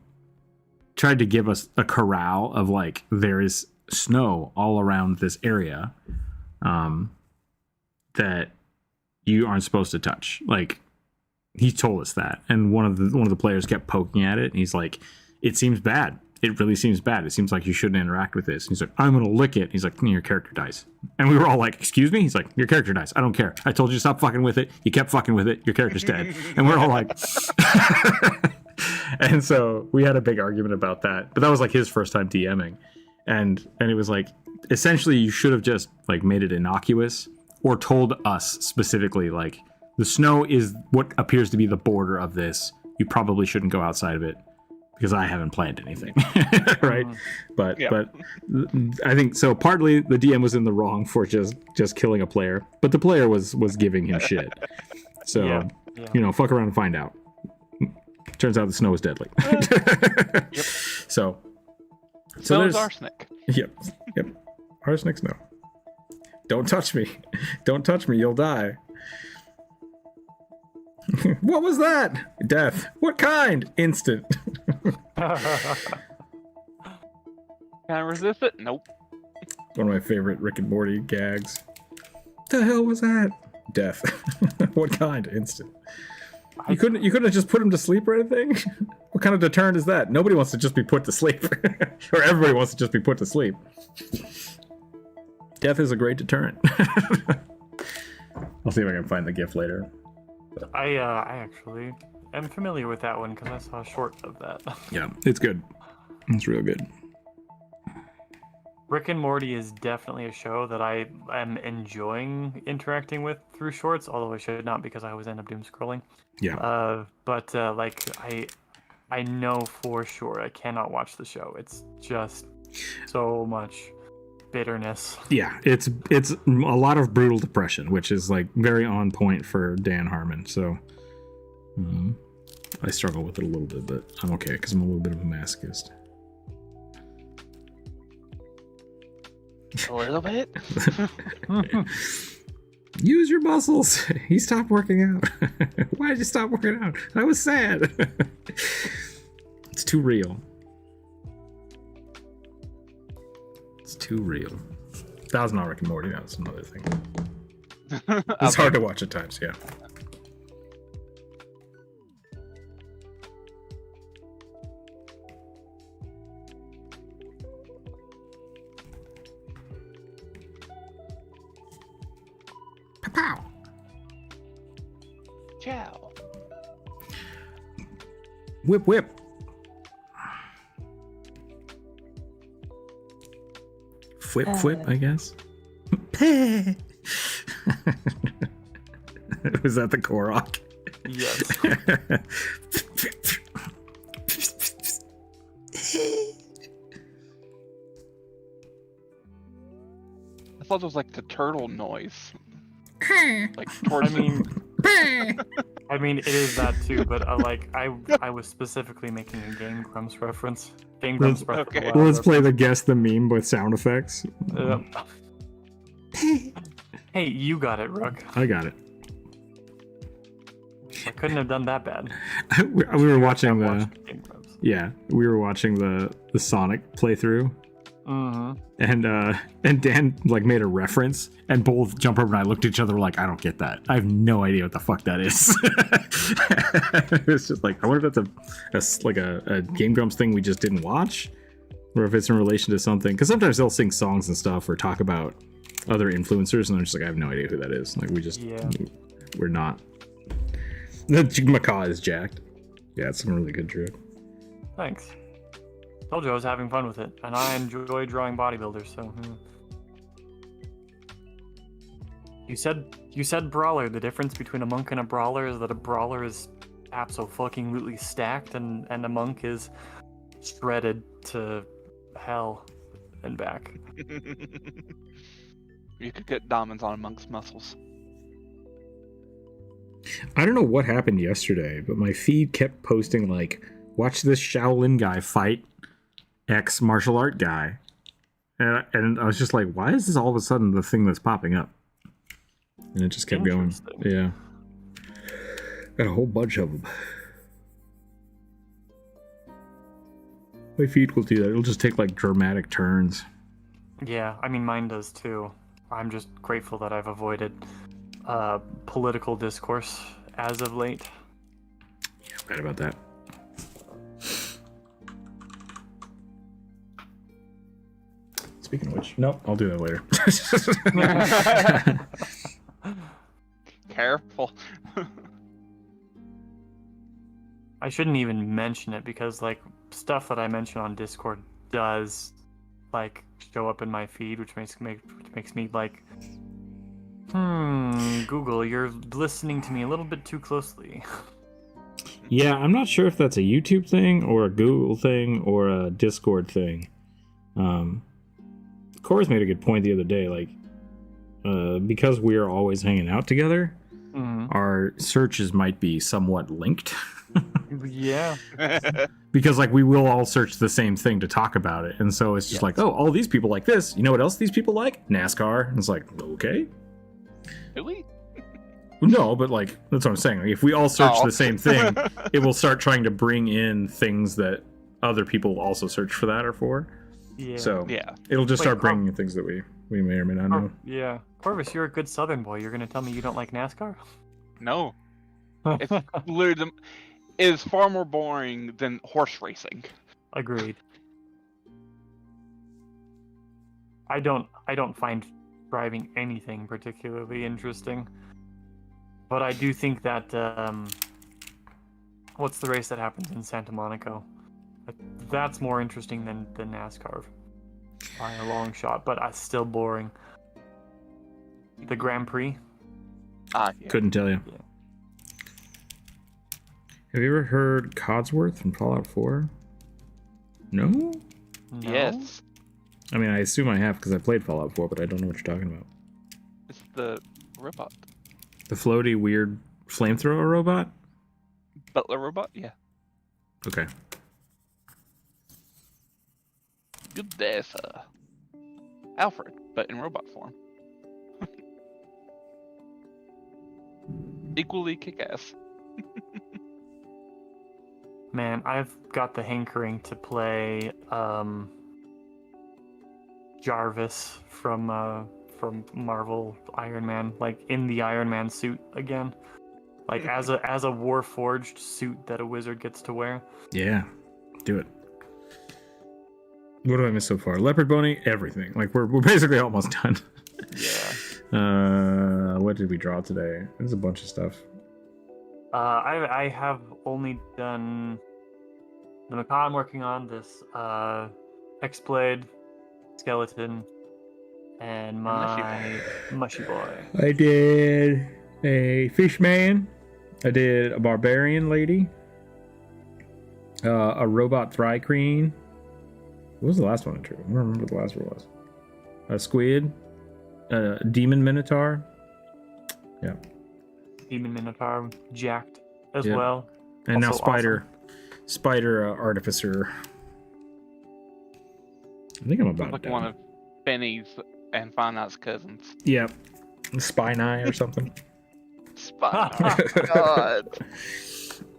give us a corral of like, there is snow all around this area that you aren't supposed to touch. Like, he told us that, and one of the players kept poking at it, and he's like, it seems bad. It really seems bad. It seems like you shouldn't interact with this. And he's like, I'm gonna lick it. He's like, your character dies. And we were all like, excuse me? He's like, your character dies. I don't care. I told you to stop fucking with it. You kept fucking with it. Your character's dead. And we're all like and so we had a big argument about that. But that was like his first time DMing. And it was like, essentially you should have just like made it innocuous, or told us specifically, like, the snow is what appears to be the border of this. You probably shouldn't go outside of it, because I haven't planned anything. Right? But I think so partly the DM was in the wrong for just killing a player, but the player was giving him shit. So fuck around and find out. Turns out the snow is deadly. So there's arsenic. Yep. Arsenic snow. Don't touch me. Don't touch me, you'll die. What was that? Death. What kind? Instant. Can I resist it? Nope. One of my favorite Rick and Morty gags. The hell was that? Death. What kind? Instant. You couldn't have just put him to sleep or anything? What kind of deterrent is that? Nobody wants to just be put to sleep. Or everybody wants to just be put to sleep. Death is a great deterrent. I'll see if I can find the GIF later. I actually am familiar with that one because I saw a short of that. Yeah, it's good. It's real good. Rick and Morty is definitely a show that I am enjoying interacting with through shorts, although I should not, because I always end up doom scrolling. Yeah. But I know for sure I cannot watch the show. It's just so much bitterness. Yeah, it's a lot of brutal depression, which is like very on point for Dan Harmon. So I struggle with it a little bit, but I'm okay because I'm a little bit of a masochist. A little bit. Use your muscles. He stopped working out. Why did you stop working out? I was sad. It's too real. It's too real. That was not Rick and Morty. That was another thing. It's hard to watch at times, yeah. Pow! Ciao. Whip, whip. Flip, flip, I guess. Was that the Korok? Yes. I thought it was like the turtle noise. Like I towards mean, I mean, it is that too, but I was specifically making a Game Grumps reference. Game Grumps Breath of the Okay. Wild Well, let's play the reference. guess the meme with sound effects. Hey, you got it, Rook. I got it. I couldn't have done that bad. we were watching I've the watched Game Grumps. yeah, we were watching the Sonic playthrough, Mm-hmm. and Dan like made a reference, and both Jumper and I looked at each other like, I don't get that. I have no idea what the fuck that is. It's just like, I wonder if that's a Game Grumps thing we just didn't watch, or if it's in relation to something. Because sometimes they'll sing songs and stuff or talk about other influencers, and I'm just like, I have no idea who that is. Like, we're not. The macaw is jacked. Yeah, it's some really good druid. Thanks. Told you I was having fun with it, and I enjoy drawing bodybuilders. So, You said brawler. The difference between a monk and a brawler is that a brawler is abso-fucking-lutely stacked, and a monk is shredded to hell and back. You could get diamonds on a monk's muscles. I don't know what happened yesterday, but my feed kept posting like, watch this Shaolin guy fight X martial art guy. And I was just like, why is this all of a sudden the thing that's popping up? And it just kept going. Interesting. Yeah. Got a whole bunch of them. My feed will do that. It'll just take like dramatic turns. Yeah, I mean mine does too. I'm just grateful that I've avoided political discourse as of late. Yeah, right about that. Speaking of which, nope, I'll do that later. Careful. I shouldn't even mention it because like stuff that I mention on Discord does like show up in my feed, which makes me like, Google, you're listening to me a little bit too closely. Yeah, I'm not sure if that's a YouTube thing or a Google thing or a Discord thing. Cora's made a good point the other day, like, because we are always hanging out together, our searches might be somewhat linked. Yeah. Because, like, we will all search the same thing to talk about it. And so it's just like, oh, all these people like this. You know what else these people like? NASCAR. And it's like, okay. Really? No, but, like, that's what I'm saying. Like, if we all search the same thing, it will start trying to bring in things that other people also search for that or for. Yeah. So Yeah. it'll just Wait, start bringing in things that we may or may not know. Yeah. Corvus, you're a good Southern boy. You're gonna tell me you don't like NASCAR? No. It's literally it is far more boring than horse racing. Agreed. I don't find driving anything particularly interesting. But I do think that what's the race that happens in Santa Monica? That's more interesting than NASCAR by a long shot, but still boring. The Grand Prix. Ah, yeah. Couldn't tell you. Yeah. Have you ever heard Codsworth from Fallout 4? No? No? Yes. I mean, I assume I have because I played Fallout 4, but I don't know what you're talking about. It's the robot. The floaty, weird flamethrower robot? Butler robot? Yeah. Okay. Good day, sir. Alfred, but in robot form. Equally kick-ass. Man, I've got the hankering to play Jarvis from from Marvel Iron Man, like in the Iron Man suit again, like as a Warforged suit that a wizard gets to wear. Yeah, do it. What do I miss so far? Leopard Boney, everything. Like we're basically almost done. Yeah. What did we draw today? There's a bunch of stuff. I have only done the Macaw I'm working on, this X-Blade, Skeleton, and my Mushy Boy. I did a Fishman. I did a Barbarian Lady. A Robot Thri-Kreen. What was the last one I drew? I don't remember what the last one was. A Squid. A Demon Minotaur. Yeah. Demon Minotaur, jacked as Yep. well. And now Also Spider Artificer. I think I'm about Like done. one of Benny's and Finite's cousins. Yep. Spine Eye or something. Spot. God.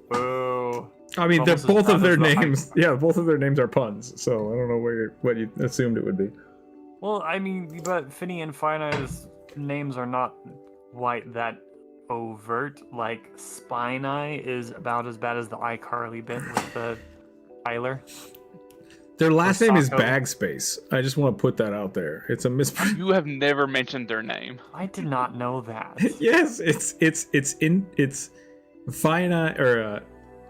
Boo. I mean, Almost as both bad of their as the names. Yeah, both of their names are puns. So I don't know what you assumed it would be. Well, I mean, but Finny and Finite's names are not quite that overt. Like, Spine Eye is about as bad as the iCarly bit with the Tyler. Their last name is Sacco. Bagspace. I just want to put that out there. It's a mispronunciation. You have never mentioned their name. I did not know that. Yes, it's Finite or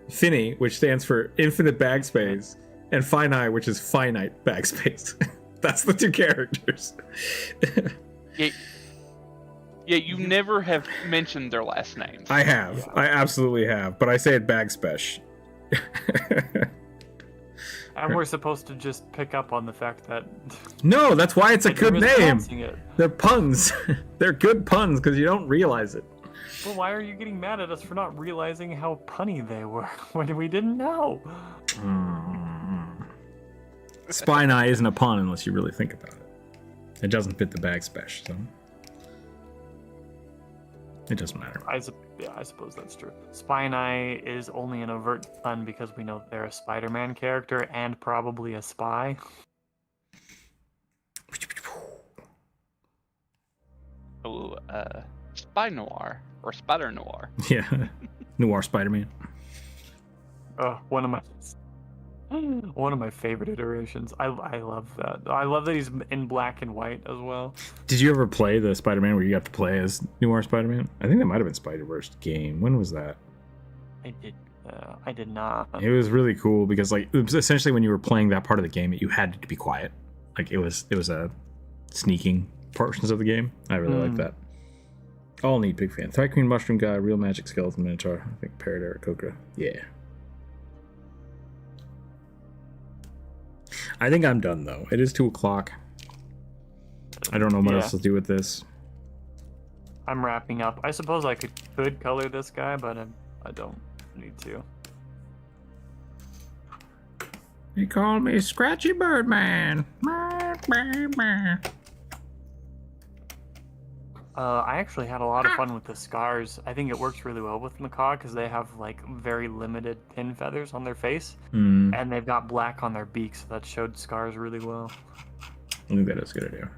Finny, which stands for Infinite Bagspace, and Finite, which is Finite Bagspace. That's the two characters. Yeah, you never have mentioned their last names. I have. Yeah. I absolutely have. But I say it Bagspesh. And we're supposed to just pick up on the fact that No, that's why it's a that you're good name. mispronouncing it. They're puns. They're good puns because you don't realize it. Well, why are you getting mad at us for not realizing how punny they were when we didn't know? Spine Eye isn't a pun unless you really think about it. It doesn't fit the Bagspesh, so it doesn't matter. I suppose that's true. Spine Eye is only an overt pun because we know they're a Spider-Man character and probably a spy. Oh, Spy Noir or Spider Noir. Yeah, Noir Spider-Man. Oh, one of my favorite iterations. I love that. I love that he's in black and white as well. Did you ever play the Spider-Man where you got to play as Noir Spider-Man? I think that might have been Spider-Verse game. When was that? I did not. It was really cool because like it was essentially when you were playing that part of the game, you had to be quiet. Like it was a sneaking portions of the game. I really like that. All neat, big fan. Thri-Kreen Mushroom Guy, Real Magic Skeleton Minotaur. I think Parrot Aarakocra. Yeah. I think I'm done though. It is 2:00. I don't know what else to do with this. I'm wrapping up. I suppose I could color this guy, but I don't need to. They call me Scratchy Birdman. I actually had a lot of fun with the scars. I think it works really well with Macaw because they have like very limited pin feathers on their face, and they've got black on their beaks, so that showed scars really well. I think that is a good idea.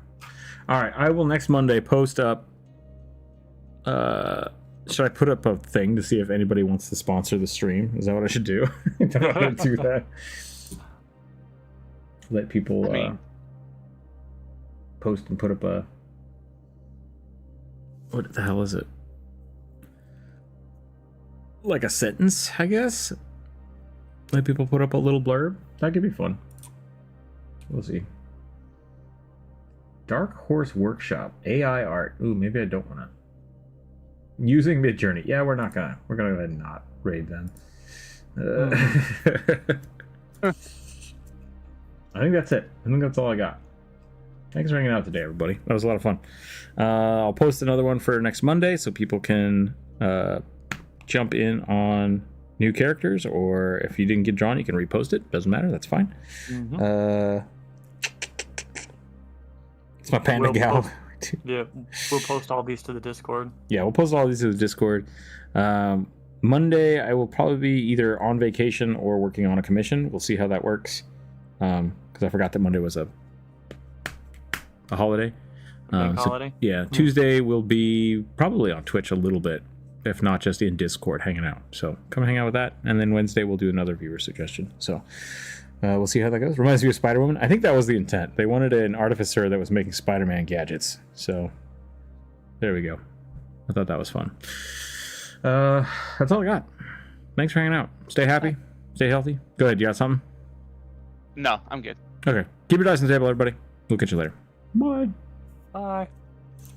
All right, I will next Monday post up. Should I put up a thing to see if anybody wants to sponsor the stream? Is that what I should do? I'm gonna do that. Let people post and put up a. What the hell is it? Like a sentence, I guess. Let people put up a little blurb. That could be fun. We'll see. Dark Horse Workshop AI art. Ooh, maybe I don't want to. Using Midjourney. Yeah, we're gonna go ahead and not raid them. I think that's it. I think that's all I got. Thanks for hanging out today, everybody. That was a lot of fun. I'll post another one for next Monday so people can jump in on new characters, or if you didn't get drawn, you can repost it. Doesn't matter. That's fine. It's my panda gal. Yeah, we'll post all these to the Discord. Yeah, we'll post all these to the Discord. Monday, I will probably be either on vacation or working on a commission. We'll see how that works. Because I forgot that Monday was a holiday. Bank holiday. Yeah, Tuesday will be probably on Twitch a little bit, if not just in Discord hanging out. So come hang out with that. And then Wednesday we'll do another viewer suggestion. So we'll see how that goes. Reminds me of Spider-Woman. I think that was the intent. They wanted an artificer that was making Spider-Man gadgets. So there we go. I thought that was fun. That's all I got. Thanks for hanging out. Stay happy. Stay healthy. Go ahead. You got something? No, I'm good. Okay. Keep your dice on the table, everybody. We'll catch you later. Bye. Bye.